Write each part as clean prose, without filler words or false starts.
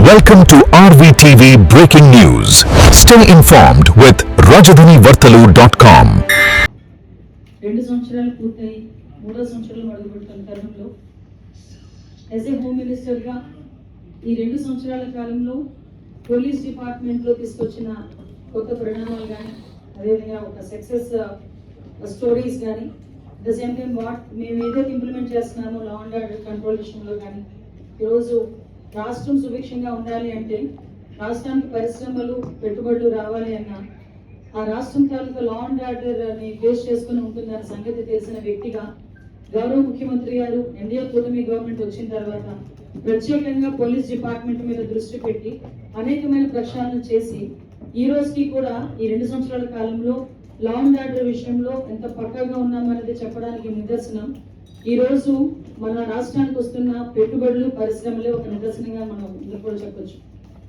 Welcome to RVTV Breaking News. Stay informed with rajadhanivartalu.com. 2 సంవత్సరాలు పూర్తయి 3వ సంవత్సరంలో అడుగుపెడుతున్న తరుణంలో యాజ్ ఏ హోమ్ మినిస్టర్గా ఈ 2 సంవత్సరాల కాలంలో పోలీస్ డిపార్ట్మెంట్లో తీసుకొచ్చిన కొత్త పరిణామాలు కానీ అదేవిధంగా ఒక సక్సెస్ స్టోరీస్ కానీ అట్ ద సేమ్ టైం మేము ఏదైతే ఇంప్లిమెంట్ చేస్తున్నామో లా అండ్ ఆర్డర్ కంట్రోల్ విషయంలో కానీ ఈరోజు రాష్ట్రం సుభిక్షంగా ఉండాలి అంటే రాష్ట్రానికి పరిశ్రమలు పెట్టుబడులు రావాలి అన్న ఆ రాష్ట్రం తాలూకా లా అండ్ ఆర్డర్ ని బేస్ చేసుకుని ఉంటున్న సంగతి తెలిసిన వ్యక్తిగా గౌరవ ముఖ్యమంత్రి గారు ఎన్డీఏ కూటమి గవర్నమెంట్ వచ్చిన తర్వాత ప్రత్యేకంగా పోలీస్ డిపార్ట్మెంట్ మీద దృష్టి పెట్టి అనేకమైన ప్రక్షాళన చేసి ఈ రోజుకి కూడా ఈ 2 సంవత్సరాల కాలంలో లా అండ్ ఆర్డర్ విషయంలో ఎంత పక్కాగా ఉన్నామనేది చెప్పడానికి నిదర్శనం ఈ రోజు మన రాష్ట్రానికి వస్తున్న పెట్టుబడులు పరిశ్రమలే ఒక నిదర్శనంగా మనం కూడా చెప్పొచ్చు.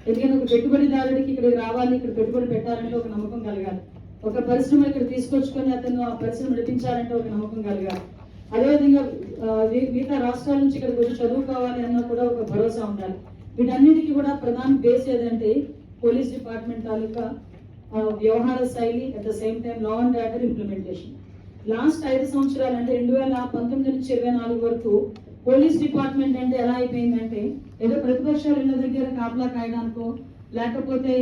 ఎందుకంటే ఒక పెట్టుబడిదారుడికి ఇక్కడికి రావాలి, ఇక్కడ పెట్టుబడి పెట్టాలంటే ఒక నమ్మకం కలగాలి, ఒక పరిశ్రమ ఇక్కడ తీసుకొచ్చుకొని అతను ఆ పరిశ్రమ నడిపించాలంటే ఒక నమ్మకం కలగాలి, అదేవిధంగా మిగతా రాష్ట్రాల నుంచి ఇక్కడికి వచ్చి చదువుకోవాలి అన్న కూడా ఒక భరోసా ఉండాలి. వీటన్నిటికీ కూడా ప్రధాన బేస్ ఏదంటే పోలీస్ డిపార్ట్మెంట్ తాలూకా వ్యవహార శైలి, at the same time law and order implementation. Last 5 సంవత్సరాలు అంటే 2019 నుంచి 24 వరకు పోలీస్ డిపార్ట్మెంట్ అంటే ఎలా అయిపోయిందంటే ఏదో ప్రతిపక్షాలు ఇళ్ళ దగ్గర కాపలా కాయడానికో, లేకపోతే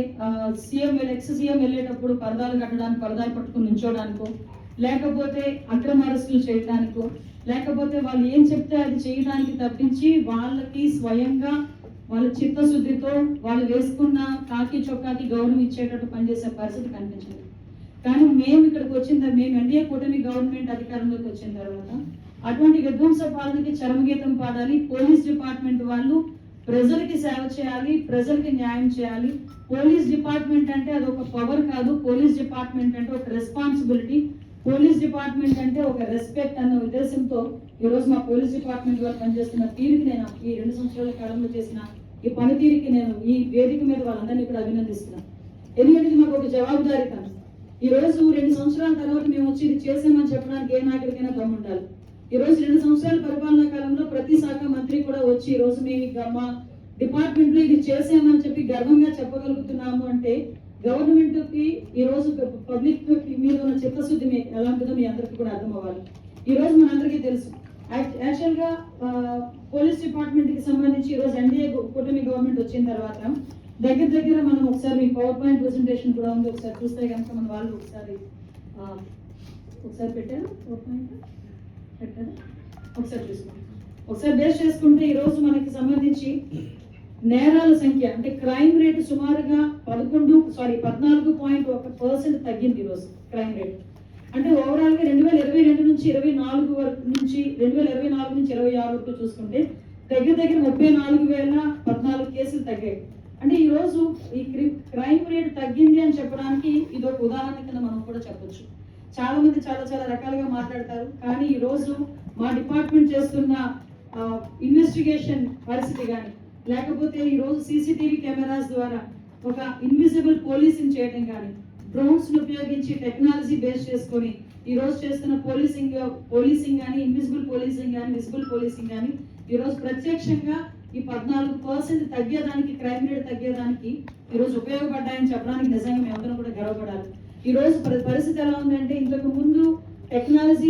ఎక్స్ సీఎం వెళ్ళేటప్పుడు పరదాలు కట్టడానికి పరదాలు పట్టుకుని నుంచోడానికో, లేకపోతే అక్రమ అరెస్టులు చేయడానికో, లేకపోతే వాళ్ళు ఏం చెప్తే అది చేయడానికి తప్పించి వాళ్ళకి స్వయంగా వాళ్ళ చిత్తశుద్ధితో వాళ్ళు వేసుకున్న కాకి చొక్కాకి గౌరవం ఇచ్చేటట్టు పనిచేసే పరిస్థితి కనిపించింది. కానీ మేము ఎన్డీఏ కూటమి గవర్నమెంట్ అధికారంలోకి వచ్చిన తర్వాత అటువంటి విధ్వంస పాలనకి చరమగీతం పాడాలి. పోలీస్ డిపార్ట్మెంట్ వాళ్ళు ప్రజలకి సేవ చేయాలి, ప్రజలకి న్యాయం చేయాలి. పోలీస్ డిపార్ట్మెంట్ అంటే అది ఒక పవర్ కాదు, పోలీస్ డిపార్ట్మెంట్ అంటే ఒక రెస్పాన్సిబిలిటీ, పోలీస్ డిపార్ట్మెంట్ అంటే ఒక రెస్పెక్ట్ అన్న ఉద్దేశంతో ఈరోజు మా పోలీస్ డిపార్ట్మెంట్ వాళ్ళు పనిచేస్తున్న తీరుకి నేను ఈ 2 సంవత్సరాల కాలంలో చేసిన ఈ పనితీరుకి నేను ఈ వేదిక మీద వాళ్ళందరినీ కూడా అభినందిస్తున్నాను. ఎందుకంటే మాకు ఒక జవాబుదారీతనం. ఈ రోజు 2 సంవత్సరాల తర్వాత మేము వచ్చి ఇది చేసామని చెప్పడానికి ఏ నాయకుడికైనా దమ్ము ఉండాలి. ఈ రోజు 2 సంవత్సరాల పరిపాలనా కాలంలో ప్రతి శాఖ మంత్రి కూడా వచ్చి ఈ రోజు మేము మా డిపార్ట్మెంట్ లో ఇది చేసామని చెప్పి గర్వంగా చెప్పగలుగుతున్నాము అంటే గవర్నమెంట్ కి ఈ రోజు పబ్లిక్ మీద ఉన్న చిత్తశుద్ధి ఎలాంటిదో మీ అందరికీ కూడా అర్థం అవ్వాలి. ఈ రోజు మనందరికీ తెలుసు యాక్చువల్ గా పోలీస్ డిపార్ట్మెంట్ కి సంబంధించి ఈ రోజు ఎన్డీఏ కూటమి గవర్నమెంట్ వచ్చిన తర్వాత దగ్గర మనం ఒకసారి పవర్ పాయింట్ ప్రెజెంటేషన్ కూడా ఉంది, ఒకసారి చూస్తే కనుక మన వాళ్ళు ఒకసారి పెట్టారు, పవర్ పాయింట్ పెట్టారు, ఒకసారి చూసుకోండి. ఒకసారి బేస్ చేసుకుంటే ఈ రోజు మనకి సంబంధించి నేరాల సంఖ్య అంటే క్రైమ్ రేట్ సుమారుగా 14.1% తగ్గింది ఈ రోజు క్రైమ్ రేట్. అంటే ఓవరాల్ గా 2022 నుంచి 24 వరకు నుంచి 2024 నుంచి 26 వరకు చూసుకుంటే దగ్గర 34,014 కేసులు తగ్గాయి. అంటే ఈ రోజు ఈ క్రైమ్ రేట్ తగ్గింది అని చెప్పడానికి ఇది ఒక ఉదాహరణ కింద మనం కూడా చెప్పొచ్చు. చాలా మంది చాలా రకాలుగా మాట్లాడతారు, కానీ ఈ రోజు మా డిపార్ట్మెంట్ చేస్తున్న ఇన్వెస్టిగేషన్ పరిస్థితి కానీ, లేకపోతే ఈ రోజు సీసీటీవీ కెమెరాస్ ద్వారా ఒక ఇన్విజిబుల్ పోలీసింగ్ చేయడం కానీ, డ్రోన్స్ ను ఉపయోగించి టెక్నాలజీ బేస్ చేసుకొని ఈ రోజు చేస్తున్న పోలీసింగ్ కానీ, ఇన్విజిబుల్ పోలీసింగ్ కానీ, విజిబుల్ పోలీసింగ్ కానీ ఈ రోజు ప్రత్యక్షంగా ఈ 14% తగ్గేదానికి, క్రైమ్ రేట్ తగ్గేదానికి ఈ రోజు ఉపయోగపడ్డాయని చెప్పడానికి నిజంగా మేము అందరం కూడా గర్వపడాలి. ఈ రోజు పరిస్థితి ఎలా ఉందంటే ఇంతకు ముందు టెక్నాలజీ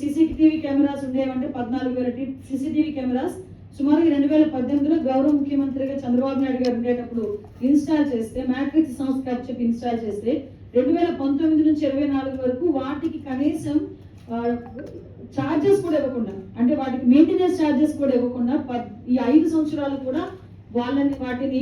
సీసీటీవీ కెమెరాస్ ఉండేవంటే 14,000 సీసీటీవీ కెమెరాస్ సుమారుగా 2018లో గౌరవ ముఖ్యమంత్రిగా చంద్రబాబు నాయుడు గారు ఉండేటప్పుడు ఇన్స్టాల్ చేస్తే, మ్యాట్రిక్స్ సంస్థ చెప్పి ఇన్స్టాల్ చేస్తే 2019 నుంచి 24 వరకు వాటికి కనీసం చార్జెస్ కూడా ఇవ్వకుండా, అంటే వాటికి మెయింటెనెన్స్ చార్జెస్ కూడా ఇవ్వకుండా ఈ 5 సంవత్సరాలు కూడా వాటిని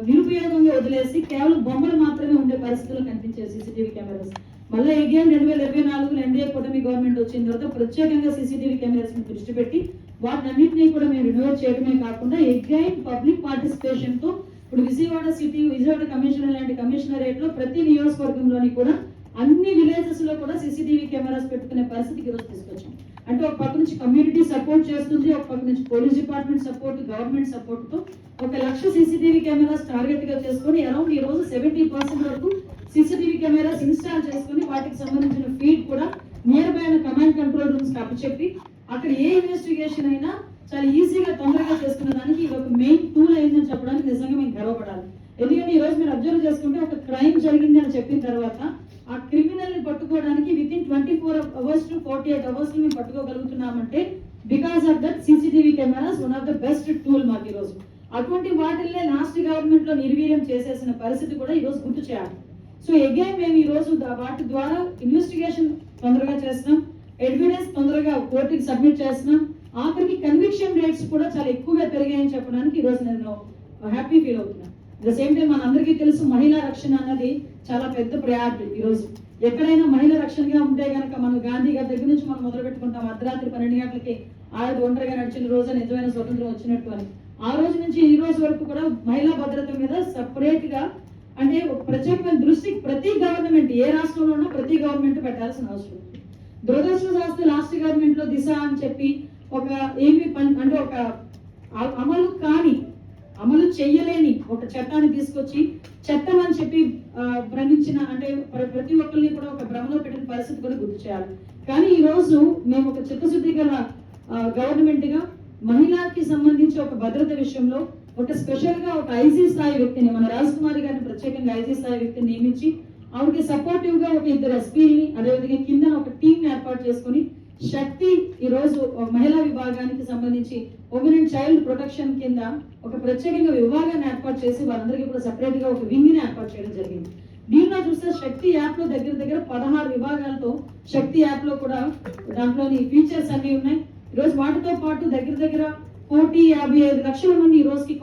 నిరుపయోగంగా వదిలేసి కేవలం బొమ్మలు మాత్రమే ఉండే పరిస్థితుల్లో కనిపించే సీసీటీవీ కెమెరాస్. మళ్ళీ అగైన్ 2024లో ఎన్డీఏ కూటమి గవర్నమెంట్ వచ్చిన తర్వాత ప్రత్యేకంగా సీసీటీవీ కెమెరాస్ ని దృష్టి పెట్టి వాటినన్నింటినీ కూడా మేము రినోవేట్ చేయడమే కాకుండా అగైన్ పబ్లిక్ పార్టిసిపేషన్ తో ఇప్పుడు విజయవాడ కమిషనర్ లాంటి కమిషనరేట్ లో ప్రతి నియోజకవర్గంలోని కూడా అన్ని విలేజెస్ లో కూడా సీసీటీవీ కెమెరాస్ పెట్టుకునే పరిస్థితికి ఈరోజు తీసుకొచ్చాం. అంటే ఒక పక్క నుంచి కమ్యూనిటీ సపోర్ట్ చేస్తుంది, ఒక పక్క నుంచి police department support, government support తో 1,00,000 సీసీటీవీ కెమెరాస్ టార్గెట్ గా చేసుకుని అరౌండ్ ఈ రోజు 70% వరకు సీసీటీవీ కెమెరాస్ ఇన్స్టాల్ చేసుకుని వాటికి సంబంధించిన ఫీడ్ కూడా near by command control rooms అప్పచెప్పి అక్కడ ఏ ఇన్వెస్టిగేషన్ అయినా చాలా ఈజీగా తొందరగా చేసుకునే దానికి ఇది ఒక మెయిన్ టూల్ అయిందని చెప్పడానికి నిజంగా మేము గర్వపడాలి. ఎందుకంటే ఈ రోజు మీరు అబ్జర్వ్ చేసుకుంటే ఒక క్రైమ్ జరిగింది అని చెప్పిన తర్వాత ఆ క్రిమినల్ ని పట్టుకోవడానికి within 24 hours to 48 hours మేము పట్టుకోగలుగుతున్నామంటే because of that CCTV cameras one of the best tool మాకు ఈ రోజు. అటువంటి వాటిల్లే లాస్ట్ గవర్నమెంట్ లో నిర్వీర్యం చేసేసిన పరిస్థితి కూడా ఈ రోజు గుర్తు చేయాలి. సో అగైన్ మేము ఈ రోజు వాటి ద్వారా ఇన్వెస్టిగేషన్ తొందరగా చేస్తున్నాం, ఎవిడెన్స్ తొందరగా కోర్టుకి సబ్మిట్ చేస్తున్నాం, ఆఖరికి కన్విక్షన్ రేట్స్ కూడా చాలా ఎక్కువగా పెరిగాయని చెప్పడానికి ఈ రోజు నేను హ్యాపీ ఫీల్ అవుతున్నాను. ద సేమ్ టైం మనందరికీ తెలుసు మహిళా రక్షణ అన్నది చాలా పెద్ద ప్రయారిటీ. ఈ రోజు ఎక్కడైనా మహిళా రక్షణగా ఉంటే కనుక మనం గాంధీ గారి దగ్గర నుంచి మనం మొదలు పెట్టుకుంటాం. అర్ధరాత్రి 12 గంటలకి ఆవిడ ఒంటరిగా నడిచిన రోజు నిజమైన స్వతంత్రం వచ్చినట్టు అని. ఆ రోజు నుంచి ఈ రోజు వరకు కూడా మహిళా భద్రత మీద సపరేట్ గా అంటే ప్రత్యేకమైన దృష్టి ప్రతి గవర్నమెంట్ ఏ రాష్ట్రంలో ఉన్నా ప్రతి గవర్నమెంట్ పెట్టాల్సిన అవసరం ఉంది. దురదృష్టవశాత్తు లాస్ట్ గవర్నమెంట్ లో దిశ అని చెప్పి ఒక అంటే ఒక అమలు చెయ్యలేని ఒక చట్టాన్ని తీసుకొచ్చి చట్టం అని చెప్పి భ్రమించిన అంటే ప్రతి ఒక్కరిని కూడా ఒక భ్రమలో పెట్టిన పరిస్థితి కూడా గుర్తు చేయాలి. కానీ ఈ రోజు మేము ఒక చిత్తశుద్ధి గల గవర్నమెంట్ గా మహిళకి సంబంధించి ఒక భద్రత విషయంలో ఒక స్పెషల్ గా ఒక ఐజీ స్థాయి వ్యక్తిని మన రాజకుమారి గారిని ప్రత్యేకంగా ఐజీ స్థాయి వ్యక్తిని నియమించి ఆవిడకి సపోర్టివ్ గా ఒక 2 ఎస్పీని అదేవిధంగా కింద ఒక టీం ఏర్పాటు చేసుకుని శక్తి ఈ రోజు మహిళా విభాగానికి సంబంధించి ఉమెన్ అండ్ చైల్డ్ ప్రొటెక్షన్ కింద ఒక ప్రత్యేకంగా విభాగాన్ని ఏర్పాటు చేసి వాళ్ళందరికీ కూడా సెపరేట్ గా ఒక వింగ్ ని ఏర్పాటు చేయడం జరిగింది. దీనిలో చూస్తే శక్తి యాప్ లో దగ్గర 16 విభాగాలతో శక్తి యాప్ లో కూడా దాంట్లోని ఫీచర్స్ అన్ని ఉన్నాయి. ఈ రోజు వాటితో పాటు దగ్గర 1,55 లక్షల మంది ఈ రోజుకి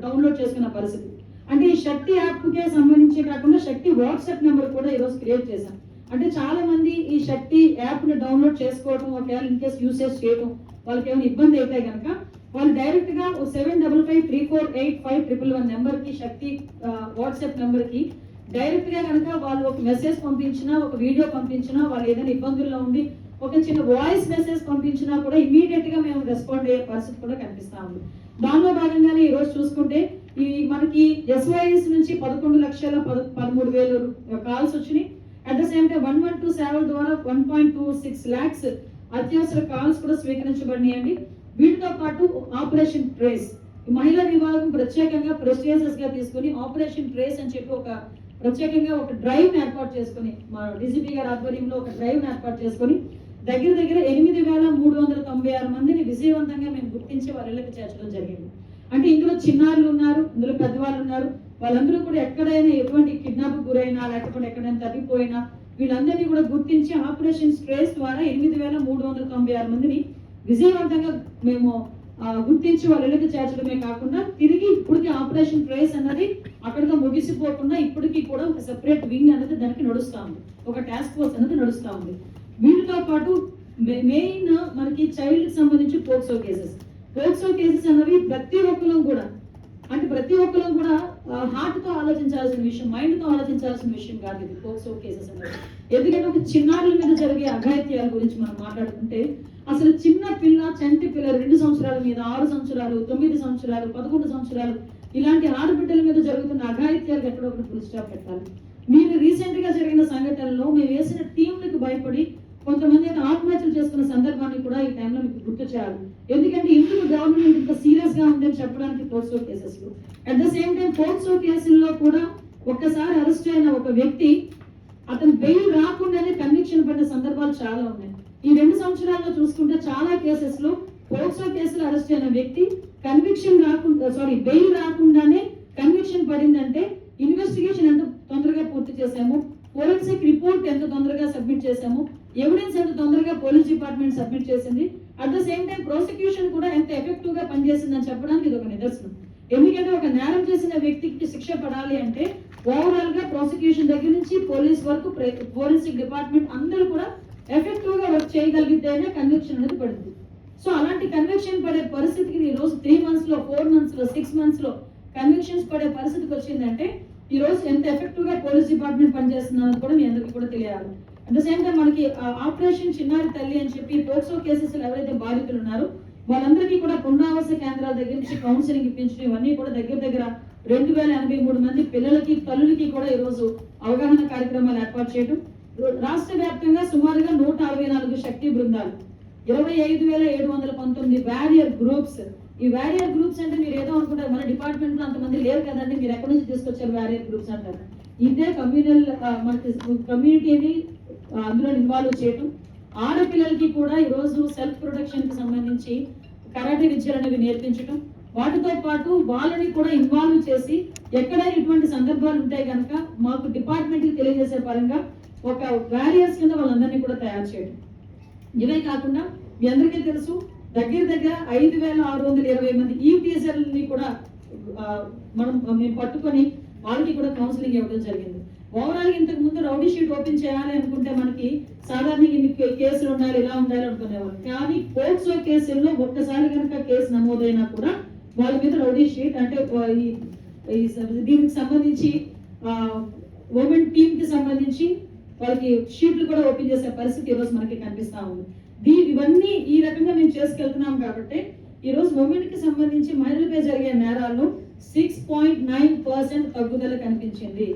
డౌన్లోడ్ చేసుకున్న పరిస్థితి. అంటే ఈ శక్తి యాప్ కే సంబంధించి కాకుండా శక్తి వాట్సాప్ నెంబర్ కూడా ఈ రోజు క్రియేట్ చేశాం. అంటే చాలా మంది ఈ శక్తి యాప్ ని డౌన్లోడ్ చేసుకోవడం ఒకవేళ ఇన్ కేస్ యూసేజ్ చేయడం వాళ్ళకి ఏమైనా ఇబ్బంది అయితే కనుక వాళ్ళు డైరెక్ట్ గా 7553485111 నెంబర్ కి శక్తి వాట్సాప్ నెంబర్ కి డైరెక్ట్ గా కనుక వాళ్ళు ఒక మెసేజ్ పంపించినా ఒక వీడియో పంపించినా వాళ్ళు ఏదైనా ఇబ్బందుల్లో ఉండి ఒక చిన్న వాయిస్ మెసేజ్ పంపించినా కూడా ఇమీడియట్ గా మేము రెస్పాండ్ అయ్యే పరిస్థితి కూడా కనిపిస్తా ఉంది. దానిలో భాగంగానే ఈ రోజు చూసుకుంటే ఈ మనకి SYS నుంచి 11,13,000 కాల్స్ వచ్చినాయి. అట్ ద సేమ్ టైం 112 సేవల ద్వారా 1.26 lakhs అత్యవసర కాల్స్ కూడా స్వీకరించబడినాయండి. వీటితో పాటు ఆపరేషన్ ట్రేస్ మహిళా విభాగం ప్రత్యేకంగా ప్రెస్టీజియస్ గా తీసుకుని ఆపరేషన్ ట్రేస్ అని చెప్పి ఒక ప్రత్యేకంగా ఒక డ్రైవ్ ఏర్పాటు చేసుకుని మా డీజీపీ గారి ఆధ్వర్యంలో ఒక డ్రైవ్ ఏర్పాటు చేసుకుని దగ్గర 8,396 మందిని విజయవంతంగా మేము గుర్తించి వారి ఇళ్ళకి చేర్చడం జరిగింది. అంటే ఇందులో చిన్నారులు ఉన్నారు, ఇందులో పెద్దవాళ్ళు ఉన్నారు. వాళ్ళందరూ కూడా ఎక్కడైనా ఎటువంటి కిడ్నాప్ గురైనా లేకపోతే ఎక్కడైనా తప్పిపోయినా వీళ్ళందరినీ కూడా గుర్తించి ఆపరేషన్ ట్రేస్ ద్వారా 8,396 మందిని విజయవంతంగా మేము గుర్తించి వాళ్ళ ఇళ్ళకి చేర్చడమే కాకుండా తిరిగి ఇప్పటికీ ఆపరేషన్ ట్రేస్ అన్నది అక్కడితో ముగిసిపోకుండా ఇప్పటికీ కూడా ఒక సెపరేట్ వింగ్ అనేది దానికి నడుస్తా ఉంది, ఒక టాస్క్ ఫోర్స్ అనేది నడుస్తా ఉంది. వీటితో పాటు మెయిన్ మనకి చైల్డ్ కి సంబంధించి పోక్సో కేసెస్ అన్నవి ప్రతి ఒక్కరు కూడా హార్ట్ తో ఆలోచించాల్సిన విషయం, మైండ్ తో ఆలోచించాల్సిన విషయం కాదు ఇది పోక్సో కేసెస్ అనేది. ఎందుకంటే ఒక చిన్నారుల మీద జరిగే అఘాయిత్యాల గురించి మనం మాట్లాడుకుంటే అసలు చిన్న పిల్ల చంటి పిల్ల 2 సంవత్సరాల మీద 6 సంవత్సరాలు 9 సంవత్సరాలు 11 సంవత్సరాలు ఇలాంటి ఆడబిడ్డల మీద జరుగుతున్న అఘాయిత్యాలకు ఎక్కడో ఒకటి ఫుల్ స్టాప్ పెట్టాలి. మీరు రీసెంట్ గా జరిగిన సంఘటనలో మేము వేసిన టీంలకు భయపడి కొంతమంది అయితే ఆత్మహత్యలు చేసుకున్న సందర్భాన్ని కూడా ఈ టైంలో మీకు గుర్తు చేయాలి. ఎందుకంటే ఇందుకు గవర్నమెంట్ ఇంత సీరియస్ గా ఉందని చెప్పడానికి పోక్సో కేసెస్ లో at the same time POCSO కేసుల్లో కూడా ఒక్కసారి అరెస్ట్ అయిన ఒక వ్యక్తి అతను బెయిల్ రాకుండానే కన్విక్షన్ పడిన సందర్భాలు చాలా ఉన్నాయి. ఈ 2 సంవత్సరాల్లో చూసుకుంటే చాలా కేసెస్ లో పోక్సో కేసులో అరెస్ట్ అయిన వ్యక్తి బెయిల్ రాకుండానే కన్విక్షన్ పడిందంటే ఇన్వెస్టిగేషన్ ఎంత తొందరగా పూర్తి చేశాము, ఫోరెన్సిక్ రిపోర్ట్ ఎంత తొందరగా సబ్మిట్ చేశాము, ఎవిడెన్స్ ఎంత తొందరగా పోలీస్ డిపార్ట్మెంట్ సబ్మిట్ చేసింది, at the same time prosecution కూడా ఎంత ఎఫెక్టివ్ గా పనిచేసిందని చెప్పడానికి ఇది ఒక నిదర్శనం. ఎందుకంటే ఒక నేరం చేసిన వ్యక్తికి శిక్ష పడాలి అంటే ఓవరాల్ గా ప్రాసిక్యూషన్ దగ్గర నుంచి పోలీస్ వరకు ఫోరెన్సిక్ డిపార్ట్మెంట్ అందరూ కూడా ఎఫెక్టివ్ గా వర్క్ చేయగలిగితేనే కన్విక్షన్ అనేది పడుతుంది. సో అలాంటి కన్విక్షన్ పడే పరిస్థితికి ఈ రోజు 3 months లో 4 months లో 6 months లో కన్విక్షన్స్ పడే పరిస్థితికి వచ్చిందంటే ఈ రోజు ఎంత ఎఫెక్టివ్ గా పోలీస్ డిపార్ట్మెంట్ పనిచేస్తుందని కూడా మీ అందరికీ కూడా తెలియాలి. అట్ ద సేమ్ టైం మనకి ఆపరేషన్ చిన్నారి తల్లి అని చెప్పి పోక్సో కేసెస్ ఎవరైతే బాధితులు ఉన్నారో వాళ్ళందరికీ కూడా పునరావాస కేంద్రాల దగ్గర నుంచి కౌన్సిలింగ్ ఇప్పించడం ఇవన్నీ కూడా దగ్గర 2,083 మంది పిల్లలకి తల్లులకి కూడా ఈ రోజు అవగాహన కార్యక్రమాలు ఏర్పాటు చేయడం, రాష్ట్ర వ్యాప్తంగా సుమారుగా 164 శక్తి బృందాలు 25,719 వారియర్ గ్రూప్స్. ఈ వారియర్ గ్రూప్స్ అంటే మీరు ఏదో అనుకుంటారు, మన డిపార్ట్మెంట్ లో అంతమంది లేరు కదండి, మీరు ఎక్కడి నుంచి తీసుకొచ్చారు వారియర్ గ్రూప్స్ అంటారు. ఇదే కమ్యూనల్ మనకి కమ్యూనిటీని అందులో ఇన్వాల్వ్ చేయటం. ఆడపిల్లలకి కూడా ఈరోజు సెల్ఫ్ ప్రొటెక్షన్ కి సంబంధించి కరాటే విద్యలు అనేవి నేర్పించడం, వాటితో పాటు వాళ్ళని కూడా ఇన్వాల్వ్ చేసి ఎక్కడైనా ఇటువంటి సందర్భాలు ఉంటాయి కనుక మాకు డిపార్ట్మెంట్ కి తెలియజేసే పరంగా ఒక వారియర్స్ కింద వాళ్ళందరినీ కూడా తయారు చేయడం. ఇవే కాకుండా మీ అందరికీ తెలుసు, దగ్గర 5,620 మంది ఈ టీచర్లని కూడా మేము పట్టుకొని వాళ్ళకి కూడా కౌన్సిలింగ్ ఇవ్వడం జరిగింది. ఓవరాల్ ఇంతకు ముందు రౌడీ షీట్ ఓపెన్ చేయాలి అనుకుంటే మనకి సాధారణంగా ఇన్ని కేసులు ఉండాలి, ఇలా ఉండాలి అనుకునేవాళ్ళు. కానీ పోక్సో కేసుల్లో ఒక్కసారి కనుక కేసు నమోదైనా కూడా వాళ్ళ మీద రౌడీ షీట్ అంటే దీనికి సంబంధించి ఉమెన్ టీమ్ కి సంబంధించి వాళ్ళకి షీట్లు కూడా ఓపెన్ చేసే పరిస్థితి ఈరోజు మనకి కనిపిస్తా ఉంది. ఇవన్నీ ఈ రకంగా మేము చేసుకెళ్తున్నాం కాబట్టి ఈరోజు ఉమెన్ కి సంబంధించి మహిళలపై జరిగే నేరాల్లో 6.9% తగ్గుదల కనిపించింది.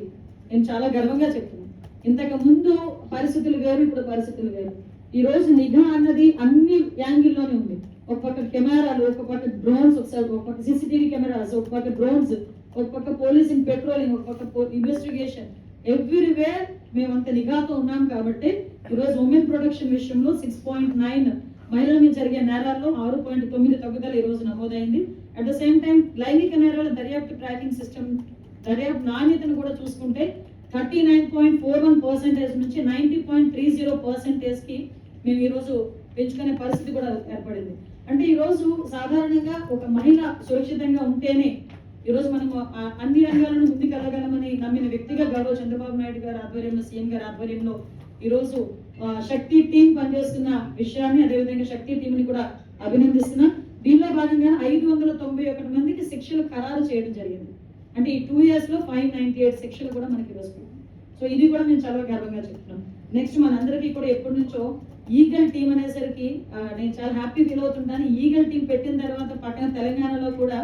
నేను చాలా గర్వంగా చెప్తున్నాను. ఇంతకు ముందు పరిస్థితులు వేరు, ఇప్పుడు పరిస్థితులు వేరు. ఈ రోజు నిఘా అన్నది అన్ని యాంగిల్లోనే ఉంది. ఒక పక్క కెమెరాలు, ఒక పక్క డ్రోన్స్, ఒక పక్క సిసిటీవీ కెమెరాస్, ఒక పక్క డ్రోన్స్, ఒక పక్క పోలీసింగ్, పెట్రోలింగ్, ఒక పక్క ఇన్వెస్టిగేషన్, ఎవ్రీవేర్ మేమంత నిఘాతో ఉన్నాం. కాబట్టి ఈరోజు ఉమెన్ ప్రొటెక్షన్ విషయంలో 6.9 మహిళల మీద జరిగే నేరాల్లో 6.9 తగ్గుదల ఈ రోజు నమోదైంది. అట్ ద సేమ్ టైం లైంగిక నేరాల దర్యాప్తు ట్రాకింగ్ సిస్టమ్ దర్యాప్తు నాణ్యతను కూడా చూసుకుంటే 39.41% నుంచి 90.30% కి మేము ఈరోజు పెంచుకునే పరిస్థితి కూడా ఏర్పడింది. అంటే ఈరోజు సాధారణంగా ఒక మహిళ సురక్షితంగా ఉంటేనే ఈరోజు మనం అన్ని రంగాలను ముందుకెళ్ళగలమని నమ్మిన వ్యక్తిగా గౌరవ చంద్రబాబు నాయుడు గారి ఆధ్వర్యంలో, సీఎం గారి ఆధ్వర్యంలో ఈరోజు శక్తి టీం పనిచేస్తున్న విషయాన్ని, అదేవిధంగా శక్తి టీంని కూడా అభినందిస్తున్నా. దీనిలో భాగంగా 591 మందికి శిక్షలు ఖరారు చేయడం జరిగింది. అంటే ఈ 2 years లో 598 శిక్షలు కూడా మనకి వస్తుంది. సో ఇది కూడా మేము చాలా గర్వంగా చెప్తున్నాం. నెక్స్ట్ మనందరికీ కూడా ఎప్పటి నుంచో ఈగల్ టీం అనేసరికి నేను చాలా హ్యాపీ ఫీల్ అవుతుంటాను. ఈగల్ టీం పెట్టిన తర్వాత పక్కన తెలంగాణలో కూడా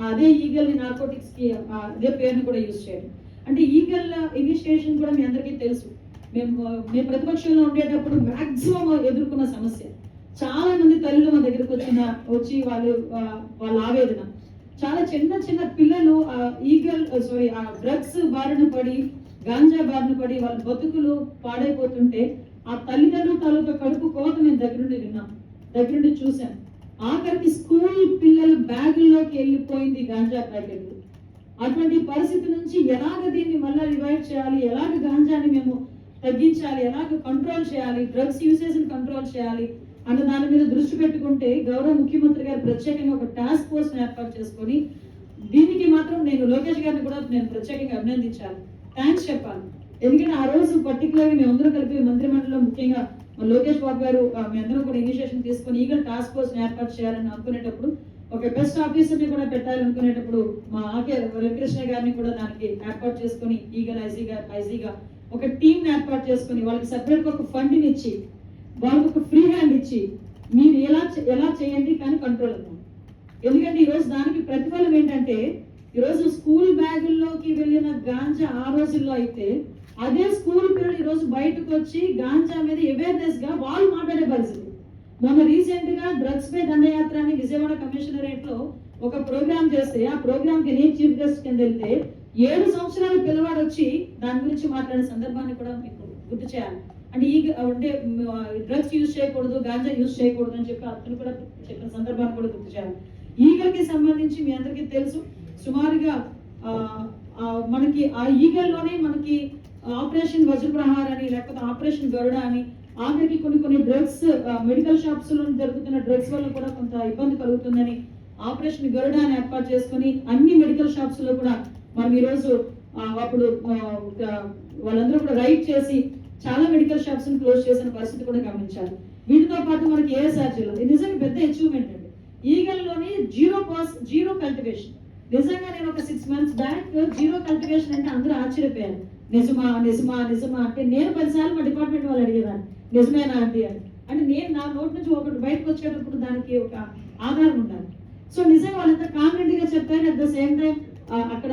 అదే ఈగల్ నార్కోటిక్స్ కి అదే పేరుని కూడా యూజ్ చేయడం. అంటే ఈగల్ ఇనిషియేషన్ కూడా మీ అందరికీ తెలుసు. మేము ప్రతిపక్షంలో ఉండేటప్పుడు మాక్సిమం ఎదుర్కొన్న సమస్య, చాలా మంది తల్లులు మా దగ్గరకు వచ్చి వాళ్ళ ఆవేదన, చాలా చిన్న పిల్లలు డ్రగ్స్ బారిన పడి, గాంజా బారిన పడి వాళ్ళ బతుకులు పాడైపోతుంటే ఆ తల్లిదండ్రులు తాలూకా కడుపు కోత మేము దగ్గరుండి విన్నాం, దగ్గరుండి చూసాం. ఆఖరికి స్కూల్ పిల్లల బ్యాగుల్లోకి వెళ్ళిపోయింది గాంజా ప్యాకెట్లు. అటువంటి పరిస్థితి నుంచి ఎలాగ దీన్ని మళ్ళీ రివైవ్ చేయాలి, ఎలాగ గాంజాని మేము తగ్గించాలి, ఎలాగ కంట్రోల్ చేయాలి, డ్రగ్స్ యూసేజ్ కంట్రోల్ చేయాలి అన్న దాని మీద దృష్టి పెట్టుకుంటే గౌరవ ముఖ్యమంత్రి గారు ప్రత్యేకంగా ఒక టాస్క్ ఫోర్స్ ఏర్పాటు చేసుకొని, దీనికి మాత్రం నేను లోకేష్ గారిని కూడా నేను ప్రత్యేకంగా అభినందించాలి, థ్యాంక్స్ చెప్పాలి. ఎందుకంటే ఆ రోజు పర్టికులర్గా మేమందరూ కలిపి మంత్రిమండలిలో ముఖ్యంగా లోకేష్ బాబు గారు మేమందరం కూడా ఇనిషియేషన్ తీసుకొని ఈగల్ టాస్క్ ఫోర్స్ ఏర్పాటు చేయాలని అనుకునేటప్పుడు, ఒక బెస్ట్ ఆఫీసర్ని కూడా పెట్టాలనుకునేటప్పుడు మా ఆకే వెంకటకృష్ణ గారిని కూడా దానికి ఏర్పాటు చేసుకొని ఈగల్ ఐజీగా ఒక టీం ఏర్పాటు చేసుకొని వాళ్ళకి సెపరేట్గా ఒక ఫండ్ని ఇచ్చి వాళ్ళకి ఒక ఫ్రీ హ్యాండ్ ఇచ్చి మీరు ఎలా చేయండి కానీ కంట్రోల్ అన్నాం. ఎందుకంటే ఈరోజు దానికి ప్రతిఫలం ఏంటంటే ఈరోజు స్కూల్ బ్యాగుల్లోకి వెళ్ళిన గాంజా ఆ రోజుల్లో అయితే అదే స్కూల్ పిల్లలు ఈరోజు బయటకు వచ్చి గాంజా మీద అవేర్నెస్ గా వాళ్ళు మాట్లాడే పరిస్థితి. మొన్న రీసెంట్ గా డ్రగ్స్ పై దండయాత్ర అని విజయవాడ కమిషనరేట్ లో ఒక ప్రోగ్రామ్ చేస్తే ఆ ప్రోగ్రామ్ కి నేను చీఫ్ గెస్ట్ కింద వెళ్తే 7 సంవత్సరాల పిల్లవాడు వచ్చి దాని గురించి మాట్లాడే సందర్భాన్ని కూడా మీకు గుర్తు చేయాలి. అంటే డ్రగ్స్ యూజ్ చేయకూడదు, గాంజా యూజ్ చేయకూడదు అని చెప్పి అతను కూడా చెప్పిన సందర్భాన్ని కూడా గుర్తు చేయాలి. ఈగల్కి సంబంధించి మీ అందరికీ తెలుసు, సుమారుగా మనకి ఆ ఈగల్లోనే మనకి ఆపరేషన్ వజ్రప్రహార్ అని, లేకపోతే ఆపరేషన్ గరుడ అని, ఆఖరికి కొన్ని డ్రగ్స్ మెడికల్ షాప్స్ లో జరుగుతున్న డ్రగ్స్ వల్ల కూడా కొంత ఇబ్బంది కలుగుతుందని ఆపరేషన్ గరుడ అని ఏర్పాటు చేసుకుని అన్ని మెడికల్ షాప్స్ లో కూడా మనం ఈరోజు అప్పుడు వాళ్ళందరూ కూడా రైడ్ చేసి చాలా మెడికల్ షాప్స్ ని క్లోజ్ చేసిన పరిస్థితి కూడా గమనించారు. వీటితో పాటు మనకి ఏఎస్ఆర్ జిల్లా ఇది నిజంగా పెద్ద అచీవ్మెంట్ అండి. ఈగల్లోని జీరో కల్టివేషన్. నిజంగా నేను ఒక 6 months బ్యాక్ జీరో కల్టివేషన్ అంటే అందరూ ఆశ్చర్యపోయారు. నిజమా అంటే నేను 10 సార్లు మా డిపార్ట్మెంట్ వాళ్ళు అడిగేదాన్ని నిజమేనా అంటే నేను నా నోటి నుంచి ఒకటి బయటకు వచ్చేటప్పుడు దానికి ఒక ఆధారం ఉండాలి. సో నిజంగా వాళ్ళంతా కాన్ఫిడెంట్ గా చెప్పారు. అట్ ద సేమ్ టైం అక్కడ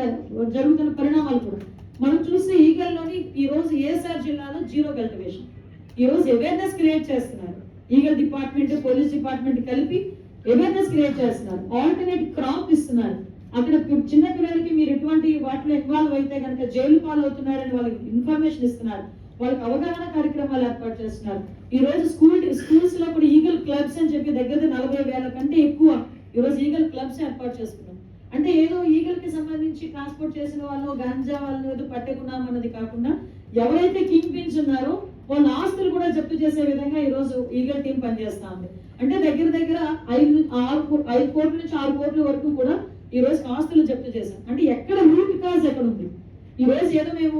జరుగుతున్న పరిణామాలు కూడా మనం చూస్తే ఈగల్లోని ఈ రోజు ఏఎస్ఆర్ జిల్లాలో జీరో కల్టివేషన్. ఈ రోజు అవేర్నెస్ క్రియేట్ చేస్తున్నారు. ఈగల్ డిపార్ట్మెంట్, పోలీస్ డిపార్ట్మెంట్ కలిపి అవేర్నెస్ క్రియేట్ చేస్తున్నారు. ఆల్టర్నేట్ క్రాప్ ఇస్తున్నారు. అక్కడ చిన్న పిల్లలకి మీరు ఎటువంటి వాటిలో ఇన్వాల్వ్ అయితే కనుక జైలు పాలవుతున్నారని వాళ్ళకి ఇన్ఫర్మేషన్ ఇస్తున్నారు. వాళ్ళకి అవగాహన కార్యక్రమాలు ఏర్పాటు చేస్తున్నారు. ఈ రోజు స్కూల్స్ లో కూడా ఈగల్ క్లబ్స్ అని చెప్పి దగ్గర 40,000 కంటే ఎక్కువ ఈ రోజు ఈగల్ క్లబ్స్ ఏర్పాటు చేస్తున్నాం. అంటే ఏదో ఈగల్ కి సంబంధించి ట్రాన్స్పోర్ట్ చేసిన వాళ్ళు, గాంజా వాళ్ళని ఏదో పట్టుకున్నాం అన్నది కాకుండా ఎవరైతే కింగ్ పిన్స్ ఉన్నారో వాళ్ళ ఆస్తులు కూడా జప్తు చేసే విధంగా ఈ రోజు ఈగల్ టీం పనిచేస్తా ఉంది. అంటే దగ్గర 5 కోట్ల నుంచి 6 కోట్ల వరకు కూడా ఈ రోజు ఆస్తులు జప్తు చేశాం. అంటే ఎక్కడ రూట్ కాజ్ ఎక్కడ ఉంది? ఈ రోజు ఏదో మేము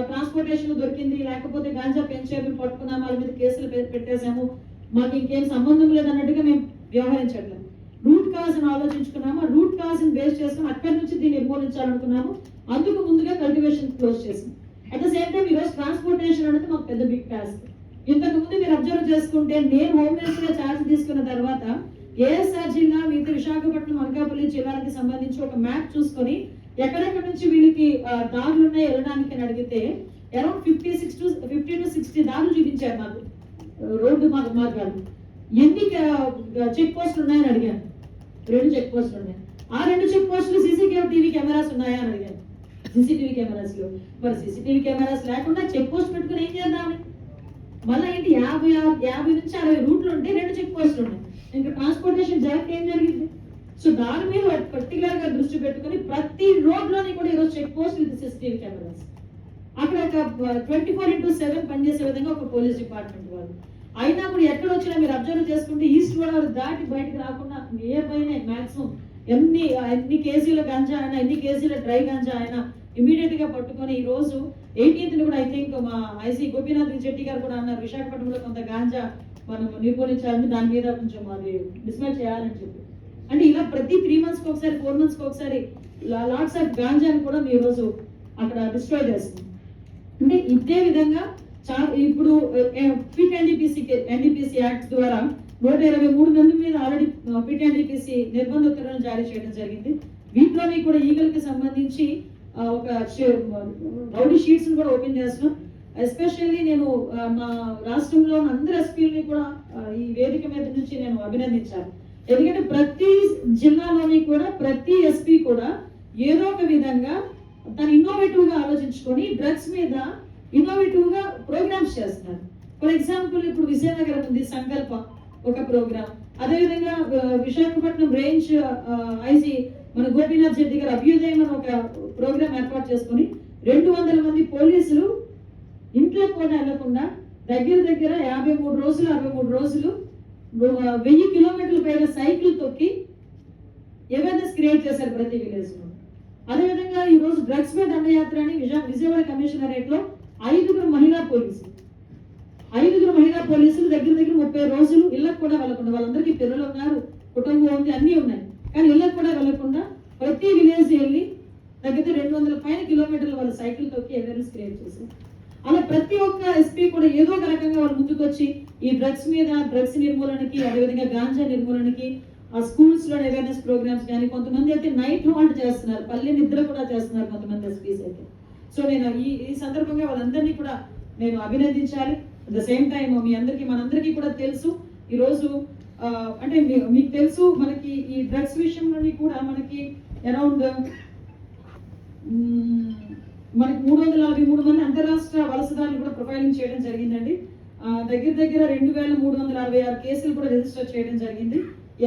ట్రాన్స్పోర్టేషన్ దొరికింది, లేకపోతే గాంజా పెంచాము, పట్టుకున్నాము, వాళ్ళ మీద కేసులు పెట్టేశాము, మాకు ఇంకేం సంబంధం లేదన్నట్టుగా మేము వ్యవహరించట్లేదు. రూట్ కాజ్ అని ఆలోచించుకున్నాము. రూట్ కాజ్ ని బేస్ చేసుకుని అక్కడి నుంచి దీన్ని నిర్మూలించాలనుకున్నాము. అందుకు ముందుగా కల్టివేషన్ క్లోజ్ చేసింది. అట్ ద సేమ్ టైం ఈ రోజు ట్రాన్స్పోర్టేషన్ అనేది మాకు పెద్ద బిగ్ టాస్క్. ఇంతకు ముందు మీరు అబ్జర్వ్ చేసుకుంటే నేను హోమ్ మినిస్టర్ గా ఛార్జ్ తీసుకున్న తర్వాత ఏఎస్ఆర్ జిల్లా, మిగతా విశాఖపట్నం, అనకాపల్లి జిల్లాలకు సంబంధించి ఒక మ్యాప్ చూసుకొని ఎక్కడెక్కడ నుంచి వీళ్ళకి దారులు ఉన్నాయి వెళ్ళడానికి అని అడిగితే అరౌండ్ 50 to 60 దారులు చూపించారు నాకు, రోడ్డు మార్గాలు. ఎన్ని చెక్ పోస్టులు ఉన్నాయని అడిగాను. 2 చెక్ పోస్టులు ఉన్నాయి. ఆ 2 చెక్ పోస్టులు సీసీటీవీ కెమెరాస్ ఉన్నాయా అని అడిగాను. సీసీటీవీ కెమెరాస్ లో మరి సీసీటీవీ కెమెరాస్ లేకుండా చెక్ పోస్ట్ పెట్టుకుని ఏం చేద్దామని మళ్ళీ ఏంటి 50 నుంచి 60 రూట్లు ఉంటే 2 చెక్ పోస్టులు ఉన్నాయి. ఇంకా ట్రాన్స్పోర్టేషన్ జరిగితే ఏం జరిగింది? సో దాని మీద పర్టికులర్ గా దృష్టి పెట్టుకుని ప్రతి రోడ్ లోని కూడా ఈరోజు check post with CCTV cameras, అక్కడ ఒక 24/7 పనిచేసే విధంగా ఒక పోలీస్ డిపార్ట్మెంట్ వాళ్ళు. అయినా కూడా ఎక్కడ వచ్చినా మీరు అబ్జర్వ్ చేసుకుంటే ఈస్ట్ గోదావరి దాటి బయటకు రాకుండా ఏ పైన మాక్సిమం ఎన్ని కేజీల గంజా అయినా, ఎన్ని కేజీల డ్రై గంజా అయినా ఇమీడియట్ గా పట్టుకొని ఈ రోజు 18th కూడా ఐ థింక్ మా ఐసీ గోపీనాథ్ శెట్టి గారు కూడా అన్నారు విశాఖపట్నంలో కొంత గాంజా మనం నిర్మూలించాలని, దాని మీద కొంచెం అది డిస్మైల్ చేయాలని చెప్పి. అంటే ఇలా ప్రతి 3 months కి ఒకసారి, 4 months కి ఒకసారి లాట్స్ ఆఫ్ గాంజాని కూడా మీ రోజు అక్కడ డిస్ట్రాయ్ చేస్తుంది. అంటే ఇదే విధంగా ఇప్పుడు పిట్ ఎన్డీపీసీ యాక్ట్ ద్వారా 123 మంది మీద ఆల్రెడీ పిట్ ఎన్డీపీసీ నిర్బంధ ఉత్తర్వులను జారీ చేయడం జరిగింది. వీటిలోని కూడా ఈగల్ కి సంబంధించి ఒక రౌడీ షీట్స్ కూడా ఓపెన్ చేస్తున్నాం. ఎస్పెషల్లీ నేను మా రాష్ట్రంలో అందరు ఎస్పీలని కూడా ఈ వేదిక మీద నుంచి నేను అభినందించాను. ఎందుకంటే ప్రతి జిల్లాలోని కూడా ప్రతి ఎస్పీ కూడా ఏదో ఒక విధంగా తను ఇన్నోవేటివ్ గా ఆలోచించుకొని డ్రగ్స్ మీద ఇన్నోవేటివ్ గా ప్రోగ్రామ్స్ చేస్తున్నారు. ఫర్ ఎగ్జాంపుల్ ఇప్పుడు విజయనగరం ఉంది సంకల్ప ఒక ప్రోగ్రామ్, అదేవిధంగా విశాఖపట్నం రేంజ్ ఐజీ మన గోపీనాథ్ శెట్టి గారు అభ్యుదయం అని ఒక ప్రోగ్రామ్ ఏర్పాటు చేసుకుని 200 మంది పోలీసులు ఇంట్లో కూడా వెళ్లకుండా దగ్గర 63 రోజులు 1000 కిలోమీటర్ల పైగా సైకిల్ తొక్కి అవేర్నెస్ క్రియేట్ చేశారు ప్రతి విలేజ్ లో. అదేవిధంగా ఈ రోజు డ్రగ్స్ మీద దండయాత్ర అని విజయవాడ కమిషనరేట్ లో 5 మహిళా పోలీసులు దగ్గర 30 రోజులు ఇళ్లకు కూడా వెళ్లకుండా, వాళ్ళందరికీ పిల్లలు ఉన్నారు, కుటుంబం ఉంది, అన్ని ఉన్నాయి, కానీ ఇళ్లకు కూడా వెళ్లకుండా ప్రతి విలేజ్ వెళ్ళి దగ్గర 200 పైన కిలోమీటర్లు వాళ్ళ సైకిల్ తొక్కి అవేర్నెస్ క్రియేట్ చేశారు. అలా ప్రతి ఒక్క ఎస్పీ కూడా ఏదో ఒక రకంగా వాళ్ళు ముందుకు వచ్చి ఈ డ్రగ్స్ నిర్మూలనకి, అదేవిధంగా గాంజా నిర్మూలనకి ఆ స్కూల్స్ లో అవేర్నెస్ ప్రోగ్రామ్స్ కానీ, కొంతమంది అయితే నైట్ హాల్ట్ చేస్తున్నారు, పల్లె నిద్ర కూడా చేస్తున్నారు కొంతమంది ఎస్పీస్ అయితే. సో నేను ఈ సందర్భంగా వాళ్ళందరినీ కూడా నేను అభినందించాలి. అట్ ద సేమ్ టైం మనందరికీ కూడా తెలుసు ఈరోజు అంటే మీకు తెలుసు మనకి ఈ డ్రగ్స్ విషయంలోని కూడా మనకి అరౌండ్ మనకి 343 మంది అంతరాష్ట్ర వలసదారులు కూడా ప్రొఫైలింగ్ చేయడం జరిగిందండి. దగ్గర 2366 కేసులు కూడా రిజిస్టర్ చేయడం జరిగింది.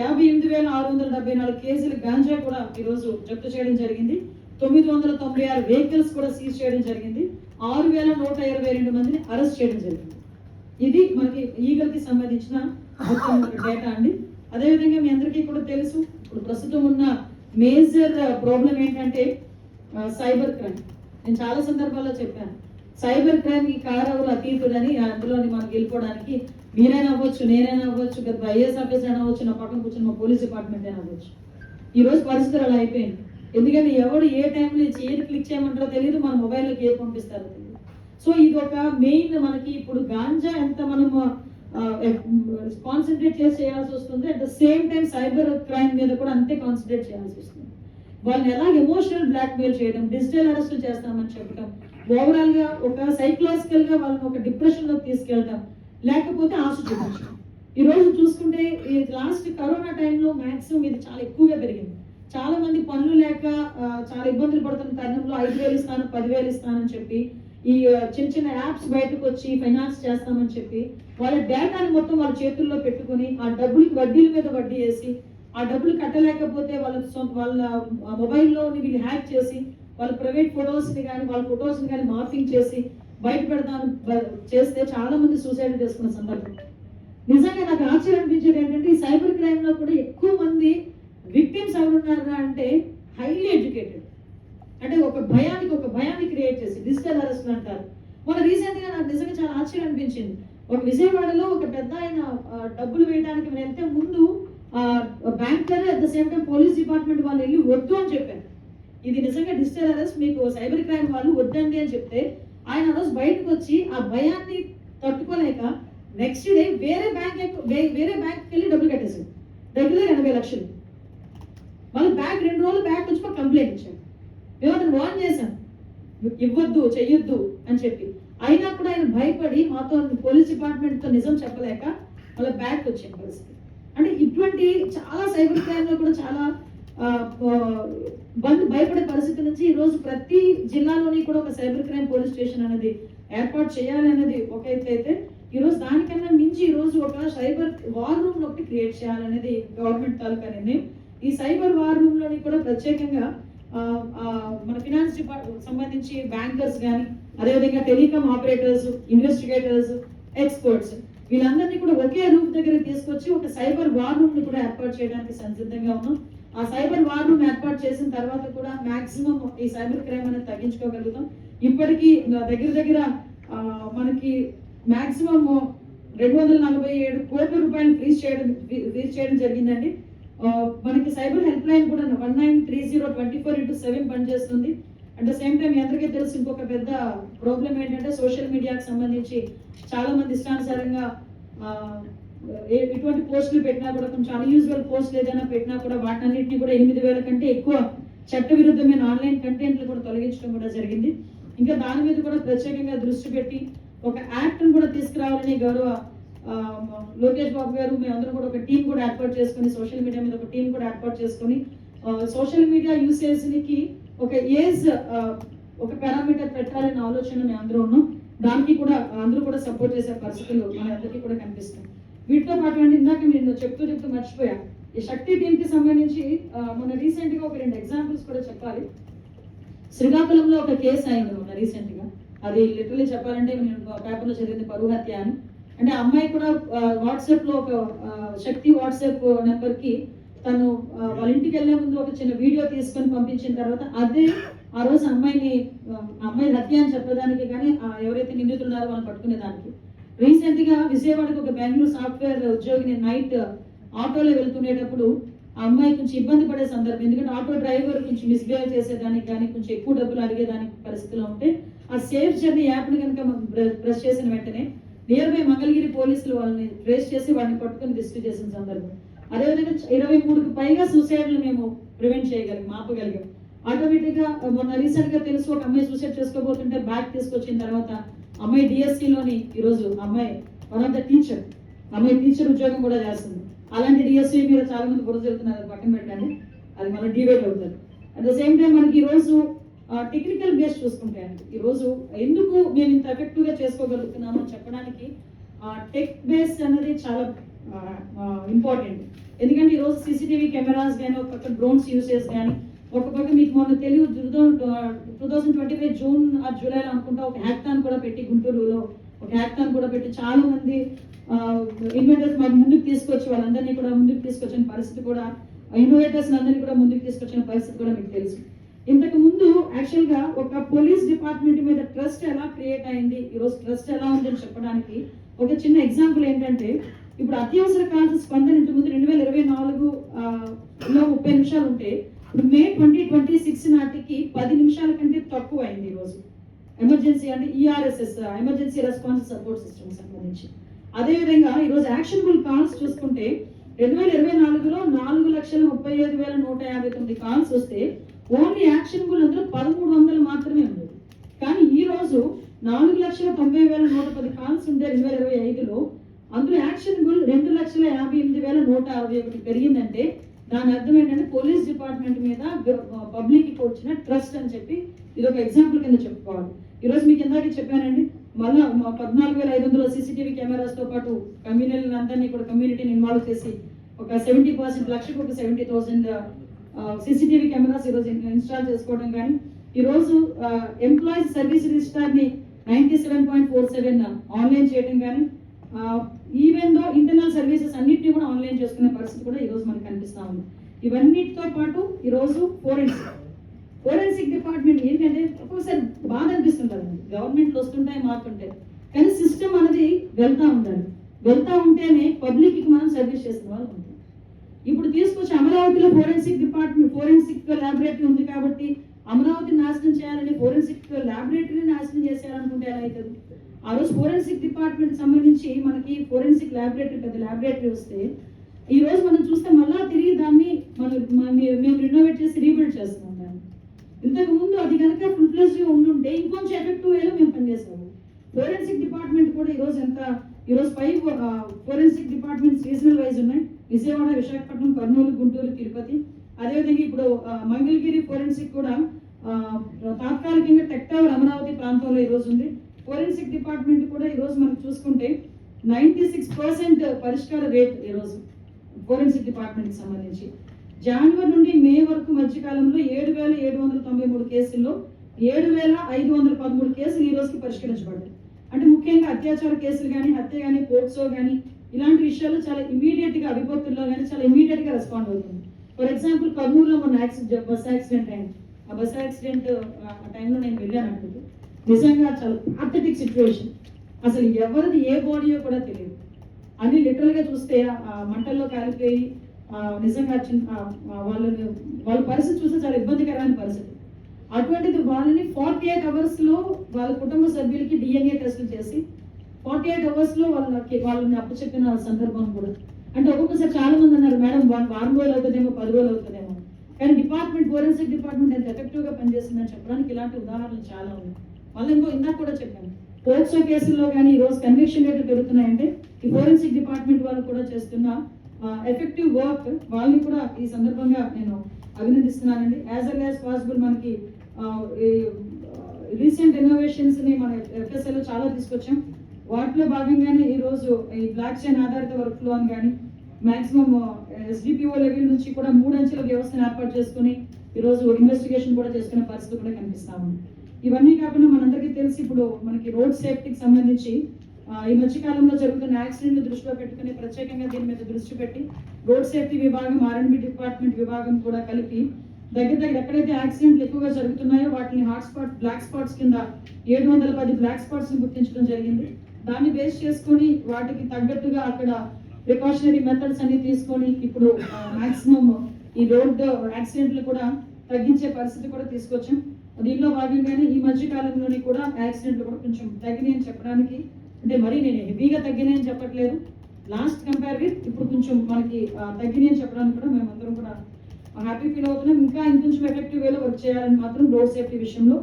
58,674 కేసులు గాంజా కూడా ఈరోజు జప్తు చేయడం జరిగింది. 996 వెహికల్స్ కూడా సీజ్ చేయడం జరిగింది. 6,122 మందిని అరెస్ట్ చేయడం జరిగింది. ఇది మనకి ఈగల్ కి సంబంధించిన మొత్తం డేటా అండి. అదేవిధంగా మీ అందరికీ కూడా తెలుసు ఇప్పుడు ప్రస్తుతం ఉన్న మేజర్ ప్రాబ్లం ఏంటంటే సైబర్ క్రైమ్. నేను చాలా సందర్భాల్లో చెప్పాను, సైబర్ క్రైమ్ కి కారవులు అతీతులని, అందులోని మనం గెలుపుకోవడానికి మీరైనా అవ్వచ్చు, నేనైనా అవ్వచ్చు, ఐఏఎస్ ఆఫీసర్ అయినా అవ్వచ్చు, నా పక్కన కూర్చొని మా పోలీస్ డిపార్ట్మెంట్ అయినా అవ్వచ్చు. ఈ రోజు పరిస్థితులు అలా అయిపోయింది. ఎందుకంటే ఎవరు ఏ టైంలో ఏది క్లిక్ చేయమంటారో తెలియదు, మన మొబైల్లోకి ఏది పంపిస్తారో తెలియదు. సో ఇది ఒక మెయిన్ మనకి ఇప్పుడు గాంజా ఎంత మనము కాన్సన్ట్రేట్ చేయాల్సి వస్తుంది, at the same time cyber crime మీద కూడా అంతే కాన్సన్ట్రేట్ చేయాల్సి వస్తుంది. వాళ్ళని ఎలా ఎమోషనల్ బ్లాక్మెయిల్ చేయడం, డిజిటల్ అరెస్ట్ చేస్తామని చెప్పడం, ఓవరాల్ గా ఒక సైకలాజికల్ గా వాళ్ళని ఒక డిప్రెషన్ లోకి తీసుకెళ్ళటం, లేకపోతే ఆశ చూపించడం, ఈ రోజు చూసుకుంటే ఈ లాస్ట్ కరోనా టైంలో మాక్సిమం ఇది చాలా ఎక్కువగా పెరిగింది. చాలా మంది పనులు లేక చాలా ఇబ్బందులు పడుతున్న తరుణంలో 5,000 ఇస్తాను 10,000 ఇస్తానని చెప్పి ఈ చిన్న చిన్న యాప్స్ బయటకు వచ్చి ఫైనాన్స్ చేస్తామని చెప్పి వాళ్ళ డేటాని మొత్తం వాళ్ళ చేతుల్లో పెట్టుకుని ఆ డబ్బులకి వడ్డీల మీద వడ్డీ వేసి ఆ డబ్బులు కట్టలేకపోతే వాళ్ళ మొబైల్లో వీళ్ళు హ్యాక్ చేసి వాళ్ళ ప్రైవేట్ ఫొటోస్ని కానీ వాళ్ళ ఫొటోస్ని కానీ మార్ఫింగ్ చేసి బయట పెడతాను చేస్తే చాలా మంది సూసైడ్ చేసుకున్న సందర్భం. నిజంగా నాకు ఆశ్చర్యం అనిపించేది ఏంటంటే ఈ సైబర్ క్రైమ్ లో కూడా ఎక్కువ మంది విక్టిమ్స్ ఎవరున్నారా అంటే హైలీ ఎడ్యుకేటెడ్, అంటే ఒక భయాన్ని క్రియేట్ చేసి డిజిటల్ అరెస్ట్ అంటారు. మన రీసెంట్ గా నాకు నిజంగా చాలా ఆశ్చర్యం అనిపించింది. ఒక విజయవాడలో ఒక పెద్ద ఆయన డబ్బులు వేయడానికి వెళ్తే ముందు banker at the same time police department వాళ్ళు వెళ్ళి వద్దు అని చెప్పారు. ఇది నిజంగా డిజిటల్ అరెస్ట్, మీకు సైబర్ క్రైమ్ వాళ్ళు వద్దండి అని చెప్తే ఆయన ఆ రోజు బయటకు వచ్చి ఆ భయాన్ని తట్టుకోలేక నెక్స్ట్ డే వేరే బ్యాంక్ వెళ్ళి డబ్బులు కట్టేసాడు, దగ్గర 80 లక్షలు. మళ్ళీ 2 రోజులు బ్యాంక్ వచ్చి మాకు కంప్లైంట్ ఇచ్చాడు. మేము అతను వార్న్ చేశాం, ఇవ్వద్దు చెయ్యొద్దు అని చెప్పి. అయినా కూడా ఆయన భయపడి మాతో పోలీస్ డిపార్ట్మెంట్తో నిజం చెప్పలేక మళ్ళీ బ్యాక్ వచ్చిన పరిస్థితి. అంటే ఇటువంటి చాలా సైబర్ క్రైమ్ లో కూడా చాలా భయపడే పరిస్థితి నుంచి ఈరోజు ప్రతి జిల్లాలోని కూడా ఒక సైబర్ క్రైమ్ పోలీస్ స్టేషన్ అనేది ఏర్పాటు చేయాలి అనేది ఒక ఎత్తు అయితే, ఈరోజు దానికన్నా మించి ఈరోజు ఒక సైబర్ వార్ రూమ్ ఒకటి క్రియేట్ చేయాలనేది గవర్నమెంట్ తాలూకా నిర్ణయం. ఈ సైబర్ వార్ రూమ్ లోని కూడా ప్రత్యేకంగా మన ఫినాన్స్ డిపార్ట్మెంట్ సంబంధించి బ్యాంకర్స్ కానీ, అదేవిధంగా టెలికామ్ ఆపరేటర్స్, ఇన్వెస్టిగేటర్స్, ఎక్స్పర్ట్స్ వీళ్ళందరినీ కూడా ఒకే రూఫ్ దగ్గర తీసుకొచ్చి ఒక సైబర్ వార్ రూమ్ ని కూడా ఏర్పాటు చేయడానికి సంసిద్ధంగా ఉన్నాం. ఆ సైబర్ వార్ రూమ్ ఏర్పాటు చేసిన తర్వాత కూడా మాక్సిమం ఈ సైబర్ క్రైమ్ అనేది తగ్గించుకోగలుగుతాం. ఇప్పటికీ దగ్గర మనకి మాక్సిమం 247 కోట్ల రూపాయలు ఫ్రీజ్ చేయడం జరిగిందండి. మనకి సైబర్ హెల్ప్ లైన్ కూడా 1930 24/7 పనిచేస్తుంది. అట్ ద సేమ్ టైం అందరికీ తెలుసు ఇంకొక పెద్ద ప్రాబ్లం ఏంటంటే సోషల్ మీడియాకి సంబంధించి చాలా మంది ఇష్టానుసారంగా ఎటువంటి పోస్టులు పెట్టినా కూడా, కొంచెం అన్యూజువల్ పోస్టులు ఏదైనా పెట్టినా కూడా వాటన్నిటిని కూడా 8,000 కంటే ఎక్కువ చట్ట విరుద్ధమైన ఆన్లైన్ కంటెంట్లు కూడా తొలగించడం కూడా జరిగింది. ఇంకా దాని మీద కూడా ప్రత్యేకంగా దృష్టి పెట్టి ఒక యాక్ట్ కూడా తీసుకురావాలని గౌరవ లోకేష్ బాబు గారు మేమందరం కూడా ఒక టీం కూడా ఏర్పాటు చేసుకుని, సోషల్ మీడియా మీద ఒక టీం కూడా ఏర్పాటు చేసుకుని సోషల్ మీడియా యూసేజ్కి ఒక ఏజ్ ఒక పారామీటర్ పెట్టాలనే ఆలోచన మేము అందరూ ఉన్నాం. దానికి కూడా అందరూ కూడా సపోర్ట్ చేసే పరిస్థితులు మన అందరికీ కూడా కనిపిస్తాయి. వీటితో పాటు అంటే ఇందాక నేను చెప్తూ మర్చిపోయా, ఈ శక్తి టీమ్ కి సంబంధించి మొన్న రీసెంట్ గా ఒక 2 ఎగ్జాంపుల్స్ కూడా చెప్పాలి. శ్రీకాకుళంలో ఒక కేసు అయింది మొన్న రీసెంట్ గా. అది లిటరలీ చెప్పాలంటే నేను పేపర్లో చదివింది పరువు హత్య అని. అంటే అమ్మాయి కూడా వాట్సాప్ లో ఒక శక్తి వాట్సాప్ నెంబర్ కి తను వాళ్ళ ఇంటికి వెళ్లే ముందు ఒక చిన్న వీడియో తీసుకొని పంపించిన తర్వాత అదే ఆ రోజు అమ్మాయి హత్య అని చెప్పడానికి కానీ ఎవరైతే నిందితులు ఉన్నారో వాళ్ళని పట్టుకునే దానికి. రీసెంట్ గా విజయవాడకు ఒక బెంగళూరు సాఫ్ట్వేర్ ఉద్యోగిని నైట్ ఆటోలో వెళ్తుండేటప్పుడు ఆ అమ్మాయి కొంచెం ఇబ్బంది పడే సందర్భం, ఎందుకంటే ఆటో డ్రైవర్ కొంచెం మిస్బిహేవ్ చేసేదానికి కానీ కొంచెం ఎక్కువ డబ్బులు అడిగేదానికి పరిస్థితిలో ఉంటే ఆ సేఫ్ జర్నీ యాప్ని కనుక ప్రెస్ చేసిన వెంటనే నియర్ బై మంగళగిరి పోలీసులు వాళ్ళని ట్రేస్ చేసి వాడిని పట్టుకుని రెస్క్యూ చేసిన సందర్భం. అదేవిధంగా 23కు పైగా సూసైడ్లు మేము ప్రివెంట్ చేయగలిగాం, ఆపగలిగాం. ఆటోమేటిక్ గా మొన్న రీసెంట్ గా తెలుసు ఒక అమ్మాయి సూసైడ్ చేసుకోబోతుంటే బ్యాక్ తీసుకొచ్చిన తర్వాత అమ్మాయి డిఎస్సిలోని ఈరోజు అమ్మాయి వన్ ఆఫ్ ద టీచర్, అమ్మాయి టీచర్ ఉద్యోగం కూడా చేస్తుంది. అలాంటి డిఎస్సి మీరు చాలా మంది బుర్ర చెప్తున్నారు, అది పక్కన పెట్టండి, అది మనం డివైడ్ అవుతుంది. అట్ ద సేమ్ టైం మనకి ఈరోజు టెక్నికల్ బేస్ చూసుకుంటే ఈరోజు ఎందుకు మేము ఇంత ఎఫెక్టివ్ గా చేసుకోగలుగుతున్నాము అని చెప్పడానికి టెక్ బేస్ అనేది చాలా ఇంపార్టెంట్. ఎందుకంటే ఈరోజు సీసీటీవీ కెమెరాస్ కానీ, ఒక పక్క డ్రోన్స్ యూసేజ్ కానీ, ఒక పక్క మీకు మొన్న తెలియదు 2025 జూన్ ఆ జూలైలో అనుకుంటా ఒక హ్యాక్థాన్ కూడా పెట్టి, గుంటూరులో ఒక హ్యాక్థాన్ కూడా పెట్టి చాలా మంది ఇన్వెంటర్స్ మన ముందుకు తీసుకొచ్చి వాళ్ళందరినీ కూడా ముందుకు తీసుకొచ్చిన పరిస్థితి కూడా, ఇన్నోవేటర్స్ అందరినీ కూడా ముందుకు తీసుకొచ్చిన పరిస్థితి కూడా మీకు తెలుసు. ఇంతకు ముందు యాక్చువల్ గా ఒక పోలీస్ డిపార్ట్మెంట్ మీద ట్రస్ట్ ఎలా క్రియేట్ అయింది, ఈరోజు ట్రస్ట్ ఎలా ఉందని చెప్పడానికి ఒక చిన్న ఎగ్జాంపుల్ ఏంటంటే, ఇప్పుడు అత్యవసర కాల్స్ స్పందన ఇంతకుముందు 2024లో 30 నిమిషాలు ఉంటే ఇప్పుడు మే 2026 నాటికి 10 నిమిషాల కంటే తక్కువ అయింది ఈరోజు. ఎమర్జెన్సీ అంటే ఈఆర్ఎస్ఎస్, ఎమర్జెన్సీ రెస్పాన్స్ సపోర్ట్ సిస్టమ్ సంబంధించి. అదేవిధంగా ఈరోజు యాక్షనబుల్ కాల్స్ చూసుకుంటే 2024లో 4,35,159 కాల్స్ వస్తే ఓన్లీ యాక్షనబుల్ అందులో 1,300 మాత్రమే ఉండేది. కానీ ఈ రోజు 4,90,110 కాల్స్ ఉంటే 2025లో అందులో యాక్షనబుల్ 2,58,161 పెరిగిందంటే దాని అర్థం ఏంటంటే పోలీస్ డిపార్ట్మెంట్ మీద పబ్లిక్ కి వచ్చిన ట్రస్ట్ అని చెప్పి ఇది ఒక ఎగ్జాంపుల్ కింద చెప్పుకోవాలి. ఈరోజు మీకు ఇందాక చెప్పానండి, మళ్ళీ 14,500 సీసీటీవీ కెమెరాస్ తో పాటు కమ్యూనిటీని అందరినీ కూడా కమ్యూనిటీని ఇన్వాల్వ్ చేసి ఒక 70% లక్షకు ఒక 70,000 సీసీటీవీ కెమెరాస్ ఈరోజు ఇన్స్టాల్ చేసుకోవడం కానీ, ఈరోజు ఎంప్లాయీస్ సర్వీస్ రిజిస్టర్ ని 97.47 ఆన్లైన్ చేయడం కానీ, ఈవెన్ దో ఇంటర్నల్ సర్వీసెస్ అన్నింటినీ కూడా ఆన్లైన్ చేసుకునే పరిస్థితి కూడా ఈరోజు మనకు కనిపిస్తా ఉంది. ఇవన్నిటితో పాటు ఈరోజు ఫోరెన్సిక్ డిపార్ట్మెంట్ ఏంటంటే ఒక్కొక్కసారి బాగా అనిపిస్తుంటుంది, గవర్నమెంట్లు వస్తుంటాయి మారుతుంటాయి, కానీ సిస్టమ్ అనేది వెళ్తా ఉంటేనే పబ్లిక్ కి మనం సర్వీస్ చేసిన వాళ్ళు ఉంటాం. ఇప్పుడు తీసుకొచ్చి అమరావతిలో ఫోరెన్సిక్ ల్యాబొరేటరీ ఉంది కాబట్టి అమరావతిని నాశనం చేయాలని ఫోరెన్సిక్ ల్యాబొరేటరీని నాశనం చేసేయాలనుకుంటే ఎలా అవుతుంది? ఆ రోజు ఫోరెన్సిక్ డిపార్ట్మెంట్ సంబంధించి మనకి ఫోరెన్సిక్ ల్యాబొరేటరీ పెద్ద ల్యాబొరేటరీ వస్తే ఈ రోజు మనం చూస్తే మళ్ళా తిరిగి దాన్ని మేము రినోవేట్ చేసి రీబిల్డ్ చేస్తున్నాం. దాన్ని ఇంతకు ముందు అది కనుక ఫుల్ ఫ్లెజ్డ్గా ఉండుంటే ఇంకొంచెం ఎఫెక్టివ్ వేలో మేము పనిచేస్తాము. ఫోరెన్సిక్ డిపార్ట్మెంట్ కూడా ఈరోజు 5 ఫోరెన్సిక్ డిపార్ట్మెంట్స్ రీజనల్ వైజ్ ఉన్నాయి. విజయవాడ, విశాఖపట్నం, కర్నూలు, గుంటూరు, తిరుపతి. అదేవిధంగా ఇప్పుడు మంగళగిరి ఫోరెన్సిక్ కూడా తాత్కాలికంగా టెక్ టవర్ అమరావతి ప్రాంతంలో ఈరోజు ఉంది. ఫోరెన్సిక్ డిపార్ట్మెంట్ కూడా ఈరోజు మనం చూసుకుంటే 96% పరిష్కార రేట్ ఈరోజు ఫోరెన్సిక్ డిపార్ట్మెంట్కి సంబంధించి. జనవరి నుండి మే వరకు మధ్యకాలంలో 7,793 కేసుల్లో 7,513 కేసులు ఈ రోజుకి పరిష్కరించబడ్డాయి. అంటే ముఖ్యంగా అత్యాచార కేసులు కానీ, హత్య కానీ, పోక్సో కానీ ఇలాంటి విషయాలు చాలా ఇమీడియట్ గా విపత్తుల్లో కానీ చాలా ఇమీడియట్ గా రెస్పాండ్ అవుతుంది. ఫర్ ఎగ్జాంపుల్ కర్నూలులో మొన్న బస్ యాక్సిడెంట్ అయింది. ఆ బస్ యాక్సిడెంట్ ఆ టైంలో నేను వెళ్ళాను. అంటుంది నిజంగా చాలా పాథటిక్ సిచ్యువేషన్. అసలు ఎవరిది ఏ బాడీయో కూడా తెలియదు. అని లిటరల్ గా చూస్తే ఆ మంటల్లో కాలిపోయి నిజంగా వాళ్ళ పరిస్థితి చూస్తే చాలా ఇబ్బందికరమైన పరిస్థితి. అటువంటిది వాళ్ళని 48 hours లో వాళ్ళ కుటుంబ సభ్యులకి DNA టెస్టులు చేసి 48 hours లో వాళ్ళని అప్పచెప్పిన సందర్భం కూడా. అంటే ఒక్కొక్కసారి చాలా మంది అన్నారు, మేడం వారం రోజులు అవుతుందేమో, 10 రోజులు అవుతుందేమో, కానీ ఫోరెన్సిక్ డిపార్ట్మెంట్ ఎంత ఎఫెక్టివ్ గా పనిచేస్తుందని చెప్పడానికి ఇలాంటి ఉదాహరణలు చాలా ఉన్నాయి. మళ్ళీ ఇందాక కూడా చెప్పాను, పోక్సో కేసుల్లో కానీ ఈ రోజు కన్విక్షన్ రేట్లు పెరుగుతున్నాయంటే ఈ ఫోరెన్సిక్ డిపార్ట్మెంట్ వాళ్ళు కూడా చేస్తున్న ఎఫెక్టివ్ వర్క్ వాళ్ళని కూడా ఈ సందర్భంగా నేను అభినందిస్తున్నానండి. యాజ్ వెల్ యాజ్ పాసిబుల్ మనకి రీసెంట్ ఇన్నోవేషన్స్ ని మన FSL లో చాలా తీసుకొచ్చాం. వాటిలో భాగంగానే ఈ రోజు ఈ బ్లాక్ చైన్ ఆధారిత వర్క్ ఫ్లో అని కానీ మాక్సిమం SDPO లెవెల్ నుంచి కూడా 3 అంచెల వ్యవస్థను ఏర్పాటు చేసుకుని ఈ రోజు ఇన్వెస్టిగేషన్ కూడా చేసుకునే పరిస్థితి కూడా కనిపిస్తాము. ఇవన్నీ కాకుండా మనందరికీ తెలిసి ఇప్పుడు మనకి రోడ్ సేఫ్టీకి సంబంధించి ఈ మధ్యకాలంలో జరుగుతున్న యాక్సిడెంట్లు దృష్టిలో పెట్టుకుని ప్రత్యేకంగా దీని మీద దృష్టి పెట్టి రోడ్ సేఫ్టీ విభాగం, R&B డిపార్ట్మెంట్ విభాగం కూడా కలిపి దగ్గర ఎక్కడైతే యాక్సిడెంట్లు ఎక్కువగా జరుగుతున్నాయో వాటిని బ్లాక్ స్పాట్స్ కింద 710 బ్లాక్ స్పాట్స్ ని గుర్తించడం జరిగింది. దాన్ని బేస్ చేసుకొని వాటికి తగ్గట్టుగా అక్కడ ప్రికాషనరీ మెథడ్స్ అన్ని తీసుకొని ఇప్పుడు మాక్సిమం ఈ రోడ్ యాక్సిడెంట్లు కూడా తగ్గించే పరిస్థితి కూడా తీసుకొచ్చాం. దీనిలో భాగంగానే ఈ మధ్య కాలంలోని కూడా యాక్సిడెంట్లు కూడా కొంచెం తగ్గినాయి అని చెప్పడానికి, అంటే మరీ నేను హెవీగా తగ్గినాయి అని చెప్పట్లేదు, లాస్ట్ కంపేర్ విత్ ఇప్పుడు కొంచెం మనకి తగ్గినాయి అని చెప్పడానికి కూడా మేమందరం కూడా హ్యాపీ ఫీల్ అవుతున్నాం. ఇంకా ఇంకొంచెం ఎఫెక్టివ్ వేలో వర్క్ చేయాలని మాత్రం రోడ్ సేఫ్టీ విషయంలో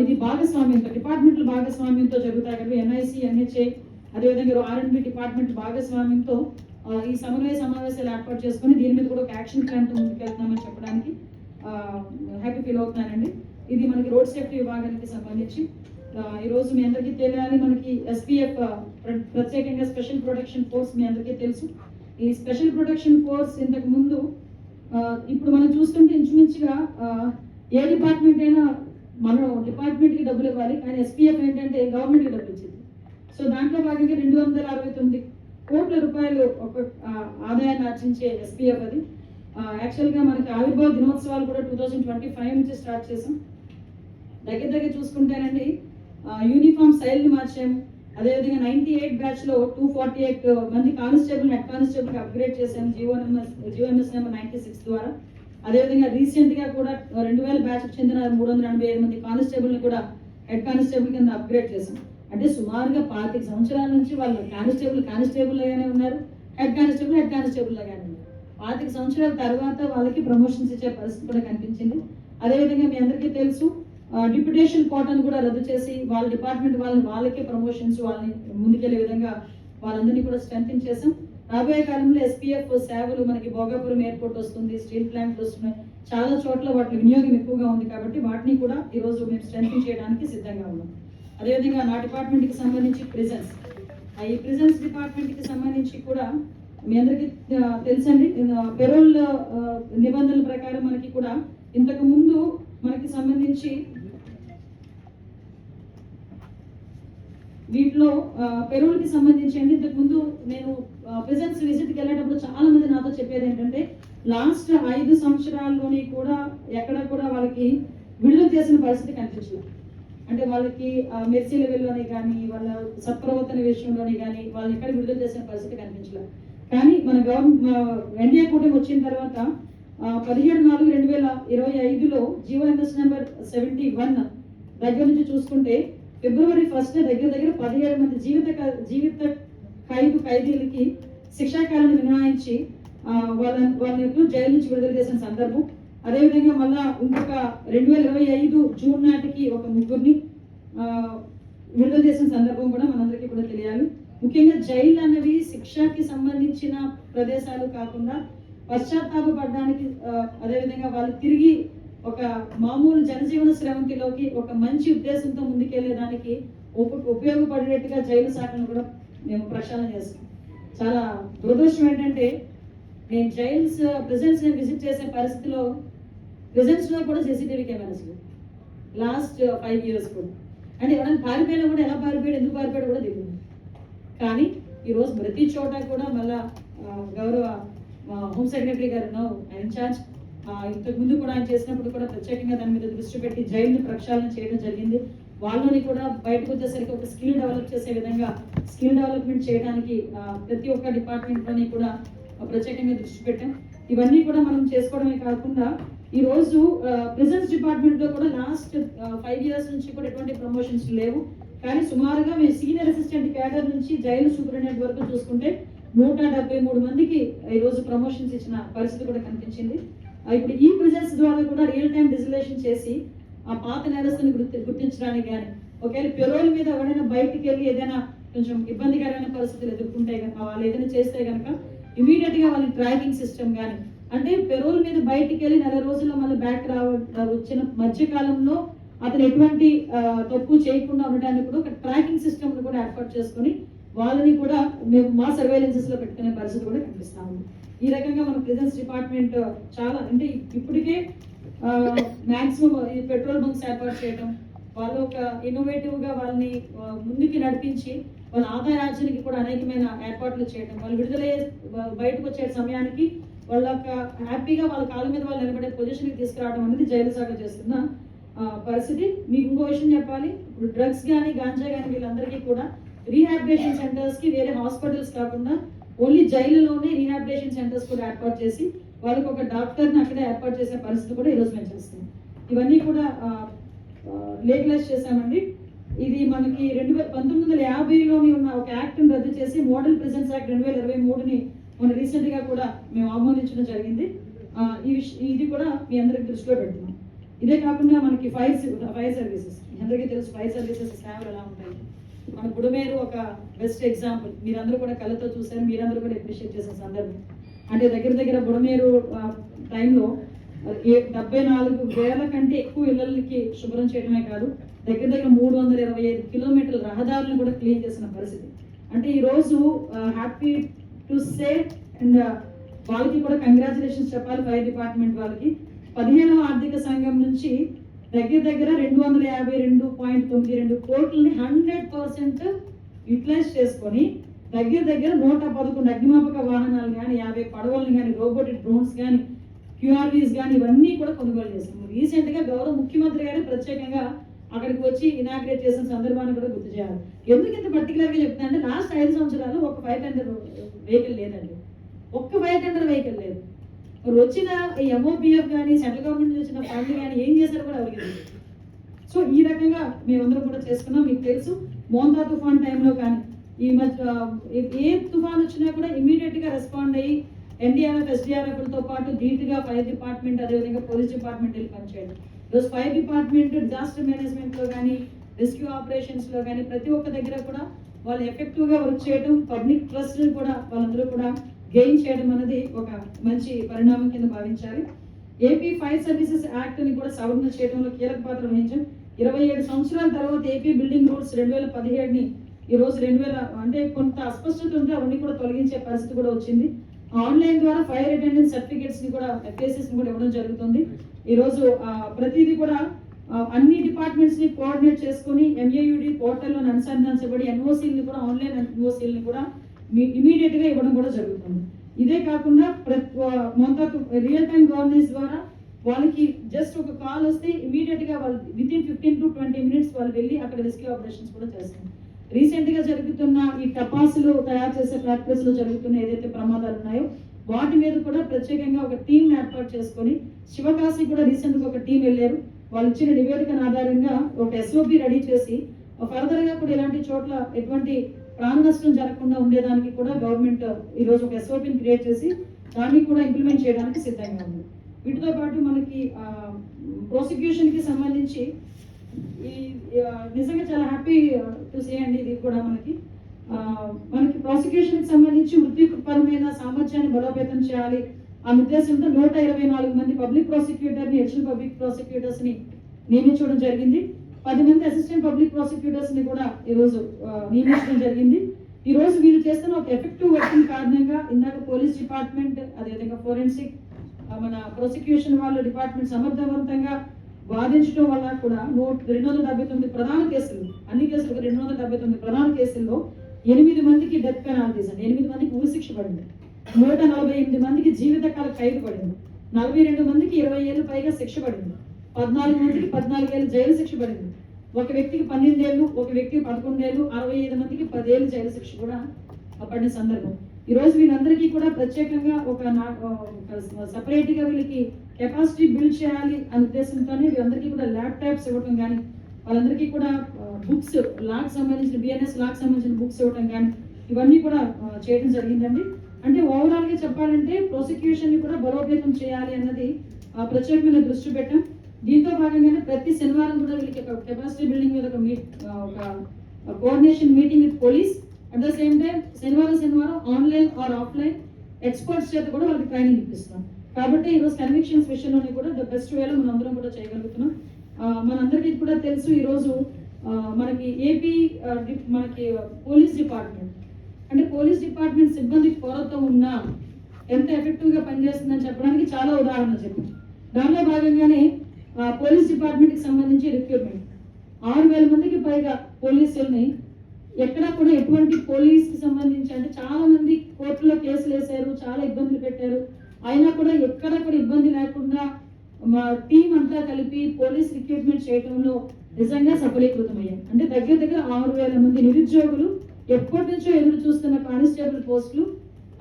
ఇది భాగస్వామ్యంతో, డిపార్ట్మెంట్ల భాగస్వామ్యంతో జరుగుతాయి కదా, NIC, NHA, అదేవిధంగా R&B డిపార్ట్మెంట్ భాగస్వామ్యంతో ఈ సమన్వయ సమావేశాలు ఏర్పాటు చేసుకుని దీని మీద కూడా ఒక యాక్షన్ ప్లాన్ తో ముందుకెళ్తున్నామని చెప్పడానికి హ్యాపీ ఫీల్ అవుతున్నానండి. ఇది మనకి రోడ్ సేఫ్టీ విభాగానికి సంబంధించి ఈ రోజు మీ అందరికీ తెలియాలి, మనకి SPF ప్రత్యేకంగా స్పెషల్ ప్రొటెక్షన్ ఫోర్స్ మీ అందరికీ తెలుసు. ఈ స్పెషల్ ప్రొటెక్షన్ ఫోర్స్ ఇంతకు ముందు ఇప్పుడు మనం చూస్తుంటే ఇంచుమించుగా ఏ డిపార్ట్మెంట్ అయినా మన డిపార్ట్మెంట్ కి డబ్బులు ఇవ్వాలి, కానీ SPF ఏంటంటే గవర్నమెంట్ కి డబ్బులు ఇచ్చింది. సో దాంట్లో భాగంగా 269 కోట్ల రూపాయలు ఒక ఆదాయాన్ని ఆర్జించే SPF అది. యాక్చువల్ గా మనకి ఆవిర్భావ దినోత్సవాలు కూడా 2025 నుంచి స్టార్ట్ చేసాం. దగ్గర చూసుకుంటేనండి యూనిఫామ్ స్టైల్ ని మార్చాము. అదేవిధంగా 98 బ్యాచ్ లో 248 మంది కానిస్టేబుల్, హెడ్ కానిస్టేబుల్ అప్గ్రేడ్ చేసాము GOMS నెంబర్ 96 ద్వారా. అదేవిధంగా రీసెంట్ గా కూడా 2000 బ్యాచ్ కు చెందిన 385 మంది కానిస్టేబుల్ ని కూడా హెడ్ కానిస్టేబుల్ కింద అప్గ్రేడ్ చేసాం. అంటే సుమారుగా 25 సంవత్సరాల నుంచి వాళ్ళు కానిస్టేబుల్ లాగానే ఉన్నారు, హెడ్ కానిస్టేబుల్ లాగానే ఉన్నారు. 25 సంవత్సరాల తర్వాత వాళ్ళకి ప్రమోషన్స్ ఇచ్చే పరిస్థితి కూడా కనిపించింది. అదేవిధంగా మీ అందరికీ తెలుసు, డిప్యుటేషన్ కోటాను కూడా రద్దు చేసి వాళ్ళ డిపార్ట్మెంట్ వాళ్ళకే ప్రమోషన్స్, వాళ్ళని ముందుకెళ్లే విధంగా వాళ్ళందరినీ కూడా స్ట్రెంథెన్ చేసాం. రాబోయే కాలంలో SPF సేవలు మనకి భోగాపురం ఎయిర్పోర్ట్ వస్తుంది, స్టీల్ ప్లాంట్లు వస్తున్నాయి, చాలా చోట్ల వాటి వినియోగం ఎక్కువగా ఉంది కాబట్టి వాటిని కూడా ఈరోజు మేము స్ట్రెంథెన్ చేయడానికి సిద్ధంగా ఉన్నాం. అదేవిధంగా నా డిపార్ట్మెంట్కి సంబంధించి ప్రిజన్స్, ఈ ప్రిజన్స్ డిపార్ట్మెంట్కి సంబంధించి కూడా మీ అందరికీ తెలుసండి, పెరోల్ నిబంధనల ప్రకారం మనకి కూడా ఇంతకు ముందు మనకి సంబంధించి వీటిలో పెరోల్కి సంబంధించి అండి ఇంతకు ముందు నేను ప్రిజన్స్ విజిట్కి వెళ్ళేటప్పుడు చాలా మంది నాతో చెప్పేది ఏంటంటే లాస్ట్ 5 సంవత్సరాల్లోని కూడా ఎక్కడ కూడా వాళ్ళకి విడుదల చేసిన పరిస్థితి కనిపించలేదు. అంటే వాళ్ళకి మెర్సీ లెవెల్లోనే కానీ వాళ్ళ సత్ప్రవర్తన విషయంలోనే కానీ వాళ్ళని ఎక్కడ విడుదల చేసిన పరిస్థితి కనిపించలేదు. కానీ మన ఎన్డీఏ కూటమి వచ్చిన తర్వాత 17/4/2025లో GOMS నెంబర్ 71 దగ్గర నుంచి చూసుకుంటే February 1 దగ్గర 17 మంది జీవిత ఖైదీలకి శిక్షాకాలాన్ని మినహాయించి వాళ్ళని జైలు నుంచి విడుదల చేసిన సందర్భం. అదేవిధంగా మళ్ళా ఇంకొక 2025 జూన్ నాటికి ఒక 3 విడుదల చేసిన సందర్భం కూడా మనందరికీ కూడా తెలియాలి. ముఖ్యంగా జైలు అనేవి శిక్షకి సంబంధించిన ప్రదేశాలు కాకుండా పశ్చాత్తాపపడడానికి, అదేవిధంగా వాళ్ళు తిరిగి ఒక మామూలు జనజీవన శ్రవంతిలోకి ఒక మంచి ఉద్దేశంతో ముందుకెళ్లేదానికి ఉపయోగపడేట్టుగా జైలు శాఖను కూడా మేము ప్రక్షాళన చేస్తాం. చాలా దురదృష్టం ఏంటంటే నేను ప్రిజన్స్ విజిట్ చేసే పరిస్థితిలో ప్రిజన్స్లో కూడా CCTV కెమెరాస్ లాస్ట్ 5 years కూడా. అంటే ఎవరైనా పారిపోయినా కూడా ఎలా పారిపోయాడు, ఎందుకు పారిపోయాడు కూడా తెలియదు. కానీ ఈరోజు ప్రతి చోట కూడా మళ్ళా గౌరవ హోమ్ సెక్రటరీ గారు ఇన్ఛార్జ్ ఇంతకు ముందు కూడా ఆయన చేసినప్పుడు కూడా ప్రత్యేకంగా దాని మీద దృష్టి పెట్టి జైలుని ప్రక్షాళన చేయడం జరిగింది. వాళ్ళని కూడా బయటకు వచ్చేసరికి ఒక స్కిల్ డెవలప్ చేసే విధంగా స్కిల్ డెవలప్మెంట్ చేయడానికి ప్రతి ఒక్క డిపార్ట్మెంట్లోని కూడా ప్రత్యేకంగా దృష్టి పెట్టాం. ఇవన్నీ కూడా మనం చేసుకోవడమే కాకుండా ఈరోజు ప్రిజన్స్ డిపార్ట్మెంట్లో కూడా లాస్ట్ 5 years నుంచి కూడా ఎటువంటి ప్రమోషన్స్ లేవు. కానీ సుమారుగా మేము సీనియర్ అసిస్టెంట్ క్యాడర్ నుంచి జైలు సూపరింటెండెంట్ వరకు చూసుకుంటే 173 మందికి ఈరోజు ప్రమోషన్స్ ఇచ్చిన పరిస్థితి కూడా కనిపించింది. ఇప్పుడు ఈ ప్రిజన్స్ ద్వారా కూడా రియల్ టైం డిజిలేషన్ చేసి ఆ పాత నేరస్తుని గుర్తించడానికి కానీ, ఒకవేళ పెరోల్ మీద ఎవరైనా బయటికి వెళ్ళి ఏదైనా కొంచెం ఇబ్బందికరమైన పరిస్థితులు ఎదుర్కొంటే కనుక, వాళ్ళు ఏదైనా చేస్తే కనుక ఇమీడియట్ గా వాళ్ళ ట్రాకింగ్ సిస్టమ్ కానీ, అంటే పెరోల్ మీద బయటికి వెళ్ళి 4 రోజుల్లో మళ్ళీ బ్యాక్ వచ్చిన మధ్య కాలంలో అతను ఎటువంటి తప్పు చేయకుండా ఉండడానికి కూడా ఒక ట్రాకింగ్ సిస్టమ్ కూడా ఏర్పాటు చేసుకుని వాళ్ళని కూడా మేము మా సర్వేలెన్సెస్ లో పెట్టుకునే పరిస్థితి కూడా కనిపిస్తా ఉంది. ఈ రకంగా మన ప్రిజన్స్ డిపార్ట్మెంట్ చాలా, అంటే ఇప్పటికే మాక్సిమం ఈ పెట్రోల్ బంక్స్ ఏర్పాటు చేయడం, వాళ్ళు ఒక ఇన్నోవేటివ్ గా వాళ్ళని ముందుకి నడిపించి వాళ్ళ ఆదాయార్జనకి కూడా అనేకమైన ఏర్పాట్లు చేయడం, వాళ్ళు విడుదలయ్యే బయటకు వచ్చే సమయానికి వాళ్ళ హ్యాపీగా వాళ్ళ కాళ్ళ మీద వాళ్ళు నిలబడే పొజిషన్కి తీసుకురావడం అనేది జైలు శాఖ చేస్తున్న పరిస్థితి. మీకు ఇంకో విషయం చెప్పాలి, ఇప్పుడు డ్రగ్స్ కానీ గాంజా కానీ వీళ్ళందరికీ కూడా రీహాబిలిటేషన్ సెంటర్స్ కి వేరే హాస్పిటల్స్ కాకుండా ఓన్లీ జైలులోనే రీహాబిలిటేషన్ సెంటర్స్ కూడా ఏర్పాటు చేసి వాళ్ళకి ఒక డాక్టర్ని అక్కడే ఏర్పాటు చేసే పరిస్థితి కూడా ఈరోజు మేము చేస్తాం. ఇవన్నీ కూడా లీగలైజ్ చేశామండి. ఇది మనకి 1950లోని ఉన్న ఒక యాక్ట్ని రద్దు చేసి మోడల్ ప్రిజన్స్ యాక్ట్ 2023ని మన రీసెంట్ గా కూడా మేము ఆమోదించడం జరిగింది. ఇది కూడా మీ అందరికి దృష్టిలో పెడుతున్నాం. ఇదే కాకుండా మనకి ఫైర్ సర్వీసెస్, అందరికీ తెలుసు ఫైర్ సర్వీసెస్ సేవలు ఎలా ఉంటాయి. మన బుడమేరు ఒక బెస్ట్ ఎగ్జాంపుల్, మీరందరూ కూడా కళ్ళతో చూసారు, మీరందరూ కూడా అప్రిషియేట్ చేసిన సందర్భం. అంటే దగ్గర బుడమేరు టైంలో 74,000 కంటే ఎక్కువ ఇళ్ళకి శుభ్రం చేయడమే కాదు, దగ్గర 325 కిలోమీటర్ల రహదారులను కూడా క్లీన్ చేసిన పరిస్థితి. అంటే ఈరోజు హ్యాపీ టు సే అండ్ వాళ్ళకి కూడా కంగ్రాచులేషన్స్ చెప్పాలి ఫైర్ డిపార్ట్మెంట్ వాళ్ళకి. 15వ ఆర్థిక సంఘం నుంచి దగ్గర 252.92 కోట్లని 100% యూటిలైజ్ చేసుకొని దగ్గర 111 అగ్నిమాపక వాహనాలు కానీ, 50 పడవలను కానీ, రోబోటిక్ డ్రోన్స్ కానీ, QRVs కానీ ఇవన్నీ కూడా కొనుగోలు చేస్తాము. రీసెంట్ గా గౌరవ ముఖ్యమంత్రి గారు ప్రత్యేకంగా అక్కడికి వచ్చి ఇనాగ్రేట్ చేసిన సందర్భాన్ని కూడా గుర్తు చేయాలి. ఎందుకు ఇంత పర్టికులర్ గా చెప్తున్నా అంటే లాస్ట్ 5 సంవత్సరాలు ఒక ఫైర్ టెండర్ వెహికల్ లేదండి, ఒక్క ఫైర్ టెండర్ వెహికల్ లేదు. మరి వచ్చిన ఈ MOPF కానీ సెంట్రల్ గవర్నమెంట్ వచ్చిన ఫండ్ కానీ ఏం చేశారు కూడా ఎవరికి తెలియదు. సో ఈ రకంగా మేమందరం కూడా చేసుకున్నాం. మీకు తెలుసు మోంతా తుఫాన్ టైంలో కానీ ఈ మధ్య ఏ తుఫాన్ వచ్చినా కూడా ఇమీడియట్ గా రెస్పాండ్ అయ్యి NDRF, SDRFలతో పాటు ధీటుగా ఫైర్ డిపార్ట్మెంట్, అదేవిధంగా పోలీస్ డిపార్ట్మెంట్ వెళ్ళి పనిచేయడం. ఈరోజు ఫైర్ డిపార్ట్మెంట్ డిజాస్టర్ మేనేజ్మెంట్ లో కానీ, రెస్క్యూ ఆపరేషన్స్ లో కానీ ప్రతి ఒక్క దగ్గర కూడా వాళ్ళు ఎఫెక్టివ్గా వర్క్ చేయడం, పబ్లిక్ ట్రస్ట్ కూడా వాళ్ళందరూ కూడా గెయిన్ చేయడం అనేది ఒక మంచి పరిణామం కింద భావించాలి. ఏపీ ఫైర్ సర్వీసెస్ యాక్ట్ని కూడా సవరణ చేయడంలో కీలక పాత్ర వహించాం. 27 సంవత్సరాల తర్వాత ఏపీ బిల్డింగ్ రూల్స్ 2017ని ఈరోజు 2000 అంటే కొంత అస్పష్టత ఉంటే అవన్నీ కూడా తొలగించే పరిస్థితి కూడా వచ్చింది. ఆన్లైన్ ద్వారా ఫైర్ అటెండెన్స్ సర్టిఫికేట్స్ ని కూడా FACs ని కూడా ఇవ్వడం జరుగుతుంది. ఈరోజు ప్రతిదీ కూడా అన్ని డిపార్ట్మెంట్స్ ని కోఆర్డినేట్ చేసుకుని MAUD పోర్టల్లో అనుసంధానించబడి NOCని కూడా ఆన్లైన్ NOCని కూడా ఇమీడియట్ గా ఇవ్వడం కూడా జరుగుతుంది. ఇదే కాకుండా మొత్తం రియల్ టైం గవర్నెన్స్ ద్వారా వాళ్ళకి జస్ట్ ఒక కాల్ వస్తే ఇమీడియట్ గా వాళ్ళు వితిన్ 15 to 20 minutes వాళ్ళు వెళ్ళి అక్కడ రెస్క్యూ ఆపరేషన్స్ కూడా చేస్తారు. రీసెంట్ గా జరుగుతున్న ఈ టపాసులు తయారు చేసే ఫ్యాక్టరీస్ లో జరుగుతున్న ఏదైతే ప్రమాదాలు ఉన్నాయో వాటి మీద కూడా ప్రత్యేకంగా ఒక టీం ఏర్పాటు చేసుకొని శివకాశి కూడా రీసెంట్ గా ఒక టీం వెళ్ళారు. వాళ్ళు ఇచ్చిన నివేదికను ఆధారంగా ఒక SOP రెడీ చేసి ఫర్దర్ గా కూడా ఇలాంటి చోట్ల ఎటువంటి ప్రాణ నష్టం జరగకుండా ఉండేదానికి కూడా గవర్నమెంట్ ఈ రోజు ఒక SOPని క్రియేట్ చేసి దాన్ని కూడా ఇంప్లిమెంట్ చేయడానికి సిద్ధంగా ఉంది. వీటితో పాటు మనకి ప్రాసిక్యూషన్ కి సంబంధించి ఈ నిజంగా చాలా హ్యాపీ టు సే అండి. ఇది కూడా మనకి ప్రాసిక్యూషన్ కి సంబంధించి వృత్తిపరమైన సామర్థ్యాన్ని బలోపేతం చేయాలి ఆ ఉద్దేశంతో 124 మంది పబ్లిక్ ప్రాసిక్యూటర్ ని అడిషనల్ పబ్లిక్ ప్రాసిక్యూటర్స్ ని నియమించడం జరిగింది. 10 మంది అసిస్టెంట్ పబ్లిక్ ప్రాసిక్యూటర్స్ ని కూడా ఈ రోజు నియమించడం జరిగింది. ఈ రోజు వీళ్ళు చేస్తున్న ఒక ఎఫెక్టివ్ వర్కింగ్ కారణంగా ఇందాక పోలీస్ డిపార్ట్మెంట్ అదేవిధంగా ఫోరెన్సిక్ మన ప్రాసిక్యూషన్ వాళ్ళ డిపార్ట్మెంట్ సమర్థవంతంగా వాదించడం వల్ల కూడా 279 ప్రధాన కేసులు, అన్ని కేసులకు 279 ప్రధాన కేసుల్లో 8 మందికి డెత్ పెనాల్టీస్ అండి, 8 మందికి ఉరిశిక్ష పడింది, 148 మందికి జీవితకాల ఖైదు పడింది, 42 మందికి 20 ఏళ్ళు పైగా శిక్ష పడింది, 14 మందికి 14 ఏళ్ళు జైలు శిక్ష పడింది, ఒక వ్యక్తికి 12 ఏళ్ళు, ఒక వ్యక్తికి 11 ఏళ్ళు, 65 మందికి 10 ఏళ్ళు జైలు శిక్ష కూడా పడిన సందర్భం. ఈ రోజు వీళ్ళందరికీ కూడా ప్రత్యేకంగా ఒక సపరేట్ గా వీళ్ళకి కెపాసిటీ బిల్డ్ చేయాలి అనే ఉద్దేశంతోనే వీళ్ళందరికీ కూడా ల్యాప్టాప్స్ ఇవ్వడం కానీ వాళ్ళందరికీ కూడా బుక్స్ లాక్ సంబంధించిన BNS లాక్ సంబంధించిన బుక్స్ ఇవ్వడం కానీ ఇవన్నీ కూడా చేయడం జరిగిందండి. అంటే ఓవరాల్ గా చెప్పాలంటే ప్రాసిక్యూషన్ ని కూడా బలోపేతం చేయాలి అన్నది ప్రత్యేకమైన దృష్టి పెట్టాం. దీంతో భాగంగానే ప్రతి శనివారం కూడా వీళ్ళకి కెపాసిటీ బిల్డింగ్ మీద ఒక coordination meeting with police. At the same time శనివారం ఆన్లైన్ ఆర్ ఆఫ్లైన్ ఎక్స్పర్ట్స్ చేత కూడా వాళ్ళకి ట్రైనింగ్ ఇప్పిస్తున్నాం. కాబట్టి ఈరోజు కన్విక్షన్స్ విషయంలోనే కూడా ద బెస్ట్ వేలో మనం అందరం కూడా చేయగలుగుతున్నాం. మనందరికీ కూడా తెలుసు ఈరోజు మనకి ఏపీ మనకి పోలీస్ డిపార్ట్మెంట్ అంటే పోలీస్ డిపార్ట్మెంట్ సిబ్బంది కొరత ఉన్నా ఎంత ఎఫెక్టివ్ గా పనిచేస్తుందని చెప్పడానికి చాలా ఉదాహరణ చెప్పాం. దానిలో భాగంగానే పోలీస్ డిపార్ట్మెంట్ కి సంబంధించి రిక్రూట్మెంట్ 6,000 మందికి పైగా పోలీసుల్ని ఎక్కడా కూడా ఎటువంటి పోలీస్ కి సంబంధించి అంటే చాలా మంది కోర్టులో కేసులు వేశారు, చాలా ఇబ్బందులు పెట్టారు, అయినా కూడా ఎక్కడ కూడా ఇబ్బంది లేకుండా మా టీం అంతా కలిపి పోలీస్ రిక్రూట్మెంట్ చేయడంలో నిజంగా సఫలీకృతమయ్యాం. అంటే దగ్గర 6,000 మంది నిరుద్యోగులు ఎప్పటి నుంచో ఎదురు చూస్తున్న కానిస్టేబుల్ పోస్టులు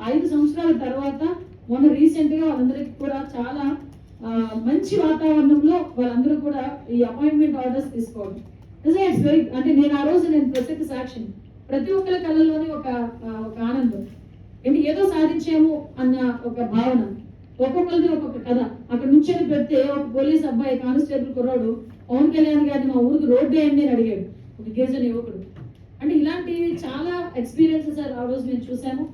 5 సంవత్సరాల తర్వాత మొన్న రీసెంట్ గా వాళ్ళందరికీ కూడా చాలా మంచి వాతావరణంలో వాళ్ళందరూ కూడా ఈ అపాయింట్మెంట్ ఆర్డర్స్ తీసుకోవడం నిజంగా ఇట్స్ వెరీ అంటే నేను ఆ రోజు ప్రత్యేక సాక్షి. ప్రతి ఒక్కరి కళల్లోనే ఒక ఆనందం అంటే ఏదో సాధించాము అన్న ఒక భావన. ఒక్కొక్కరిది ఒక్కొక్క కథ. అక్కడ నుంచి పెడితే ఒక పోలీస్ అబ్బాయి కానిస్టేబుల్ కుర్రాడు పవన్ కళ్యాణ్ గారిని మా ఊరికి రోడ్డు వేయండి అని అడిగాడు, ఒక గిరిజన యువకుడు. అంటే ఇలాంటివి చాలా ఎక్స్పీరియన్సెస్ ఆ రోజు మేము చూసాము.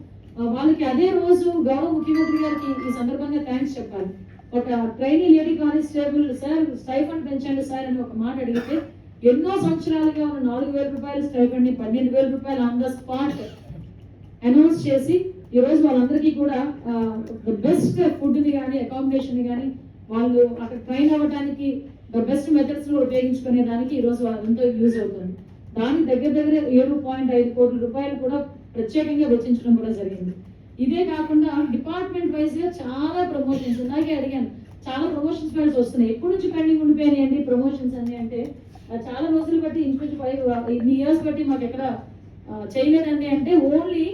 వాళ్ళకి అదే రోజు గౌరవ ముఖ్యమంత్రి గారికి ఈ సందర్భంగా థ్యాంక్స్ చెప్పాలి. ఒక trainee lady constable sir stipend పెంచండి సార్ అని ఒక మాట అడిగితే ఎన్నో సంవత్సరాలుగా ఉన్న 4,000 రూపాయల స్టైఫండ్ ని 12,000 రూపాయలు ఆన్ ద స్పాట్ అనౌన్స్ చేసి ఈ రోజు వాళ్ళందరికీ కూడా బెస్ట్ ఫుడ్ ని కానీ అకామిడేషన్ ని కానీ వాళ్ళు అక్కడ ట్రైన్ అవ్వడానికి ద బెస్ట్ మెథడ్స్ లో ఉపయోగించుకునే దానికి ఈ రోజు వాళ్ళంతా యూజ్ అవుతుంది. దానికి దగ్గర 7.5 కోట్ల రూపాయలు కూడా ప్రత్యేకంగా వెచ్చించడం కూడా జరిగింది. ఇదే కాకుండా డిపార్ట్మెంట్ వైజ్ గా చాలా ప్రమోషన్స్ ఉన్నాకే అడిగాను, చాలా ప్రమోషన్స్ ఫైల్స్ వస్తున్నాయి. ఎప్పటి నుంచి పెండింగ్ ఉండిపోయినాయండి ప్రమోషన్స్ అన్ని అంటే చాలా రోజులు బట్టి ఇంచుమించు 5 ఇయర్స్ బట్టి మాకు ఎక్కడ చేయలేదండి అంటే ఓన్లీ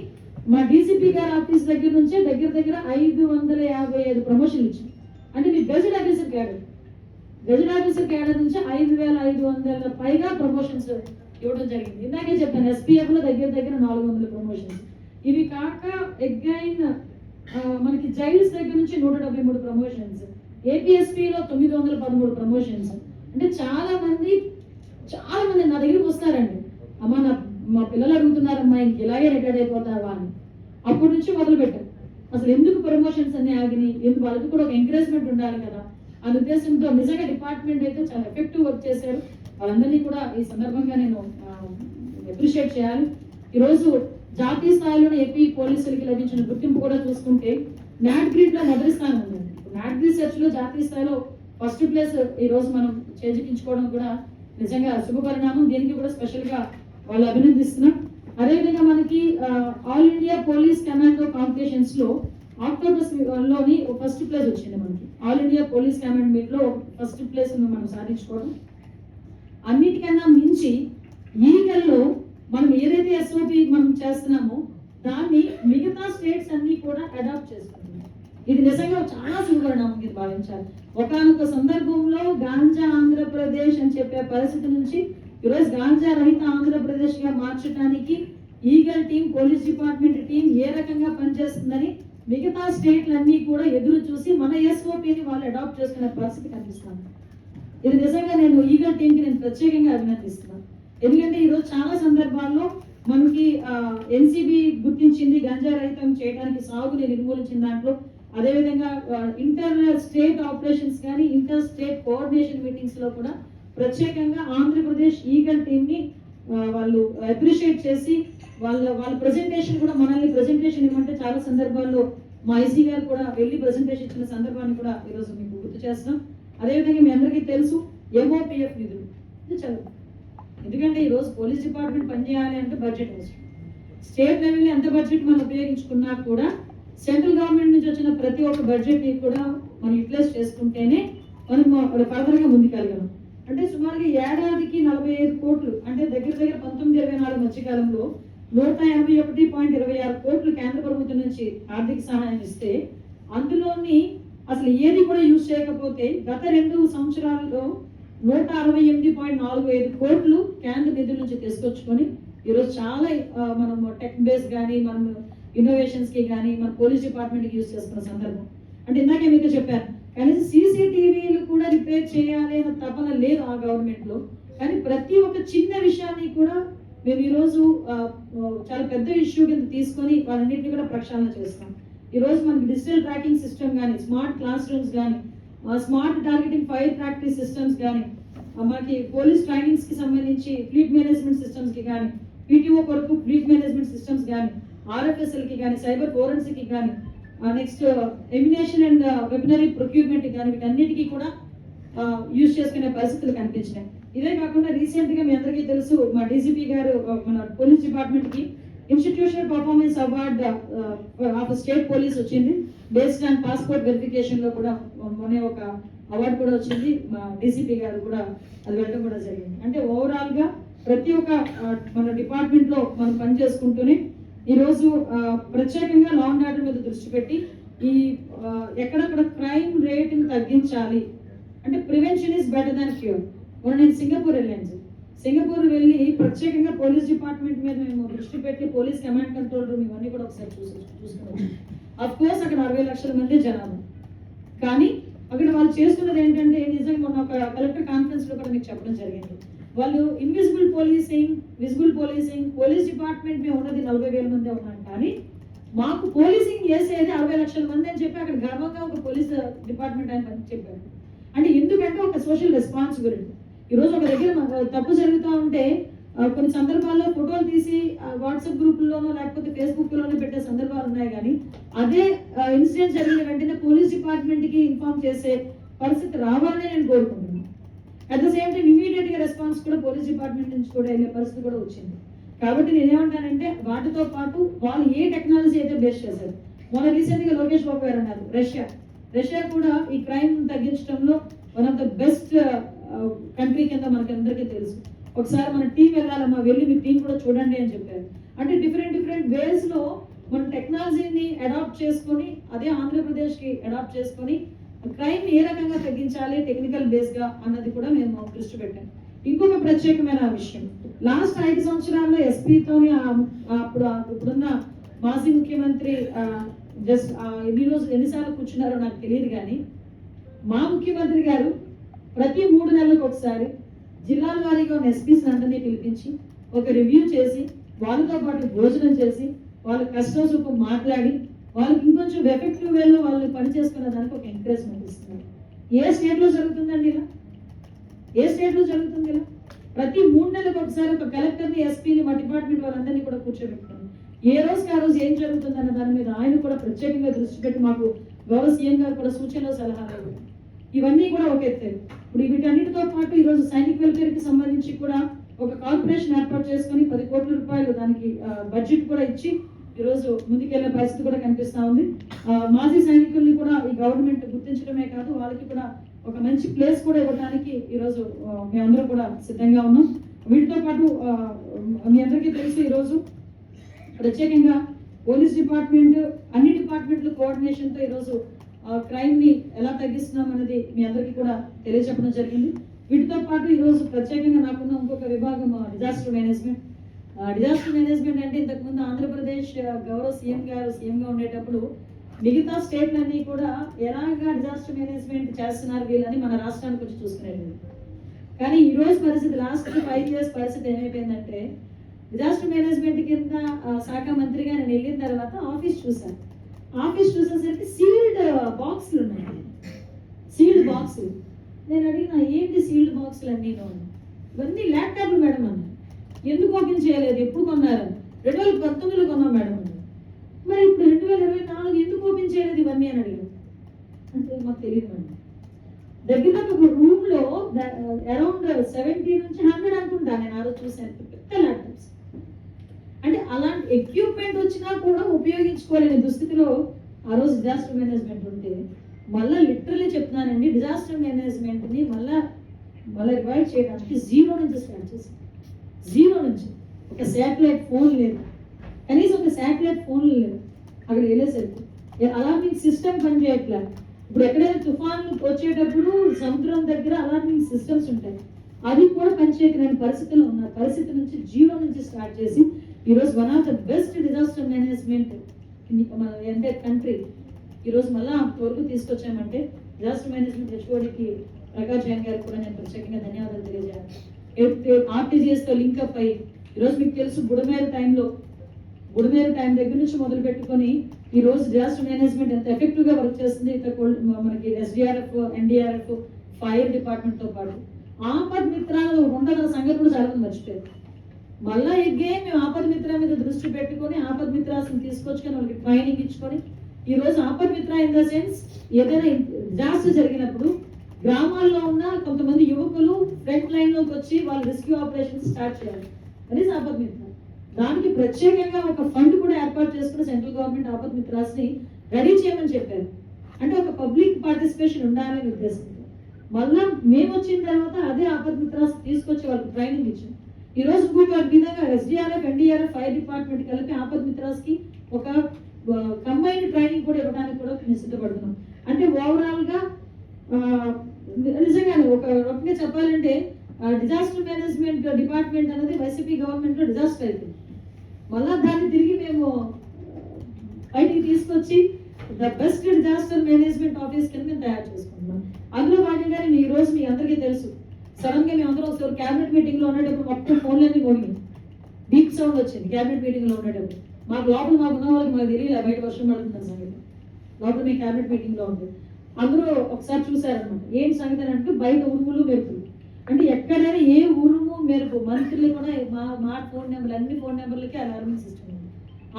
మా DCP గారి ఆఫీస్ దగ్గర నుంచే దగ్గర 555 ప్రమోషన్లు ఇచ్చాం. అంటే మీ గజెట్ ఆఫీసర్ క్యాడర్ నుంచి 5,500 పైగా ప్రమోషన్స్ ఇవ్వడం జరిగింది. ఇందాకే చెప్పాను SPF లో దగ్గర 400 ప్రమోషన్స్. ఇవి కాక అగైన్ మనకి జైల్స్ దగ్గర నుంచి 173 ప్రమోషన్స్, APSP లో 913 ప్రమోషన్స్. అంటే చాలా మంది నా దగ్గరికి వస్తారండి, అమ్మ మా మా పిల్లలు అడుగుతున్నారమ్మా ఇంక ఇలాగే రిటైర్డ్ అయిపోతావా అని. అప్పటి నుంచి మొదలు పెట్టారు. అసలు ఎందుకు ప్రమోషన్స్ అన్ని ఆగినాయి, ఎందుకు వాళ్ళకి కూడా ఒక ఎంకరేజ్మెంట్ ఉండాలి కదా అనే ఉద్దేశంతో నిజంగా డిపార్ట్మెంట్ అయితే చాలా ఎఫెక్టివ్ వర్క్ చేశారు. వాళ్ళందరినీ కూడా ఈ సందర్భంగా నేను అప్రిషియేట్ చేయాలి. ఈరోజు జాతీయ స్థాయిలోనే ఏపీ పోలీసులకి లభించిన గుర్తింపు కూడా చూసుకుంటే నాట్ గ్రిడ్ లో మొదటి స్థానం ఉంది. నాట్ గ్రిడ్ సెర్చ్ లో జాతీయ స్థాయిలో ఫస్ట్ ప్లేస్ ఈ రోజు మనం చేజిక్కించుకోవడం కూడా నిజంగా శుభపరిణామం. దీనికి కూడా స్పెషల్ గా వాళ్ళు అభినందిస్తున్నాం. అదేవిధంగా మనకి all India police commando competitions లో ఆక్టోబర్ లోని ఫస్ట్ ప్లేస్ వచ్చింది మనకి. All India police command meet లో ఫస్ట్ ప్లేస్ మనం సాధించుకోవడం. అన్నిటికన్నా మించి ఈగల్లో మనం ఏదైతే ఎస్ఓపి మనం చేస్తున్నామో దాన్ని మిగతా స్టేట్స్ అన్ని కూడా అడాప్ట్ చేసుకుంటున్నాం. ఇది నిజంగా చాలా శుభపరిణామం ఇది భావించాలి. ఒకానొక సందర్భంలో గాంజా ఆంధ్రప్రదేశ్ అని చెప్పే పరిస్థితి నుంచి ఈరోజు గాంజా రహిత ఆంధ్రప్రదేశ్ గా మార్చడానికి eagle team, police department team ఏ రకంగా పనిచేస్తుందని మిగతా స్టేట్లన్నీ కూడా ఎదురు చూసి మన ఎస్ఓపిని వాళ్ళు అడాప్ట్ చేసుకునే పరిస్థితి కనిపిస్తుంది. ఇది నిజంగా నేను ఈగల్ టీంకి నేను ప్రత్యేకంగా అభినందిస్తున్నాను. ఎందుకంటే ఈరోజు చాలా సందర్భాల్లో మనకి ఎన్సిబి గుర్తించింది గంజా రహితం చేయడానికి, సాగుని నిర్మూలించిన దాంట్లో. అదేవిధంగా ఇంటర్ స్టేట్ ఆపరేషన్స్ కానీ ఇంటర్ స్టేట్ కోఆర్డినేషన్ మీటింగ్స్ లో కూడా ప్రత్యేకంగా ఆంధ్రప్రదేశ్ ఈగల్ టీమ్ ని వాళ్ళు అప్రిషియేట్ చేసి వాళ్ళ ప్రెజెంటేషన్ కూడా మనల్ని ప్రెజెంటేషన్ ఇవ్వమంటే చాలా సందర్భాల్లో మా ఐసీ గారు కూడా వెళ్ళి ప్రెజెంటేషన్ ఇచ్చిన సందర్భాన్ని కూడా ఈరోజు మీకు గుర్తు చేస్తున్నాం. అదేవిధంగా మీ అందరికీ తెలుసు MOPF నిధులు ఇది చదువు. ఎందుకంటే ఈరోజు పోలీస్ డిపార్ట్మెంట్ పనిచేయాలి అంటే బడ్జెట్ అవసరం. స్టేట్ లెవెల్ ఎంత బడ్జెట్ మనం ఉపయోగించుకున్నా కూడా సెంట్రల్ గవర్నమెంట్ నుంచి వచ్చిన ప్రతి ఒక్క బడ్జెట్ ని కూడా మనం యూటిలైజ్ చేసుకుంటేనే మనం ఫర్దర్ గా ముందుకెళ్ళగలం. అంటే సుమారుగా ఏడాదికి 45 కోట్లు, అంటే దగ్గర 19-24 మధ్యకాలంలో 181.26 కోట్లు కేంద్ర ప్రభుత్వం నుంచి ఆర్థిక సహాయం ఇస్తే అందులోని అసలు ఏది కూడా యూజ్ చేయకపోతే గత 2 సంవత్సరాల్లో 168.45 కోట్లు కేంద్ర నిధుల నుంచి తీసుకొచ్చుకొని ఈరోజు చాలా మనం టెక్ బేస్ కానీ మనం ఇన్నోవేషన్స్ కి కానీ మన పోలీస్ డిపార్ట్మెంట్ కి యూజ్ చేసుకున్న సందర్భం. అంటే ఇందాకే మీకు చెప్పాను, కనీసం CCTVలు కూడా రిపేర్ చేయాలి అన్న తపన లేదు ఆ గవర్నమెంట్ లో. కానీ ప్రతి ఒక్క చిన్న విషయాన్ని కూడా మేము ఈరోజు చాలా పెద్ద ఇష్యూ కింద తీసుకొని వాళ్ళన్నింటినీ కూడా ప్రక్షాళన చేస్తాం. ఈరోజు మనకి డిజిటల్ ట్రాకింగ్ సిస్టమ్ కానీ, స్మార్ట్ క్లాస్ రూమ్స్ కానీ, smart targeting fire practice systems కానీ, మనకి పోలీస్ ట్రైనింగ్స్ కి సంబంధించి ఫ్లీట్ మేనేజ్మెంట్ సిస్టమ్స్ కి కానీ, PTO కొరకు ఫ్లీట్ మేనేజ్మెంట్ సిస్టమ్స్ కానీ, RFSL కి కానీ, సైబర్ ఫోరెన్సిక్ కి కానీ, next ammunition and weaponry procurement కానీ వీటన్నిటికీ కూడా యూజ్ చేసుకునే పరిస్థితులు కనిపించినాయి. ఇదే కాకుండా రీసెంట్ గా మీ అందరికీ తెలుసు మా DCP గారు మన పోలీస్ డిపార్ట్మెంట్ కి institutional performance award of state police వచ్చింది. బేస్డ్ ఆన్ పాస్పోర్ట్ వెరిఫికేషన్ లో కూడా మొన్న ఒక అవార్డు కూడా వచ్చింది. మా DCP గారు కూడా అది వెళ్ళడం కూడా జరిగింది. అంటే ఓవరాల్ గా ప్రతి ఒక్క మన డిపార్ట్మెంట్ లో మనం పనిచేసుకుంటూనే ఈరోజు ప్రత్యేకంగా లా అండ్ ఆర్డర్ మీద దృష్టి పెట్టి ఈ ఎక్కడెక్కడ క్రైమ్ రేట్ని తగ్గించాలి అంటే prevention is better than cure. మొన్న నేను సింగపూర్ వెళ్ళాను. సింగపూర్ వెళ్ళి ప్రత్యేకంగా పోలీస్ డిపార్ట్మెంట్ మీద మేము దృష్టి పెట్టి పోలీస్ కమాండ్ కంట్రోల్ రూమ్ ఇవన్నీ కూడా ఒకసారి చూసుకున్నాం. అఫ్ కోర్స్ అక్కడ 60 లక్షల మంది జనాభా, కానీ అక్కడ వాళ్ళు చేస్తున్నది ఏంటంటే నిజంగా మొన్న ఒక కలెక్టర్ కాన్ఫరెన్స్ లో కూడా మీకు చెప్పడం జరిగింది. వాళ్ళు invisible policing, visible policing, police department మేము ఉన్నది 40,000 మంది ఉన్నాం, కానీ మాకు పోలీసింగ్ చేసేది 60 లక్షల మంది అని చెప్పి అక్కడ గర్వంగా ఒక పోలీస్ డిపార్ట్మెంట్ అని చెప్పారు. అంటే ఎందుకంటే ఒక సోషల్ రెస్పాన్సిబిలిటీ. ఈరోజు ఒక దగ్గర తప్పు జరుగుతూ ఉంటే కొన్ని సందర్భాల్లో ఫోటోలు తీసి వాట్సాప్ గ్రూపుల్లోనో లేకపోతే ఫేస్బుక్ లోనో పెట్టే సందర్భాలు ఉన్నాయి, కానీ అదే ఇన్సిడెంట్ జరిగిన వెంటనే పోలీస్ డిపార్ట్మెంట్ కి ఇన్ఫార్మ్ చేసే పరిస్థితి రావాలని నేను కోరుకుంటున్నాను. At the same time immediate గా రెస్పాన్స్ కూడా పోలీస్ డిపార్ట్మెంట్ నుంచి కూడా వెళ్ళే పరిస్థితి కూడా వచ్చింది. కాబట్టి నేనేమంటానంటే వాటితో పాటు వాళ్ళు ఏ టెక్నాలజీ అయితే బేస్ చేశారు. మొన్న రీసెంట్ గా లోకేష్ బాబు గారు అన్నారు రష్యా కూడా ఈ క్రైమ్ తగ్గించడంలో one of the best country కింద మనకి అందరికీ తెలుసు. ఒకసారి మన టీం వెళ్ళాలమ్మా, వెళ్ళి మీ టీం కూడా చూడండి అని చెప్పారు. అంటే డిఫరెంట్ వేస్ లో మన టెక్నాలజీని అడాప్ట్ చేసుకొని అదే ఆంధ్రప్రదేశ్ కి అడాప్ట్ చేసుకొని క్రైమ్ ఏ రకంగా తగ్గించాలి టెక్నికల్ బేస్ గా అన్నది కూడా మేము దృష్టి పెట్టాం. ఇంకొక ప్రత్యేకమైన విషయం, లాస్ట్ 5 సంవత్సరాల్లో ఎస్పీతోని ఇప్పుడున్న మాజీ ముఖ్యమంత్రి జస్ట్ ఎన్నిసార్లు కూర్చున్నారో నాకు తెలియదు, కానీ మా ముఖ్యమంత్రి గారు ప్రతి 3 నెలలకు ఒకసారి జిల్లాల వారీగా ఉన్న ఎస్పీస్ అందరినీ పిలిపించి ఒక రివ్యూ చేసి వాళ్ళతో పాటు భోజనం చేసి వాళ్ళ కష్టం సుఖం మాట్లాడి వాళ్ళకి ఇంకొంచెం ఎఫెక్టివ్ వేలో వాళ్ళు పని చేసుకునే దానికి ఒక ఎంకరేజ్మెంట్ ఇస్తున్నారు. ఏ స్టేట్లో జరుగుతుందండి ఇలా? ఏ స్టేట్లో జరుగుతుంది ఇలా? ప్రతి 3 నెలలకు ఒకసారి ఒక కలెక్టర్ని, ఎస్పీని, మా డిపార్ట్మెంట్ వాళ్ళందరినీ కూడా కూర్చోబెట్టుకున్నాం. ఏ రోజుకి ఆ రోజు ఏం జరుగుతుందన్న దాని మీద ఆయన కూడా ప్రత్యేకంగా దృష్టి పెట్టి మాకు గౌరవ సీఎం గారు కూడా సూచనలు, సలహాలు ఇవ్వడం. ఇవన్నీ కూడా ఒక ఎత్తే. ఇప్పుడు వీటన్నిటితో పాటు ఈరోజు సైనిక్ వెల్ఫేర్కి సంబంధించి కూడా ఒక కార్పొరేషన్ ఏర్పాటు చేసుకొని 10 కోట్ల రూపాయలు దానికి బడ్జెట్ కూడా ఇచ్చి ఈరోజు ముందుకెళ్లే పరిస్థితి కూడా కనిపిస్తా ఉంది. మాజీ సైనికుల్ని కూడా ఈ గవర్నమెంట్ గుర్తించడమే కాదు, వాళ్ళకి కూడా ఒక మంచి ప్లేస్ కూడా ఇవ్వడానికి ఈరోజు మేమందరం కూడా సిద్ధంగా ఉన్నాం. వీటితో పాటు మీ అందరికీ తెలుసు, ఈరోజు ప్రత్యేకంగా పోలీస్ డిపార్ట్మెంట్ అన్ని డిపార్ట్మెంట్ల కోఆర్డినేషన్తో ఈరోజు క్రైమ్ ని ఎలా తగ్గిస్తున్నాం అనేది మీ అందరికీ కూడా తెలియజెప్పడం జరిగింది. వీటితో పాటు ఈరోజు ప్రత్యేకంగా నాకున్న ఇంకొక విభాగం డిజాస్టర్ మేనేజ్మెంట్. డిజాస్టర్ మేనేజ్మెంట్ అంటే ఇంతకుముందు ఆంధ్రప్రదేశ్ గౌరవ సీఎంగా ఉండేటప్పుడు మిగతా స్టేట్లన్నీ కూడా ఎలాగా డిజాస్టర్ మేనేజ్మెంట్ చేస్తున్నారు వీళ్ళని మన రాష్ట్రానికి వచ్చి చూసుకునేది. కానీ ఈ రోజు పరిస్థితి, లాస్ట్ 5 years పరిస్థితి ఏమైపోయిందంటే, డిజాస్టర్ మేనేజ్మెంట్ కింద శాఖ మంత్రిగా నేను వెళ్ళిన తర్వాత ఆఫీస్ చూసేసరికి సీల్డ్ బాక్సులు ఉన్నాయి. సీల్డ్ బాక్సులు. నేను అడిగిన, ఏంటి సీల్డ్ బాక్సులు అన్నీ? ఇవన్నీ ల్యాప్టాప్లు మేడం అన్నారు. ఎందుకు ఓపెన్ చేయలేదు? ఎప్పుడు కొన్నారు? 2019లో కొన్నాం మేడం అన్నారు. మరి ఇప్పుడు 2024 ఎందుకు ఓపెన్ చేయలేదు ఇవన్నీ అని అడిగాను. అంటే మాకు తెలియదు మేడం. దగ్గర ఒక రూమ్ లో అరౌండ్ 70 నుంచి 100 అనుకుంటా, నేను ఆ రోజు చూశాను, పెద్ద ల్యాప్టాప్స్. అంటే అలాంటి ఎక్విప్మెంట్ వచ్చినా కూడా ఉపయోగించుకోలేని దుస్థితిలో ఆ రోజు డిజాస్టర్ మేనేజ్మెంట్ ఉంటే, మళ్ళీ లిటరలీ చెప్తున్నానండి, డిజాస్టర్ మేనేజ్మెంట్ ని మళ్ళీ రివైవ్ చేయడానికి 0 నుంచి స్టార్ట్ చేశాను. 0 నుంచి. ఒక శాటిలైట్ ఫోన్ లేదు, కనీసం ఒక శాటిలైట్ ఫోన్ లేదు అక్కడ వెళ్ళేసరికి. అలార్మింగ్ సిస్టమ్ పనిచేయట్లా. ఇప్పుడు ఎక్కడైనా తుఫాన్లు వచ్చేటప్పుడు సముద్రం దగ్గర అలార్మింగ్ సిస్టమ్స్ ఉంటాయి, అది కూడా పనిచేయలేని పరిస్థితుల్లో ఉన్న పరిస్థితి నుంచి 0 నుంచి స్టార్ట్ చేసి ఈరోజు one of the best disaster management మన ఎంటైర్ కంట్రీ ఈరోజు మళ్ళీ అంతవరకు తీసుకొచ్చామంటే డిజాస్టర్ మేనేజ్మెంట్ హెచ్ఓడికి ప్రకాష్ జైన్ గారికి కూడా నేను ప్రత్యేకంగా ధన్యవాదాలు తెలియజేయాలి. ఆర్టీజీఎస్తో లింక్అప్ అయ్యి ఈరోజు మీకు తెలుసు, బుడమేరు టైం దగ్గర నుంచి మొదలు పెట్టుకొని ఈ రోజు డిజాస్టర్ మేనేజ్మెంట్ ఎంత ఎఫెక్టివ్ గా వర్క్ చేస్తుంది. మనకి ఎస్డిఆర్ఎఫ్, ఎన్డీఆర్ఎఫ్, ఫైర్ డిపార్ట్మెంట్ తో పాటు ఆపద్ మిత్రాలు ఉండగల సంగతి కూడా చాలా మంది మర్చిపోయారు. మళ్ళా మేము ఆపద్ మిత్ర మీద దృష్టి పెట్టుకొని ఆపద్ మిత్రాలను తీసుకొచ్చుకొని వాళ్ళకి ట్రైనింగ్ ఇచ్చుకొని ఈ రోజు ఆపద్ మిత్ర ఇన్ ద సెన్స్, ఏదైనా డిజాస్టర్ జరిగినప్పుడు గ్రామాల్లో ఉన్న కొంతమంది యువకులు ఫ్రంట్ లైన్ లోకి వచ్చి వాళ్ళు రెస్క్యూ ఆపరేషన్స్ స్టార్ట్ చేయాలి. అది ఆపద్ మిత్ర. దానికి ప్రత్యేకంగా ఒక ఫండ్ కూడా ఏర్పాటు చేసుకుని సెంట్రల్ గవర్నమెంట్ ఆపద్ మిత్రాస్ ని రెడీ చేయమని చెప్పారు. అంటే ఒక పబ్లిక్ పార్టిసిపేషన్ ఉండాలనే ఉద్దేశంతో మళ్ళా మేము వచ్చిన తర్వాత అదే ఆపద్ మిత్రాస్ తీసుకొచ్చి వాళ్ళకి ట్రైనింగ్ ఇచ్చాం. ఈ రోజు ఇంకొక విధంగా ఎస్డిఆర్ఎఫ్, ఎన్డీఆర్ఎఫ్, ఫైర్ డిపార్ట్మెంట్ కలిపి ఆపద్ మిత్రాస్ కి ఒక కంబైన్డ్ ట్రైనింగ్ కూడా ఇవ్వడానికి కూడా సిద్ధపడుతున్నాం. అంటే ఓవరాల్ గా నిజంగానే ఒక రకంగా చెప్పాలంటే డిజాస్టర్ మేనేజ్మెంట్ డిపార్ట్మెంట్ అనేది వైసీపీ గవర్నమెంట్ లో డిజాస్టర్ అయిపోయింది. మళ్ళా దాన్ని తిరిగి మేము బయటికి తీసుకొచ్చి the best disaster management office కింద మేము తయారు చేసుకుంటున్నాం. అందులో భాగంగానే ఈ రోజు మీ అందరికీ తెలుసు, సడన్ గా మేము అందరం ఒకసారి క్యాబినెట్ మీటింగ్ లో ఉండేటప్పుడు మొత్తం ఫోన్లన్నీ మోగినాయి, డీప్ సౌండ్ వచ్చింది. క్యాబినెట్ మీటింగ్ లో ఉండేటప్పుడు మాకు లోపల ఉన్న వాళ్ళకి మాకు తెలియలే బయట వర్షం పడుతుందని సంగతి. లోపల మేము క్యాబినెట్ మీటింగ్ లో ఉంటుంది, అందరూ ఒకసారి చూసారనమాట. ఏంటి సంగతి అంటే బయట ఉరుములు మెరుపులు. అంటే ఎక్కడైనా ఏ ఉరుము మెరుపు, మంత్రులు కూడా మా ఫోన్ నెంబర్లు, అన్ని ఫోన్ నెంబర్లకి అలార్మింగ్ సిస్టమ్ ఉంది.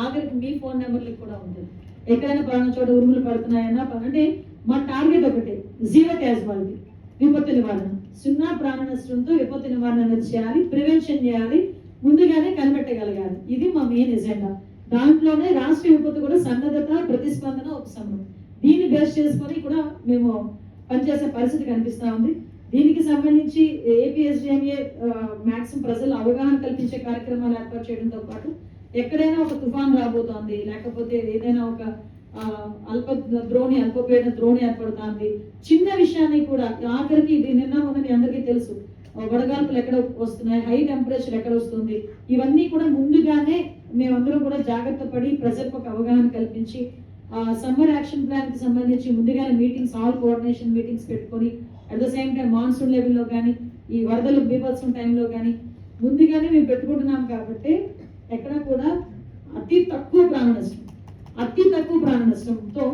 ఆఖరికి మీ ఫోన్ నెంబర్లకి కూడా ఉంటుంది. ఎక్కడైనా పలానా చోట ఉరుములు పడుతున్నాయన్నా అంటే మా టార్గెట్ ఒకటే, 0 క్యాజువాలిటీ, విపత్తు నివారణ, 0 ప్రాణ నష్టంతో విపత్తు నివారణ అనేది చేయాలి, ప్రివెన్షన్ చేయాలి, ముందుగానే కనిపెట్టగలగాలి. ఇది మా మెయిన్ ఎజెండా. దాంట్లోనే రాష్ట్ర విపత్తు కూడా సన్నద్ధత, ప్రతిస్పందన, ఉపశమనం, దీన్ని బేస్ చేసుకొని కూడా మేము పనిచేసే పరిస్థితి కనిపిస్తా ఉంది. దీనికి సంబంధించి ఏపీఎస్డిఎంఏ మ్యాక్సిమం ప్రజలు అవగాహన కల్పించే కార్యక్రమాలు ఏర్పాటు చేయడంతో పాటు ఎక్కడైనా ఒక తుఫాన్ రాబోతోంది, లేకపోతే ఏదైనా ఒక అల్పపీడన ద్రోణి ఏర్పడుతుంది, చిన్న విషయాన్ని కూడా ఆఖరికి నిన్న మొన్న మీ అందరికీ తెలుసు, వడగాల్పులు ఎక్కడ వస్తున్నాయి, హై టెంపరేచర్ ఎక్కడ వస్తుంది, ఇవన్నీ కూడా ముందుగానే మేమందరం కూడా జాగ్రత్త పడి ప్రజలకు ఒక అవగాహన కల్పించి సమ్మర్ యాక్షన్ ప్లాన్ కి సంబంధించి ముందుగానే మీటింగ్స్, ఆల్ కోఆర్డినేషన్ మీటింగ్స్ పెట్టుకొని at the same time monsoon లెవెల్లో కానీ ఈ వరదలు బీభత్సం టైంలో కానీ ముందుగానే మేము పెట్టుకుంటున్నాం. కాబట్టి ఎక్కడ కూడా అతి తక్కువ ప్రాణ నష్టంతో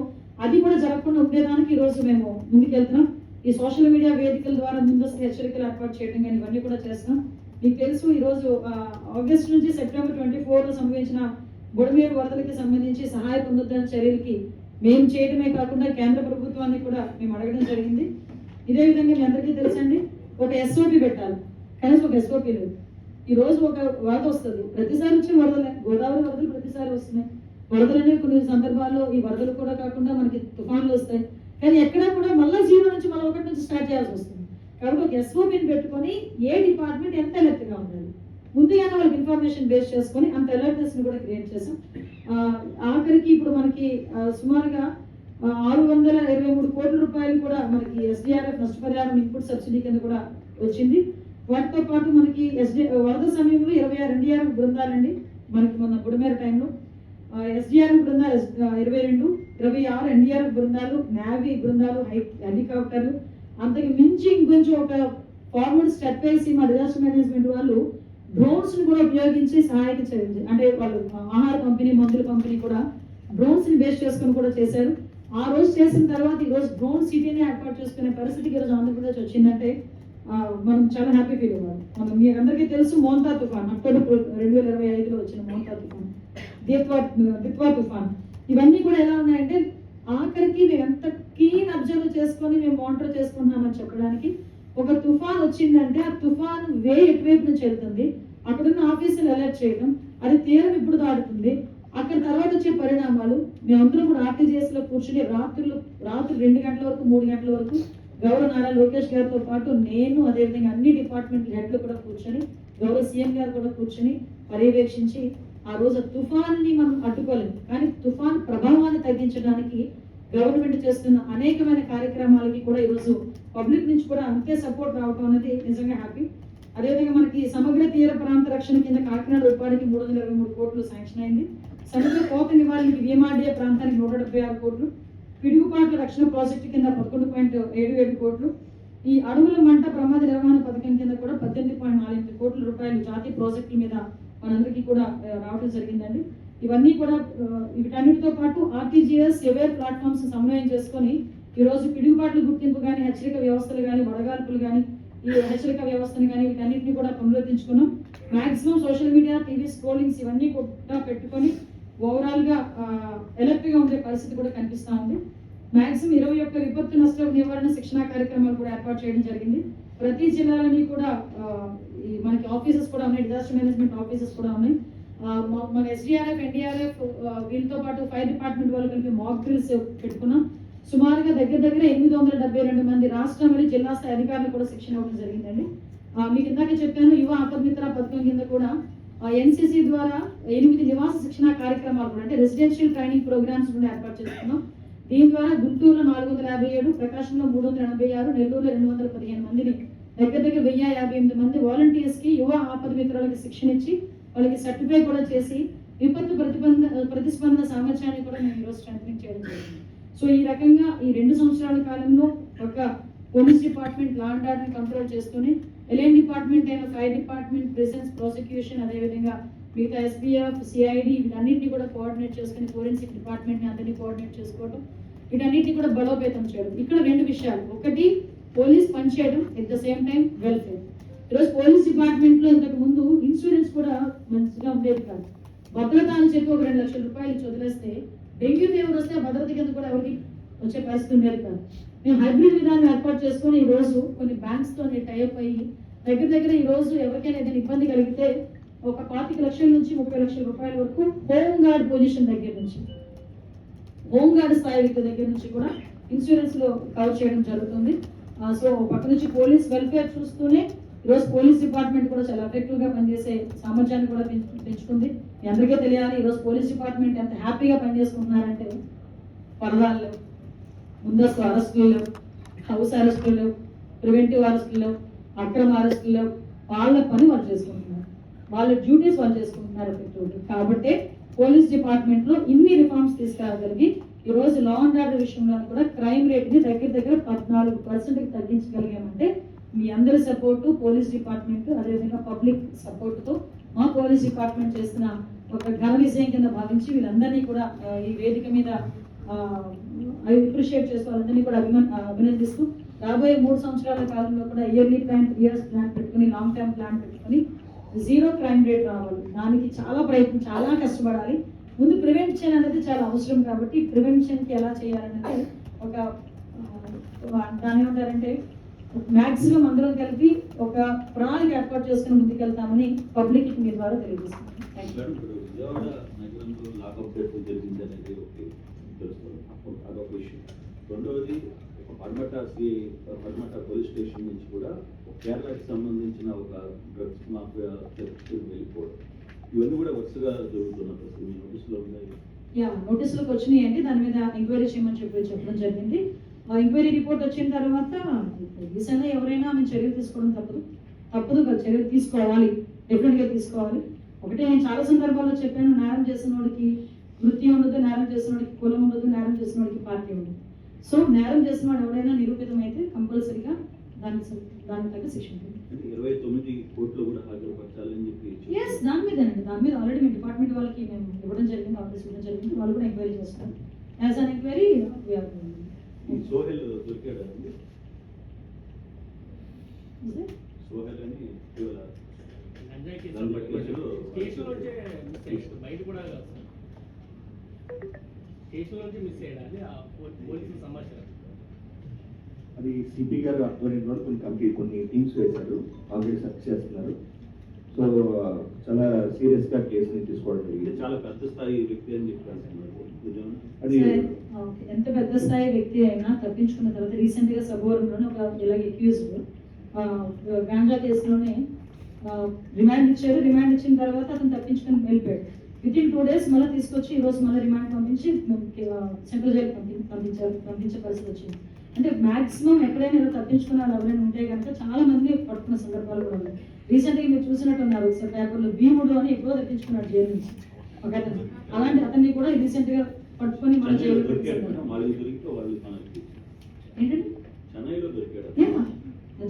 అది కూడా జరగకుండా ఉండేదానికి ఈరోజు మేము ముందుకెళ్తున్నాం. ఈ సోషల్ మీడియా వేదికల ద్వారా ముందస్తు హెచ్చరికలు ఏర్పాటు చేయడం కానీ ఇవన్నీ కూడా చేస్తున్నాం. మీకు తెలుసు ఈరోజు ఆగస్టు నుంచి సెప్టెంబర్ 24 సంభవించిన బుడమేరు వరదలకి సంబంధించి సహాయ పునరుద్ధరణ చర్యలకి మేము చేయడమే కాకుండా కేంద్ర ప్రభుత్వాన్ని కూడా మేము అడగడం జరిగింది. ఇదే విధంగా మీ అందరికీ తెలుసండి, ఒక SOP పెట్టాలి, కనీసం ఒక SOP లేదు. ఈ రోజు ఒక వరద వస్తుంది, ప్రతిసారి వచ్చే వరదలే, గోదావరి వరదలు ప్రతిసారి వస్తున్నాయి. వరదలు అనేవి కొన్ని సందర్భాల్లో ఈ వరదలు కూడా కాకుండా మనకి తుఫాన్లు వస్తాయి, కానీ ఎక్కడా కూడా మళ్ళీ 0 నుంచి మళ్ళీ 1 నుంచి స్టార్ట్ చేయాల్సి వస్తుంది. కాబట్టి ఒక SOPని పెట్టుకొని ఏ డిపార్ట్మెంట్ ఎంత అలర్ట్గా ఉండాలి ముందుగానే వాళ్ళకి ఇన్ఫర్మేషన్ బేస్ చేసుకొని అంత అలర్ట్నెస్ ని కూడా క్రియేట్ చేసాం. ఆఖరికి ఇప్పుడు మనకి సుమారుగా 623 కోట్ల రూపాయలు కూడా మనకి SDRF నష్టపరిహారం ఇన్పుట్ సబ్సిడీ కింద కూడా వచ్చింది. వాటితో పాటు మనకి వరద సమయంలో 26 NDRF బృందాలండి, మనకి మొన్న బుడమేరు టైంలో SDRF బృందాలు 22, 26 NDRF బృందాలు, నేవీ బృందాలు, హెలికాప్టర్లు, అంతకు మించి ఇంకొంచెం ఒక ఫార్వర్డ్ స్టెప్ వేసి మా డిజాస్టర్ మేనేజ్మెంట్ వాళ్ళు డ్రోన్స్ ని కూడా ఉపయోగించి సహాయక చర్యలు, అంటే వాళ్ళు ఆహార పంపిణీ, మందుల పంపిణీ కూడా డ్రోన్స్ ని బేస్ చేసుకుని కూడా చేశారు. ఆ రోజు చేసిన తర్వాత ఈ రోజు డ్రోన్ సిటీని ఏర్పాటు చేసుకునే పరిస్థితికి ఈరోజు ఆంధ్రప్రదేశ్ వచ్చిందంటే మనం చాలా హ్యాపీ ఫీల్ అవ్వాలి. మనం మీకు అందరికీ తెలుసు మోంతా తుఫాన్, అక్టోబర్ 2025లో వచ్చిన మోంతా తుఫాన్, దిత్వా తుఫాన్, ఇవన్నీ కూడా ఎలా ఉన్నాయంటే ఆఖరికి మేము ఎంత కీన్ అబ్జర్వ్ చేసుకొని మేము మానిటర్ చేసుకుంటున్నామని చెప్పడానికి, ఒక తుఫాన్ వచ్చిందంటే ఆ తుఫాన్ ఎటువైపు నుంచి వెళ్తుంది, అక్కడున్న ఆఫీసులు అలర్ట్ చేయడం, అది తీరం ఇప్పుడు దాడుతుంది, అక్కడ తర్వాత వచ్చే పరిణామాలు మేమందరం కూడా RTGS లో కూర్చుని రాత్రి 2 గంటల వరకు 3 గంటల వరకు గౌరవ నారా లోకేష్ గారితో పాటు నేను, అదేవిధంగా అన్ని డిపార్ట్మెంట్ హెడ్లు కూడా కూర్చొని, గౌరవ CM గారు కూడా కూర్చొని పర్యవేక్షించి ఆ రోజు తుఫాన్ని మనం అడ్డుకోలేము, కానీ తుఫాన్ ప్రభావాన్ని తగ్గించడానికి గవర్నమెంట్ చేస్తున్న అనేకమైన కార్యక్రమాలకి కూడా ఈరోజు పబ్లిక్ నుంచి కూడా అంతే సపోర్ట్ రావడం అనేది నిజంగా హ్యాపీ. అదేవిధంగా మనకి సమగ్ర తీర ప్రాంత రక్షణ కింద కాకినాడ ఉపాధికి 323 కోట్లు శాంక్షన్ అయింది. సముద్ర కోత నివారణకి VMRDA ప్రాంతానికి 176 కోట్లు, పిడుగుపాట్ల రక్షణ ప్రాజెక్టు కింద 11.77 కోట్లు, ఈ అడవుల మంట ప్రమాద నిర్వహణ పథకం కింద కూడా 18.48 కోట్ల రూపాయలు జాతీయ ప్రాజెక్టుల మీద మనందరికీ కూడా రావడం జరిగిందండి. ఇవన్నీ కూడా వీటన్నిటితో పాటు RTGS అవేర్ ప్లాట్ఫామ్స్ సమన్వయం చేసుకొని ఈరోజు పిడుగుపాట్ల గుర్తింపు కానీ, హెచ్చరిక వ్యవస్థలు కానీ, వడగాల్పులు కానీ, ఈ హెచ్చరిక వ్యవస్థను కానీ వీటన్నిటిని కూడా పునరుద్ధరించుకున్నాం. Maximum social media, TV scrollings ఇవన్నీ కూడా పెట్టుకొని ఓవరాల్ గా అలర్ట్ గా ఉండే పరిస్థితి కూడా కనిపిస్తా ఉంది. మాక్సిమం 21 విపత్తు నష్ట నివారణ శిక్షణా కార్యక్రమాలు కూడా ఏర్పాటు చేయడం జరిగింది. ప్రతి జిల్లాలని కూడా మనకి ఆఫీసెస్ కూడా ఉన్నాయి, డిజాస్టర్ మేనేజ్మెంట్ ఆఫీసెస్ కూడా ఉన్నాయి. మన SDRF, NDRF వీళ్ళతో పాటు ఫైర్ డిపార్ట్మెంట్ వాళ్ళు కలిపి మాక్ డ్రిల్స్ పెట్టుకున్నాం. సుమారుగా దగ్గర 872 మంది రాష్ట్ర మరియు జిల్లా స్థాయి అధికారులు కూడా శిక్షణ ఇవ్వడం జరిగిందండి. మీకు ఇందాక చెప్పాను, యువ ఆపద్మిత్ర పథకం కింద కూడా NCC ద్వారా 8 నివాస శిక్షణ కార్యక్రమాలు కూడా, అంటే రెసిడెన్షియల్ ట్రైనింగ్ ప్రోగ్రామ్స్ కూడా ఏర్పాటు చేస్తున్నాం. దీని ద్వారా గుంటూరులో 457, ప్రకాశంలో 386, నెల్లూరులో 215 మందిని దగ్గర 1058 మంది వాలంటీర్స్ కి యువ ఆపద్మిత్రులకి శిక్షణ ఇచ్చి వాళ్ళకి సర్టిఫై కూడా చేసి విపత్తు ప్రతిస్పందన సామర్థ్యాన్ని కూడా మేము ఈరోజు స్ట్రెంథనింగ్ చేయడం జరిగింది. సో ఈ రకంగా ఈ 2 సంవత్సరాల కాలంలో ఒక police department law and order control చేస్తూనే LN డిపార్ట్మెంట్ అయిన ఫైర్ డిపార్ట్మెంట్, ప్రిజన్స్, ప్రాసిక్యూషన్, అదేవిధంగా మిగతా SBF, CID వీటన్నిటిని కూడా కోఆర్డినేట్ చేసుకుని ఫోరెన్సిక్ డిపార్ట్మెంట్ని అందరినీ కోఆర్డినేట్ చేసుకోవడం, వీటన్నిటిని కూడా బలోపేతం చేయడం. ఇక్కడ 2 విషయాలు, ఒకటి పోలీస్ పనిచేయడం, at the same time welfare. ఈరోజు పోలీస్ డిపార్ట్మెంట్ లో ఇంతకు ముందు ఇన్సూరెన్స్ కూడా మంచిగా ఉండేది కాదు. భద్రత అని చెప్పి ఒక 2 లక్షల రూపాయలు ఇచ్చి వదిలేస్తే డెంగ్యూ ఫీవర్ వస్తే భద్రత కింద కూడా ఎవరికి వచ్చే పరిస్థితి ఉండేది కాదు. మేము హైబ్రిడ్ విధానం ఏర్పాటు చేసుకొని ఈ రోజు కొన్ని బ్యాంక్స్ తో టైఅప్ అయ్యి దగ్గర ఈ రోజు ఎవరికైనా ఏదైనా ఇబ్బంది కలిగితే ఒక 25 లక్షల నుంచి 30 లక్షల రూపాయల వరకు హోమ్ గార్డ్ పొజిషన్ దగ్గర నుంచి, హోమ్ గార్డ్ స్థాయి దగ్గర నుంచి కూడా ఇన్సూరెన్స్ లో కవర్ చేయడం జరుగుతుంది. సో పక్క నుంచి పోలీస్ వెల్ఫేర్ చూస్తూనే ఈరోజు పోలీస్ డిపార్ట్మెంట్ కూడా చాలా ఎఫెక్టివ్ గా పనిచేసే సామర్థ్యాన్ని కూడా పెంచుకుంది. మీ అందరికీ తెలియాలి, ఈరోజు పోలీస్ డిపార్ట్మెంట్ ఎంత హ్యాపీగా పనిచేసుకుంటున్నారంటే పరదాలు, ముందస్తు అరెస్టులు, హౌస్ అరెస్టులు, ప్రివెంటివ్ అరెస్టులు, అక్రమ అరెస్టులు, వాళ్ళ పని వాళ్ళు చేసుకుంటున్నారు, వాళ్ళ డ్యూటీస్ వాళ్ళు చేసుకుంటున్నారు ఎఫెక్టివ్. కాబట్టి పోలీస్ డిపార్ట్మెంట్ లో ఇన్ని రిఫార్మ్స్ తీసుకురాగలిగి ఈ రోజు లా అండ్ ఆర్డర్ విషయంలో కూడా క్రైమ్ రేట్ ని దగ్గర 14% తగ్గించగలిగామంటే మీ అందరి సపోర్టు, పోలీస్ డిపార్ట్మెంట్, అదేవిధంగా పబ్లిక్ సపోర్ట్ తో మా పోలీస్ డిపార్ట్మెంట్ చేస్తున్న ఒక ఘన విజయం కింద భావించి వీళ్ళందరినీ కూడా ఈ వేదిక మీద అప్రిషియేట్ చేస్తూ వాళ్ళందరినీ కూడా అభినందిస్తూ రాబోయే 3 సంవత్సరాల కాలంలో కూడా ఇయర్లీ ప్లాన్, 3 years ప్లాన్ పెట్టుకుని, లాంగ్ టర్మ్ ప్లాన్ పెట్టుకుని 0 crime rate రావాలి. దానికి చాలా ప్రయత్నం, చాలా కష్టపడాలి. ముందు ప్రివెన్షన్ అనేది చాలా అవసరం కాబట్టి ప్రివెన్షన్కి ఎలా చేయాలనేది ఒక దాని ఏమంటారంటే మ్యాక్సిమం అందరం కలిపి ఒక ప్రణాళిక ఏర్పాటు చేసుకుని ముందుకెళ్తామని పబ్లిక్ మీ ద్వారా తెలియజేస్తున్నాను. విజయవాడ నగరంలో లాకప్ డేట్ జరిగిందనేది ఒకటి తెలుస్తుంది, అదొక విషయం. రెండవది పర్మట పోలీస్ స్టేషన్ నుంచి కూడా కేరళకి సంబంధించిన ఒక డ్రగ్స్ మాఫియా వెళ్ళిపోవడం, ఇవన్నీ కూడా వరుసగా జరుగుతున్నారు. నోటీసులో ఉన్నాయి, నోటీసులకు వచ్చినాయి అంటే దాని మీద ఎంక్వైరీ చేయమని చెప్పడం జరిగింది. ఆ ఎంక్వైరీ రిపోర్ట్ వచ్చిన తర్వాత రీసెంట్గా ఎవరైనా మేము చర్యలు తీసుకోవడం తప్పదు కదా, చర్యలు తీసుకోవాలి, డెఫినెట్గా తీసుకోవాలి. ఒకటే నేను చాలా సందర్భాల్లో చెప్పాను, నేరం చేసిన వాడికి వృత్తి ఉండదు, నేరం చేసిన వాడికి కులం ఉండదు, నేరం చేసిన వాడికి పార్టీ ఉండదు. సో నేరం చేసిన వాడు ఎవరైనా నిరూపితం అయితే కంపల్సరీగా దానికి తగ్గ శిక్ష ఉంటుంది. 29 కోట్లు కూడా హాజరుపరచాలని చెప్పి దాని మీద ఆల్రెడీ మీ డిపార్ట్మెంట్ వాళ్ళకి మేము ఇవ్వడం జరిగింది, ఆఫీస్ ఇవ్వడం జరిగింది. వాళ్ళు కూడా ఎంక్వైరీ చేస్తారు. యాజ్ అన్ ఎంక్వైరీ సోహెల్ దొరికాడు అండి, సోహెల్ అని బయట కూడా స్టేషన్ నుంచి మిస్ అయ్యాడు పోలీసులు సమాచారం. అది సిపి గారు ఆధ్వర్యంలో కొన్ని టీమ్స్ వేశారు, ఆల్రెడీ సర్చ్ చేస్తున్నారు. సో చాలా సీరియస్ గా కేసుని తీసుకోవడం జరిగింది. చాలా పెద్ద స్థాయి వ్యక్తి అని చెప్పారు. అది ఎంత పెద్ద స్థాయి వ్యక్తి అయినా తప్పించుకున్న తర్వాత రీసెంట్ గా సబోరంలోనే ఒక ఇలాగ అక్యూజ్డ్ గాంజా కేసులోనే రిమాండ్ ఇచ్చారు. రిమాండ్ ఇచ్చిన తర్వాత అతను తప్పించుకొని వెళ్ళిపోయాడు. విత్ ఇన్ 2 days మళ్ళీ తీసుకొచ్చి ఈ రోజు మళ్ళీ రిమాండ్ పంపించి సెంట్రల్ జైలు పంపించే పరిస్థితి వచ్చింది. అంటే మాక్సిమం ఎక్కడైనా ఇలా తప్పించుకున్న వాళ్ళు ఎవరైనా ఉంటే కనుక చాలా మంది పట్టుకున్న సందర్భాలు కూడా ఉన్నాయి. రీసెంట్గా మీరు చూసినట్టున్నారు ఒకసారి పేపర్లో, భీముడు అని ఎప్పుడో తప్పించుకున్నాడు జైలు నుంచి ఒక అతను. అలాంటి అతన్ని కూడా రీసెంట్ గా పట్టుకొని మన జైలు ఏంటంటే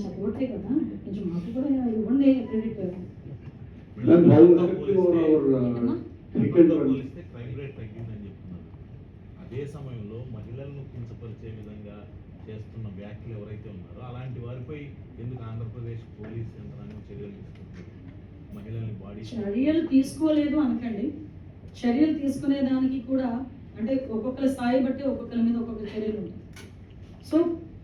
చెప్పబట్టే కదా, కొంచెం మాకు కూడా ఇవ్వండి క్రెడిట్. అదే సమయంలో మహిళలను కించపరిచే విధంగా చేస్తున్న వ్యాఖ్యలు ఎవరైతే ఉన్నారో అలాంటి వారిపై ఎందుకు ఆంధ్రప్రదేశ్ పోలీస్ యంత్రాంగం చర్యలు తీసుకుంటుంది? మహిళల్ని బాడీ చర్యలు తీసుకోలేదు అనకండి, చర్యలు తీసుకునే దానికి కూడా అంటే ఒక్కొక్కరి స్థాయి బట్టి ఒక్కొక్కరి మీద ఒక్కొక్క చర్యలు ఉంటాయి. సో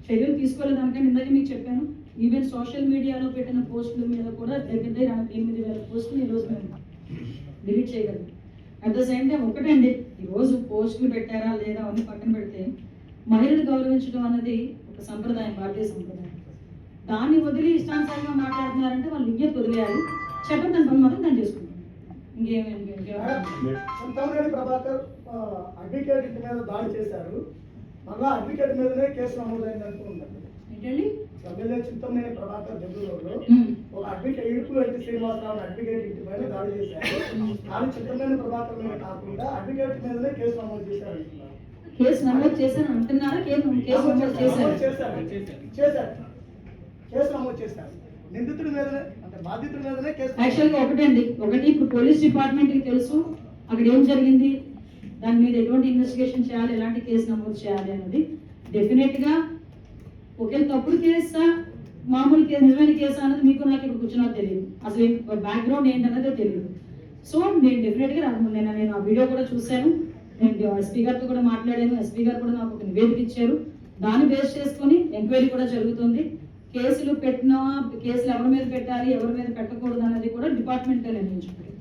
చర్యలు తీసుకోలేదు అనకండి. ఇందాక మీకు చెప్పాను, ఈవెన్ సోషల్ మీడియాలో పెట్టిన పోస్టుల మీద కూడా దగ్గర 8,000 పోస్టులు ఈరోజు మేము డిలీట్ చేయగలం. అట్ ద సేమ్ టైం ఒకటండి, ఈరోజు పోస్టులు పెట్టారా లేదా అని పక్కన పెడితే మహిళలు గౌరవించడం అనేది ఒక సంప్రదాయం, భారతీయ సంప్రదాయం. దాన్ని వదిలి ఇష్టానుసారంగా మాట్లాడుతున్నారంటే వాళ్ళు ఇయ్యత్ వదిలేయాలి, చట్టం దాని పని మాత్రం దాన్ని చేసుకుంటాం. చింతమనేని ప్రభాకర్ అడ్వకేట్ మీద దాడి చేశారు, మళ్ళా అడ్వకేట్ మీదనే కేసు నమోదైంది అనుకుంటున్నారు. ఏంటండి ఎమ్మెల్యే చింతమనేని ప్రభాకర్ బెంగళూరులో ఒక అడ్వకేట్ ఇడుపులు అయితే శ్రీనివాసరావు అడ్వకేట్ ఇంటి పైన దాడి చేశారు. కానీ చింతమనేని ప్రభాకర్ మీద కాకుండా అడ్వకేట్ మీదనే కేసు నమోదు చేశారు. కేసు నమోదు చేశారు అంటున్నారా? కేసు నమోదు చేశారు. నిందితుడి మీదనే అంటే బాధితుడి మీదనే కేసు. యాక్చువల్గా ఒకటి ఇప్పుడు పోలీస్ డిపార్ట్మెంట్కి తెలుసు అక్కడ ఏం జరిగింది, దాని మీద ఎటువంటి ఇన్వెస్టిగేషన్ చేయాలి, ఎలాంటి కేసు నమోదు చేయాలి అన్నది. డెఫినెట్గా ఒకే తప్పుడు కేసా మామూలు కేసు నిజమైన కేసా అన్నది మీకు నాకు ఇప్పుడు కూర్చున్నా తెలియదు, అసలు బ్యాక్గ్రౌండ్ ఏంటన్నదే తెలియదు. సో నేను డెఫినెట్గా నేను ఆ వీడియో కూడా చూశాను, నేను ఎస్పీ గారితో కూడా మాట్లాడాను. ఎస్పీ గారు కూడా నాకు ఒక నివేదిక ఇచ్చారు, దాన్ని బేస్ చేసుకొని ఎంక్వైరీ కూడా జరుగుతుంది. కేసులు పెట్టినా కేసులు ఎవరి మీద పెట్టాలి ఎవరి మీద పెట్టకూడదు అనేది కూడా డిపార్ట్మెంట్ నిర్ణయించుకుంటుంది.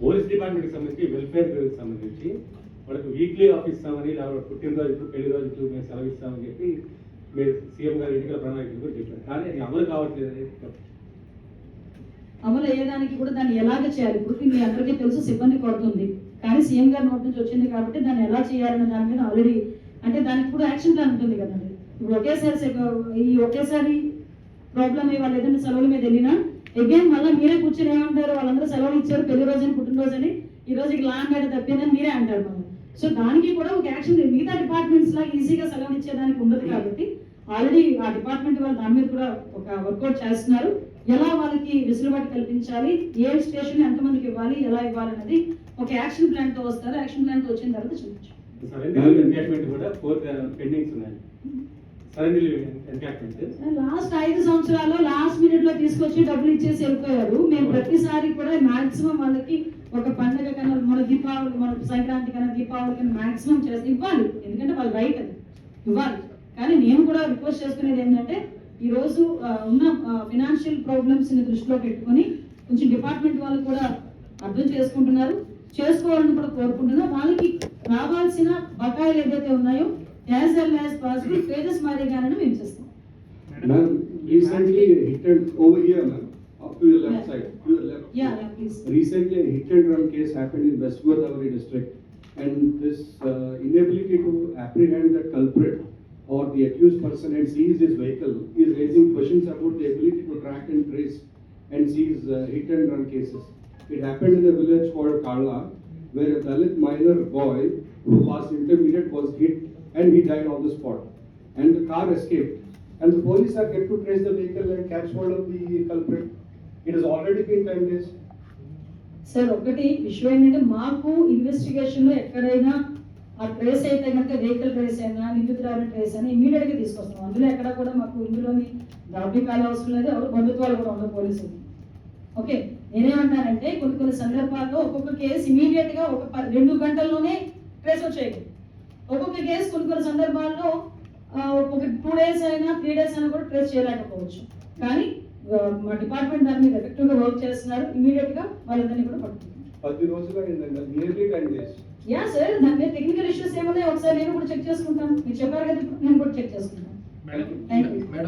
పోలీస్ డిపార్ట్మెంట్ సంబంధించి వెల్ఫేర్ సంబంధించి వాళ్ళకి వీక్లీ ఆఫ్ ఇస్తామని, పుట్టినరోజు పెళ్లి రోజులు మేము సెలవు ఇస్తామని చెప్పి మీరు సీఎం గారు ఎన్నికల ప్రణాళికలు కూడా చెప్పారు. కానీ అది అమలు కావట్లేదు అనేది అమలు అయ్యేదానికి కూడా దాన్ని ఎలాగ చేయాలి. ఇప్పుడు మీ అందరికీ తెలుసు సిబ్బంది కొడుతుంది, కానీ సీఎం గారి నోటి నుంచి వచ్చింది కాబట్టి దాన్ని ఎలా చేయాలనే దాని మీద ఆల్రెడీ అంటే దానికి కూడా యాక్షన్ ప్లాన్ ఉంటుంది కదండి. ఇప్పుడు ఒకేసారి ప్రాబ్లం అయ్యి వాళ్ళు ఏదైనా సెలవుల మీద వెళ్ళినా అగైన్ మళ్ళీ మీరే కూర్చొని ఏమంటారు, వాళ్ళందరూ సెలవులు ఇచ్చారు పెళ్లి రోజుని పుట్టినరోజు అని, ఈ రోజుకి లాంగ్ మీద తప్పిందని మీరే అంటారు మనం. సో దానికి కూడా ఒక యాక్షన్ మిగతా డిపార్ట్మెంట్స్ లాగా ఈజీగా సెలవులు ఇచ్చేదానికి ఉండదు కాబట్టి ఆల్రెడీ ఆ డిపార్ట్మెంట్ వాళ్ళు దాని మీద కూడా ఒక వర్కౌట్ చేస్తున్నారు. ఎలా వాళ్ళకి వెసులుబాటు కల్పించాలి, ఏ స్టేషన్ ఎంతమందికి ఇవ్వాలి, ఎలా ఇవ్వాలి అనేది ఒక యాక్షన్ ప్లాన్ తో వస్తారు. యాక్షన్ ప్లాన్ తో వచ్చిన తర్వాత చూపించాం. సరెండర్ ఎంకాష్మెంట్ కూడా 4 పెండింగ్స్ ఉన్నాయి. సరెండర్ ఎంకాష్మెంట్ లాస్ట్ 5 సంవత్సరాల్లో లాస్ట్ మినిట్ లో తీసుకొచ్చి డబ్బులు ఇచ్చేసి వెళ్ళిపోయారు. మేము ప్రతిసారి కూడా మాక్సిమం వాళ్ళకి ఒక పండుగ కన్నా, మన దీపావళి, మన సంక్రాంతి కన్నా దీపావళి కన్నా మాక్సిమం చేసి ఇవ్వాలి. ఎందుకంటే వాళ్ళు రైట్ అది ఇవ్వాలి. కానీ నేను కూడా రిక్వెస్ట్ చేసుకునేది ఏంటంటే ఈ రోజు ఉన్న ఫినాన్షియల్ ప్రాబ్లమ్స్ ని దృష్టిలో పెట్టుకొని కొంచెం డిపార్ట్మెంట్ వాళ్ళు కూడా అర్థం చేసుకుంటున్నారు, చేసుకోవాలని కూడా కోరుకుంటున్నారు. వాళ్ళకి రావాల్సిన బకాయిలు ఏదైతే ఉన్నాయో as early as possible phases మారేగానే మేము చేస్తాం. Ma'am, recently a hit and over here, ma'am, up to your left side, to your left. Yeah, please. Recently a hit and run case happened in West Godavari district, and this inability to apprehend the culprit or the accused person and seize his vehicle is raising questions about the ability to track and trace and seize hit and run cases. It happened in a village called Karla, where a Dalit minor boy who was intermediate was hit and he died on the spot, and the car escaped. And the police are yet to trace the vehicle and catch hold of the culprit. It has already been 10 days. Sir ఒకటి విషయం ఏంటంటే మాకు investigation లో ఎక్కడైనా ఆ trace అయితే కనుక vehicle trace అయినా, నిందితురాలు ట్రేస్ అయినా ఇమీడియట్ గా తీసుకొస్తాం. అందులో ఎక్కడ కూడా మాకు ఇందులోని దాబికాలు అవసరం లేదు, ఎవరు బంధుత్వాలు కూడా ఉండవు పోలీసులు. ఓకే, నేనేమంటానంటే కొన్ని సందర్భాల్లో ఒక్కొక్క కేసు ఇమీడియట్ గా ఒక 2 గంటల్లోనే ట్రేస్ వచ్చేయదు. ఒక్కొక్క కేసు కొన్ని సందర్భాల్లో ఒక 2 డేస్ అయినా 3 డేస్ అయినా కూడా ట్రేస్ చేయలేకపోవచ్చు. కానీ మా డిపార్ట్మెంట్ దాని మీద ఎఫెక్టివ్ గా వర్క్ చేస్తున్నారు. ఇమీడియట్ గా వాళ్ళందరినీ కూడా పట్టుకుంటున్నారు. 10 రోజులు అయిందండి, నియర్లీ 10 days. యా సార్, దాని మీద టెక్నికల్ ఇష్యూస్ ఏమున్నాయి ఒకసారి నేను కూడా చెక్ చేసుకుంటాను. మీరు చెప్పారు కదా, ఇప్పుడు నేను కూడా చెక్ చేసుకుంటాను.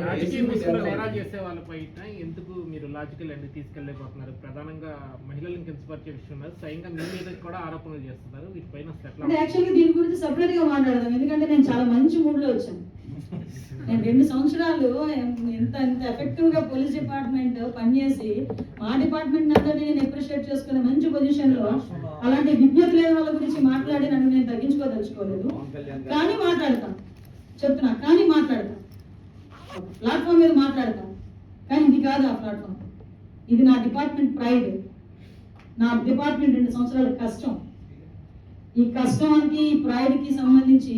రాజకీయ ముసుగులో నేరాలు చేసే వాళ్ళపై ఎందుకు మీరు లాజికల్ ఎందుకు తీసుకెళ్ళలేకపోతున్నారు? ప్రధానంగా మహిళలను కించపరిచే విషయం మీద స్వయంగా మీ మీద కూడా ఆరోపణలు చేస్తున్నారు. వీటిపైన అంటే యాక్చువల్గా దీని గురించి సపరేట్ గా మాట్లాడదాం. ఎందుకంటే నేను చాలా మంచి మూడ్ లో వచ్చాను. నేను 2 సంవత్సరాలు ఎంత ఎఫెక్టివ్ గా పోలీస్ డిపార్ట్మెంట్ పనిచేసి మా డిపార్ట్మెంట్ అందరినీ నేను అప్రిషియేట్ చేసుకునే మంచి పొజిషన్ లో అలాంటి విజ్ఞత లేని వాళ్ళ గురించి మాట్లాడి నన్ను నేను తగ్గించుకోదలుచుకోలేదు. కానీ మాట్లాడతాను, చెప్తున్నా, కానీ మాట్లాడతాను, ప్లాట్ఫామ్ మీద మాట్లాడతాను. కానీ ఇది కాదు ఆ ప్లాట్ఫామ్. ఇది నా డిపార్ట్మెంట్ ప్రైడ్, నా డిపార్ట్మెంట్ 2 సంవత్సరాల కష్టం. ఈ కష్టానికి, ఈ ప్రైడ్ కి సంబంధించి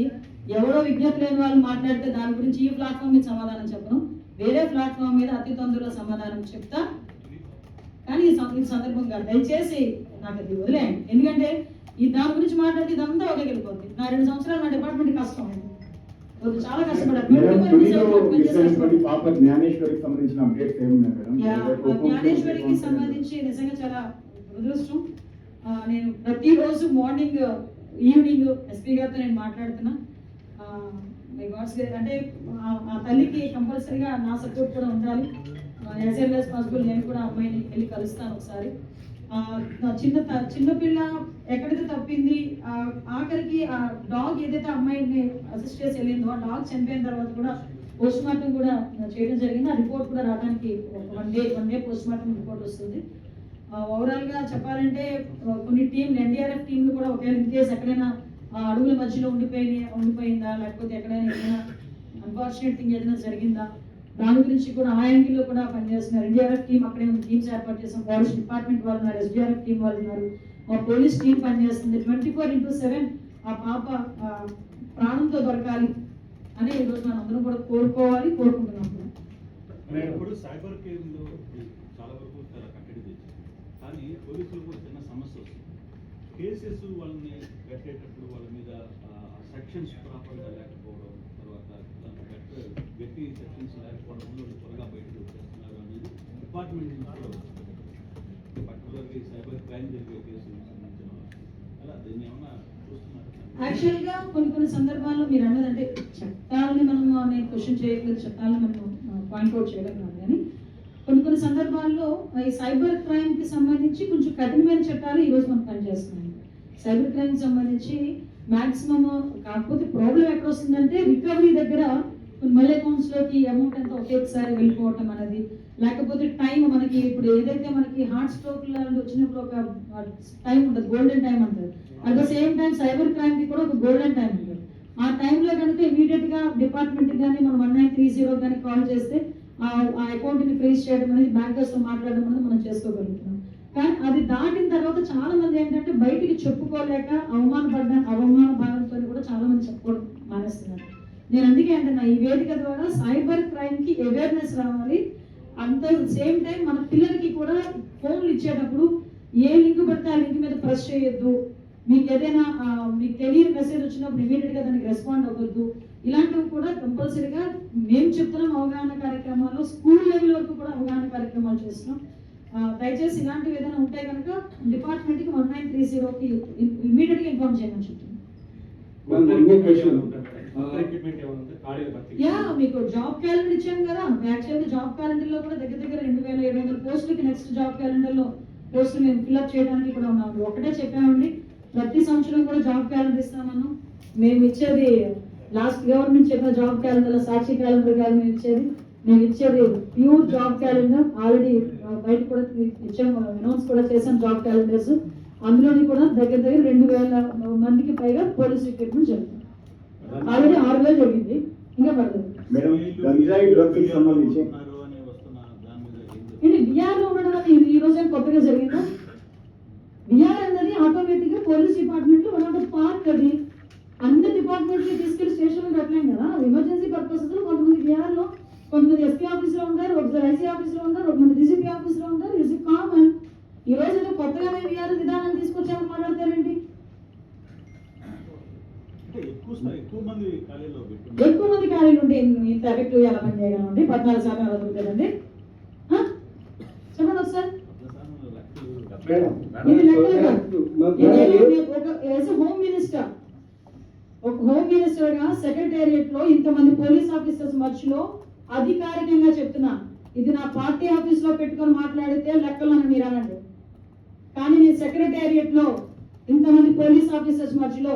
ఎవరో విజ్ఞప్తి లేని వాళ్ళు మాట్లాడితే దాని గురించి ఈ ప్లాట్ఫామ్ మీద సమాధానం చెప్పను, వేరే ప్లాట్ఫామ్ మీద అతి తొందరలో సమాధానం చెప్తా. కానీ ఈ సందర్భంగా దయచేసి నాకు అది వదిలేయండి. ఎందుకంటే ఈ దాని గురించి మాట్లాడితే ఇదంతా ఒకే వెళ్ళిపోతుంది. నా 2 సంవత్సరాలు నా డిపార్ట్మెంట్ కష్టం, చాలా కష్టపడ్డారు. జ్ఞానేశ్వరికి సంబంధించి నిజంగా చాలా దురదృష్టం. నేను ప్రతిరోజు మార్నింగ్ ఈవినింగ్ ఎస్పీ గారితో నేను మాట్లాడుతున్నా. అంటే ఆ తల్లికి కంపల్సరీగా నా సపోర్ట్ కూడా ఉండాలి. యాజ్ ఎల్ యాజ్ పాసిబుల్ నేను కూడా అమ్మాయిని వెళ్ళి కలుస్తాను ఒకసారి. చిన్నపిల్ల ఎక్కడైతే తప్పింది, ఆఖరికి ఆ డాగ్ ఏదైతే అమ్మాయిని అసిస్ట్ చేసి వెళ్ళిందో ఆ డాగ్ చనిపోయిన తర్వాత కూడా పోస్ట్ మార్టం కూడా చేయడం జరిగింది. ఆ రిపోర్ట్ కూడా రావడానికి 1 డే పోస్ట్ మార్టం రిపోర్ట్ వస్తుంది. ఓవరాల్ గా చెప్పాలంటే కొన్ని టీంలు, ఎన్డీఆర్ఎఫ్ టీంలు కూడా ఒకవేళ ఇన్ కేసు ఎక్కడైనా అడుగుల మధ్యలో ఉండిపోయిందా, లేకపోతే ఎక్కడైనా ఏదైనా అన్ఫార్చునేట్ థింగ్ ఏదైనా జరిగిందా, దాని గురించి కూడా ఆ యాంగిల్లో కూడా పనిచేస్తున్నారు. ఎన్డీఆర్ఎఫ్ టీం అక్కడే టీమ్స్ ఏర్పాటు చేసాం. ఫారెస్ట్ డిపార్ట్మెంట్ వాళ్ళు ఉన్నారు, ఎస్డీఆర్ఎఫ్ టీం వాళ్ళు ఉన్నారు, మా పోలీస్ టీం పనిచేస్తుంది. 24/7 ఆ పాప ప్రాణంతో దొరకాలి అని ఈరోజు మనం అందరం కూడా కోరుకుంటున్నాం. ఇప్పుడు సైబర్ క్రైమ్లో చాలా వరకు చాలా కట్టడి తెచ్చింది. కానీ పోలీసులు కూడా చిన్న సమస్య వస్తుంది. కేసెస్ వాళ్ళని కట్టేటప్పుడు వాళ్ళ మీద సెక్షన్స్ ప్రాపర్గా లేకపోవడం, తర్వాత గట్టి సెక్షన్స్ లేకపోవడం వల్ల త్వరగా బయటకు వచ్చేస్తున్నారు అనేది డిపార్ట్మెంట్ నుంచి కూడా వస్తుంది. పర్టికులర్గా సైబర్ క్రైమ్ జరిగే కేసులకు సంబంధించిన అలా దీన్ని ఏమన్నా చూస్తున్నారు? యాక్చువల్ గా కొన్ని సందర్భాల్లో మీరు అన్నదంటే చట్టాలని నేను క్వశ్చన్ చేయట్లేదు, చట్టాలను మనం పాయింట్అవుట్ చేయడం కాదు. కానీ కొన్ని సందర్భాల్లో ఈ సైబర్ క్రైమ్ కి సంబంధించి కొంచెం కఠినమైన చట్టాలు ఈ రోజు మనం పనిచేస్తున్నాయి. సైబర్ క్రైమ్ కి సంబంధించి మాక్సిమం, కాకపోతే ప్రాబ్లం ఎక్కడ వస్తుందంటే రికవరీ దగ్గర మళ్ళీ అకౌంట్స్ లోకి అమౌంట్ అంతా ఒకేసారి వెళ్ళిపోవటం అనేది, లేకపోతే టైం మనకి ఇప్పుడు ఏదైతే మనకి హార్ట్ స్ట్రోక్ లాంటి వచ్చినప్పుడు ఒక టైం ఉంటుంది, గోల్డెన్ టైం అంటారు. At the same time cyber crime కి కూడా ఒక గోల్డెన్ టైం ఉంటుంది. ఆ టైంలో కనుక ఇమీడియట్ గా డిపార్ట్మెంట్ కానీ మనం 1930 కానీ కాల్ చేస్తే ఆ అకౌంట్ ని ఫ్రీజ్ చేయడం అనేది బ్యాంకర్స్ తో మాట్లాడడం అనేది మనం చేసుకోగలుగుతున్నాం. కానీ అది దాటిన తర్వాత చాలా మంది ఏంటంటే బయటికి చెప్పుకోలేక అవమాన భావంతో కూడా చాలా మంది చెప్పుకోవడం మానేస్తున్నారు. నేను అందుకే అంటున్నా ఈ వేదిక ద్వారా సైబర్ క్రైమ్ కి అవేర్నెస్ రావాలి. అంత సేమ్ టైం మన పిల్లలకి కూడా ఫోన్లు ఇచ్చేటప్పుడు ఏ లింక్ పడితే ఆ లింక్ మీద ప్రెస్ చేయొద్దు. మీకు ఏదైనా మీకు తెలియని మెసేజ్ వచ్చినప్పుడు ఇమీడియట్ గా దానికి రెస్పాండ్ అవ్వద్దు. ఇలాంటివి కూడా కంపల్సరీగా మేము చెప్తున్నాం. అవగాహన కార్యక్రమాల్లో స్కూల్ లెవెల్ వరకు కూడా అవగాహన కార్యక్రమాలు చేస్తున్నాం. దయచేసి ఇలాంటివి ఏదైనా ఉంటే కనుక డిపార్ట్మెంట్ కి 1930కి ఇమీడియట్ గా ఇన్ఫార్మ్ చేయమని చెప్తున్నాం. మీకు జాబ్ క్యాలెండర్ ఇచ్చాం కదా. యాక్చువల్గా జాబ్ క్యాలెండర్ లో కూడా దగ్గర 2700 పోస్టులకి నెక్స్ట్ జాబ్ క్యాలెండర్ లో పోస్టులు మేము ఫిల్అప్ చేయడానికి కూడా ఉన్నాము. ఒకటే చెప్పామండి, ప్రతి సంవత్సరం కూడా జాబ్ క్యాలెండర్ ఇస్తామన్నాం. మేము ఇచ్చేది లాస్ట్ గవర్నమెంట్ చెప్పిన జాబ్ క్యాలెండర్ సాక్షి క్యాలెండర్ కాదు మేము ఇచ్చేది ప్యూర్ జాబ్ క్యాలెండర్. ఆల్రెడీ బయట కూడా ఇచ్చాము, అనౌన్స్ కూడా చేసాం జాబ్ క్యాలెండర్స్. అందులోని కూడా దగ్గర 2000 మందికి పైగా పోలీస్ రిక్రూట్మెంట్ జరుగుతుంది. ఆల్రెడీ 6000 జరిగింది, ఇంకా పడుతుంది. బిఆర్ లో ఉండడం ఈ రోజు కొత్తగా జరిగిందా? బిఆర్ అన్నది ఆటోమేటిక్ గా పోలీస్ డిపార్ట్మెంట్ లో వన్ ఆఫ్ ద పార్ట్. అది అన్ని డిపార్ట్మెంట్ తీసుకెళ్లి స్టేషన్ లో పెట్టలేం కదా. ఎమర్జెన్సీ పర్పసెస్ లో కొంతమంది బిఆర్ లో, కొంతమంది ఎస్పీ ఆఫీస్ లో ఉంటారు, ఒకసారి ఐసీ ఆఫీస్ లో ఉంటారు, కొంతమంది డీసీపీ ఆఫీస్ లో ఉంటారు. It's common. ఈ రోజు ఏదో కొత్తగా మేము బిఆర్ విధానం తీసుకొచ్చామని మాట్లాడతారండి. ఎక్కువ మంది ఖాళీలు ఉంటే ఇంత ఎఫెక్టివ్ ఎలా పని చేయగలండి? 14% ఎలా దొరుకుతుందండి? చెప్పండి ఒకసారి. హోమ్ మినిస్టర్, ఒక హోమ్ మినిస్టర్ గా సెక్రటేరియట్ లో ఇంతమంది పోలీస్ ఆఫీసర్స్ మధ్యలో అధికారికంగా చెప్తున్నా, ఇది నా పార్టీ ఆఫీస్ లో పెట్టుకొని మాట్లాడితే లెక్కలను మీరు అనండి. కానీ నేను సెక్రటేరియట్ లో ఇంతమంది పోలీస్ ఆఫీసర్స్ మధ్యలో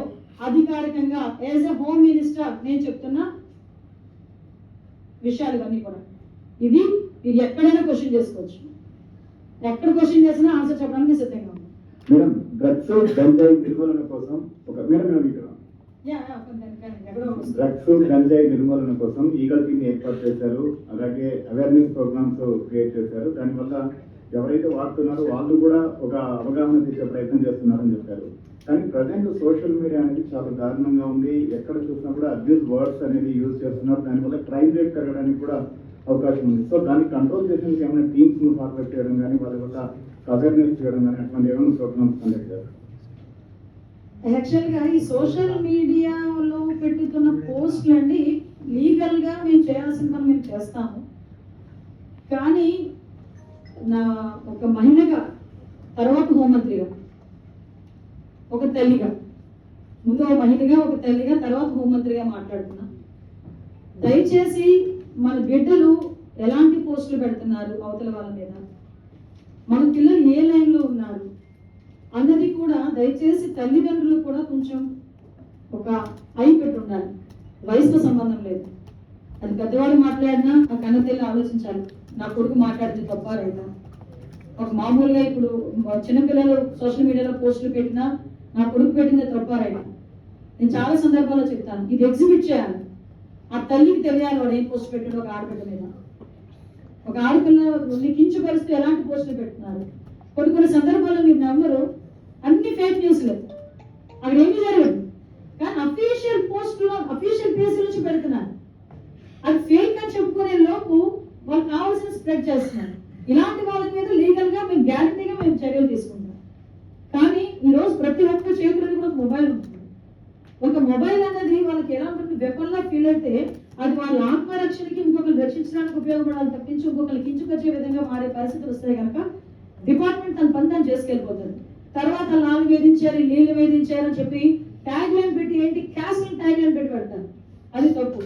అధికారికంగా యాజ్ ఎ హోమ్ మినిస్టర్ నేను చెప్తున్నా విషయాలు ఇవన్నీ కూడా. ఇది మీరు ఎక్కడైనా క్వశ్చన్ చేసుకోవచ్చు. ఎక్కడ క్వశ్చన్ చేసినా ఆన్సర్ చెప్పడానికి సిద్ధంగా ఉంది. మేడం, డ్రగ్స్ గంజాయి నిర్మూలన కోసం ఈగల్ టీమ్ ఏర్పాటు చేశారు. అలాగే అవేర్నెస్ ప్రోగ్రామ్స్ క్రియేట్ చేశారు. దానివల్ల ఎవరైతే వాడుతున్నారో వాళ్ళు కూడా ఒక అవగాహన తీసే ప్రయత్నం చేస్తున్నారని చెప్పారు. కానీ ప్రజెంట్ సోషల్ మీడియా అనేది చాలా దారుణంగా ఉంది. ఎక్కడ చూసినా కూడా అబ్యూస్ వర్డ్స్ అనేది యూజ్ చేస్తున్నారు. దానివల్ల క్రైమ్ రేట్ పెరగడానికి కూడా అవకాశం ఉంది. సో దాన్ని కంట్రోల్ చేసేందుకు ఏమైనా టీమ్స్ ను ఫార్వర్డ్ చేయడం కానీ, వాళ్ళ వల్ల అవేర్నెస్ చేయడం కానీ అటువంటి ఏమైనా ప్రోగ్రామ్స్ కండక్ట్ చేస్తారు. యాక్చువల్గా ఈ సోషల్ మీడియాలో పెట్టుతున్న పోస్టులు అండి లీగల్ గా మేము చేయాల్సిన పని మేము చేస్తాము. కానీ నా ఒక మహిళగా, తర్వాత హోంమంత్రిగా, ఒక తల్లిగా, ముందు ఒక మహిళగా, ఒక తల్లిగా, తర్వాత హోంమంత్రిగా మాట్లాడుతున్నా. దయచేసి మన బిడ్డలు ఎలాంటి పోస్టులు పెడుతున్నారు అవతల వాళ్ళ మీద, మన పిల్లలు ఏ లైన్లో ఉన్నారు అన్నది కూడా దయచేసి తల్లిదండ్రులు కూడా కొంచెం ఒక ఐ పెట్టి ఉండాలి. వయసుతో సంబంధం లేదు. అది పెద్దవాడు మాట్లాడినా ఆ కన్నతల్లి ఆలోచించాలి, నా కొడుకు మాట్లాడితే తప్ప రైతా. ఒక మామూలుగా ఇప్పుడు చిన్నపిల్లలు సోషల్ మీడియాలో పోస్టులు పెట్టినా నా కొడుకు పెట్టింది తప్ప రైతా. నేను చాలా సందర్భాల్లో చెప్తాను, ఇది ఎగ్జిబిట్ చేయాలి. ఆ తల్లికి తెలియాలి వాడు ఏం పోస్ట్ పెట్టాడు. ఒక ఆడపిల్ల మీద, ఒక ఆడపిల్ల కించపరుస్తూ ఎలాంటి పోస్టులు పెడుతున్నారు. కొన్ని సందర్భాల్లో మీరు నమ్మరు, అన్ని ఫేక్ న్యూస్లు, అక్కడ ఏమి జరగదు. కానీ అఫీషియల్ పోస్టులో అఫీషియల్ పేజ్ నుంచి పెడుతున్నారు. అది ఫేక్ అని చెప్పుకునే లోపు వాళ్ళు కావాల్సిన స్ప్రెడ్ చేస్తున్నారు. ఇలాంటి వాళ్ళ మీద లీగల్ గా మేము గ్యారంటీగా మేము చర్యలు తీసుకుంటాం. కానీ ఈ రోజు ప్రతి ఒక్క చేతుల్లో కూడా మొబైల్ ఉంటుంది. ఒక మొబైల్ అనేది వాళ్ళకి ఎలా ఉంటుంది, వెపన్ లా ఫీల్ అయితే అది వాళ్ళ ఆత్మరక్షణకి, ఇంకొకరు రక్షించడానికి ఉపయోగపడాలి తప్పించి ఇంకొకరు కించుకొచ్చే విధంగా మారే పరిస్థితులు వస్తాయి కనుక డిపార్ట్మెంట్ తన పని తను చేసుకెళ్ళిపోతుంది. తర్వాత నాలుగు వేధించారు, నీళ్లు వేధించారు అని చెప్పి ట్యాగ్ లైన్ పెట్టి, ఏంటి క్యాస్టింగ్ ట్యాగ్ లైన్ పెట్టి పెడతారు. అది తప్పు.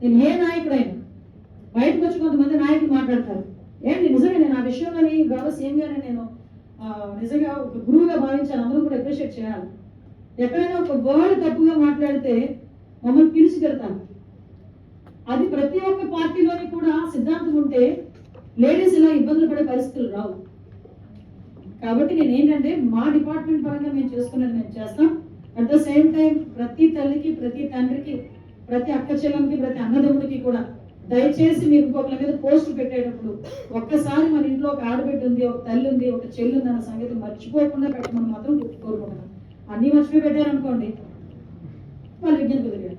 నేను ఏ నాయకుడైనా బయటకు వచ్చి కొంతమంది నాయకులు మాట్లాడతారు, ఏంటి నిజంగా నేను ఆ విషయంలోని గౌరవ సీఎం గానే నేను నిజంగా ఒక గురువుగా భావించాను. అందరూ కూడా అప్రిషియేట్ చేయాలి. ఎక్కడైనా ఒక వర్డ్ తప్పుగా మాట్లాడితే మమ్మల్ని పిలిచికెళ్తాను. అది ప్రతి ఒక్క పార్టీలోని కూడా సిద్ధాంతం ఉంటే లేడీస్ ఇలా ఇబ్బందులు పడే పరిస్థితులు రావు. కాబట్టి నేను ఏంటంటే మా డిపార్ట్మెంట్ పరంగా మేము చేసుకున్నది మేము చేస్తాం. అట్ ద సేమ్ టైం ప్రతి తల్లికి, ప్రతి తండ్రికి, ప్రతి అక్క చెల్లెలకి, ప్రతి అన్నదమ్ముడికి కూడా దయచేసి మీరు ఇంకొకరి మీద పోస్ట్ పెట్టేటప్పుడు ఒక్కసారి మన ఇంట్లో ఒక ఆడబిడ్డ ఉంది, ఒక తల్లి ఉంది, ఒక చెల్లి ఉంది అన్న సంగతి మర్చిపోకుండా పెట్టమని మాత్రం కోరుకుంటున్నాను. అన్నీ మర్చిపోయి పెట్టారనుకోండి వాళ్ళు విజ్ఞానం కుదిరారు.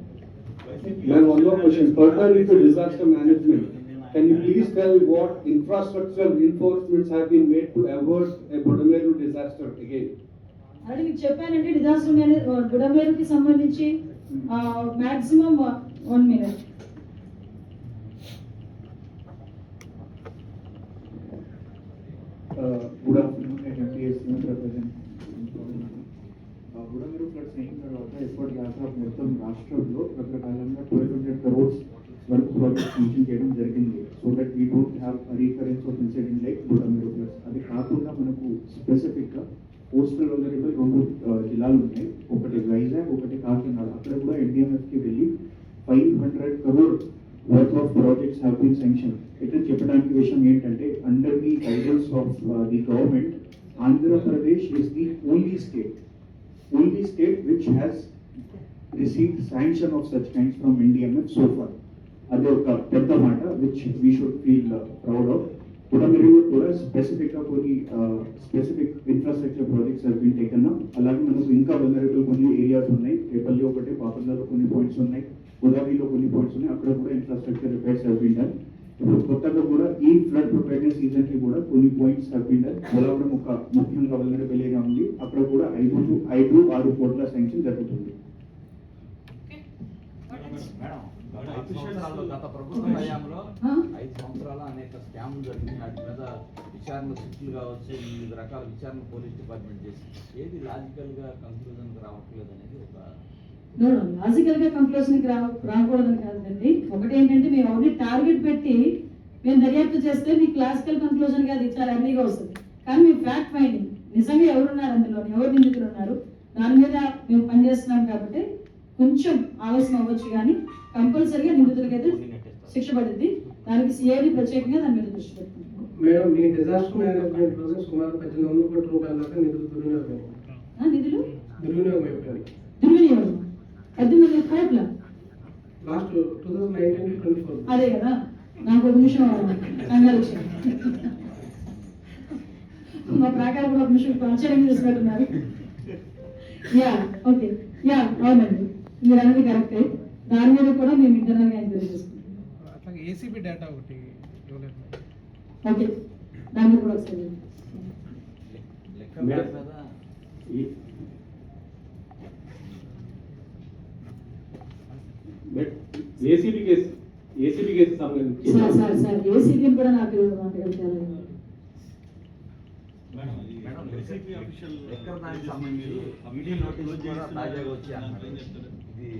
Ma'am, one more question. Pertaining to disaster management, can you please tell what infrastructural reinforcements have been made to avoid a Budameru disaster again? అది మీకు చెప్పానంటే డిజాస్టర్ మేనేజ్ బుడమేరుకి సంబంధించి మాక్సిమం 1 minute. Good afternoon. నేను ఎంపీఎస్ రిప్రజెంట్ బుడమేరు ఫ్లడ్స్ అయిన తర్వాత ఇప్పటిదాకా మొత్తం రాష్ట్రంలో రకరకాలంగా 1200 crores వరకు ప్రాజెక్ట్స్ మెన్షన్ చేయడం జరిగింది. So that we don't have recurrence of incident like Budameru floods. అది కాకుండా మనకు స్పెసిఫిక్గా కోస్టల్ వనరులు 2 జిల్లాలు ఉన్నాయి, ఒకటి వైజాగ్, ఒకటి కాకినాడ. అక్కడ కూడా ఎన్డీఎంఎఫ్కి వెళ్ళి 500 crore worth of projects have been sanctioned. ఇక్కడ చెప్పడానికి విషయం ఏంటంటే under the guidance of the government, Andhra Pradesh is the only state which has received sanction of such kinds from NDMF so far. అదే ఒక పెద్ద మాట which we should feel proud of. Budameru కూడా స్పెసిఫిక్గా కొన్ని specific infrastructure projects have been taken up. అలాగే మనకు ఇంకా వనరబుల్ కొన్ని ఏరియాస్ ఉన్నాయి. రేపల్లి ఒకటి, పాపంలో కొన్ని పాయింట్స్ ఉన్నాయి, గోదావరిలో కొన్ని పాయింట్స్ ఉన్నాయి. అక్కడ కూడా infrastructure repairs have been done. ఇప్పుడు కొత్తగా కూడా ఈ ఫ్లడ్ ప్రిపేర్నెస్ సీజన్ కి కూడా కొన్ని points have been done. Polavaram ఒక ముఖ్యంగా వనరబుల్ ఏరియా ఉంది, అక్కడ కూడా 5-6 కోట్ల శాంక్షన్ జరుగుతుంది. గత ప్రభుత్వ హయాంలో 5 సంవత్సరాలు అనేక స్కామ్లు జరిగింది. వాటి మీద విచారణ సిట్లు కావచ్చు, వివిధ రకాల విచారణ పోలీస్ డిపార్ట్మెంట్ చేసి ఏది లాజికల్ గా కంక్లూజన్ రావట్లేదు అనేది ఒక లాజికల్ గా కంక్లూజన్ రాకూడదని కాదండి. ఒకటి ఏంటంటే మేము ఆల్రెడీ టార్గెట్ పెట్టి మేము దర్యాప్తు చేస్తే మీకు క్లాసికల్ కంక్లూజన్ గా అది చాలా ఎర్లీగా వస్తుంది. కానీ మీ ఫ్యాక్ట్ ఫైండింగ్ నిజంగా ఎవరున్నారు, అందులో ఎవరు నిందితులు ఉన్నారు, దాని మీద మేము పనిచేస్తున్నాం కాబట్టి కొంచెం ఆలస్యం అవ్వచ్చు, కానీ కంపల్సరీగా నిందితులకైతే శిక్ష పడుద్ది. దానికి సిఐడి ప్రత్యేకంగా దాని మీద దృష్టి పెట్టుకుంటున్నాం. మేడం, మీ డిజాస్టర్ మేనేజ్మెంట్ లో సుమారు 1800 కోట్ల రూపాయల దాకా నిధులు దుర్వినియోగం అయిపోయాయి. 1800 కోట్ల లాస్ట్ 2019-24. అదే కదా, నాకు ఒక నిమిషం కంగారు వచ్చింది. మా ప్రకారం కూడా ఒక నిమిషం ఆశ్చర్యం చేసినట్టున్నారు. ఓకే, అవునండి, మీరు అనేది కరెక్టే. దాని మీద కూడా మేము ఇంటర్నల్గా ఎంక్వైరీ చేసుకుంటాం. అట్లాగే ఏసీబీ డేటా ఒకటి ఓకే, దాని మీద కూడా వస్తుంది. ఏసీబీ కేసు సంబంధించి సార్ ఏసీబీ కూడా నాకు మాట్లాడగలుగుతారు. లెక్కర్ దానికి సంబంధించి ఈడీ నోటీస్ కూడా తాజాగా వచ్చి అన్నారు. ఇది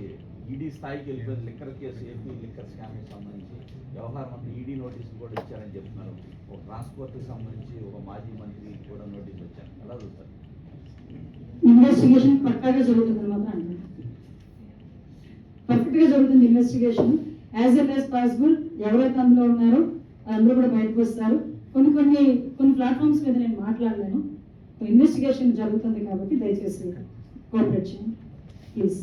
ఈడీ స్థాయికి వెళ్ళిపోయింది. Liquor case, AP liquor scam కి సంబంధించి వ్యవహారం అంతా ఈడీ నోటీసులు కూడా ఇచ్చారని చెప్తున్నారు. ఒక ట్రాన్స్పోర్ట్ కి సంబంధించి ఒక మాజీ మంత్రి కూడా నోటీస్ వచ్చారు. ఎలా చూస్తారు? ఇన్వెస్టిగేషన్ పక్కాగా జరుగుతుంది మాత్రం అంటారు. పర్ఫెక్ట్ గా జరుగుతుంది investigation. As early as possible ఎవరైతే అందులో ఉన్నారో అందరూ కూడా బయటకు వస్తారు. కొన్ని ప్లాట్ఫామ్స్ మీద నేను మాట్లాడలేను. ఇన్వెస్టిగేషన్ జరుగుతుంది కాబట్టి దయచేసి కోఆపరేట్ చేయండి please.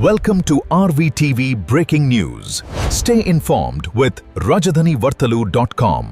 Welcome to RVTV Breaking News. Stay informed with rajadhanivartalu.com.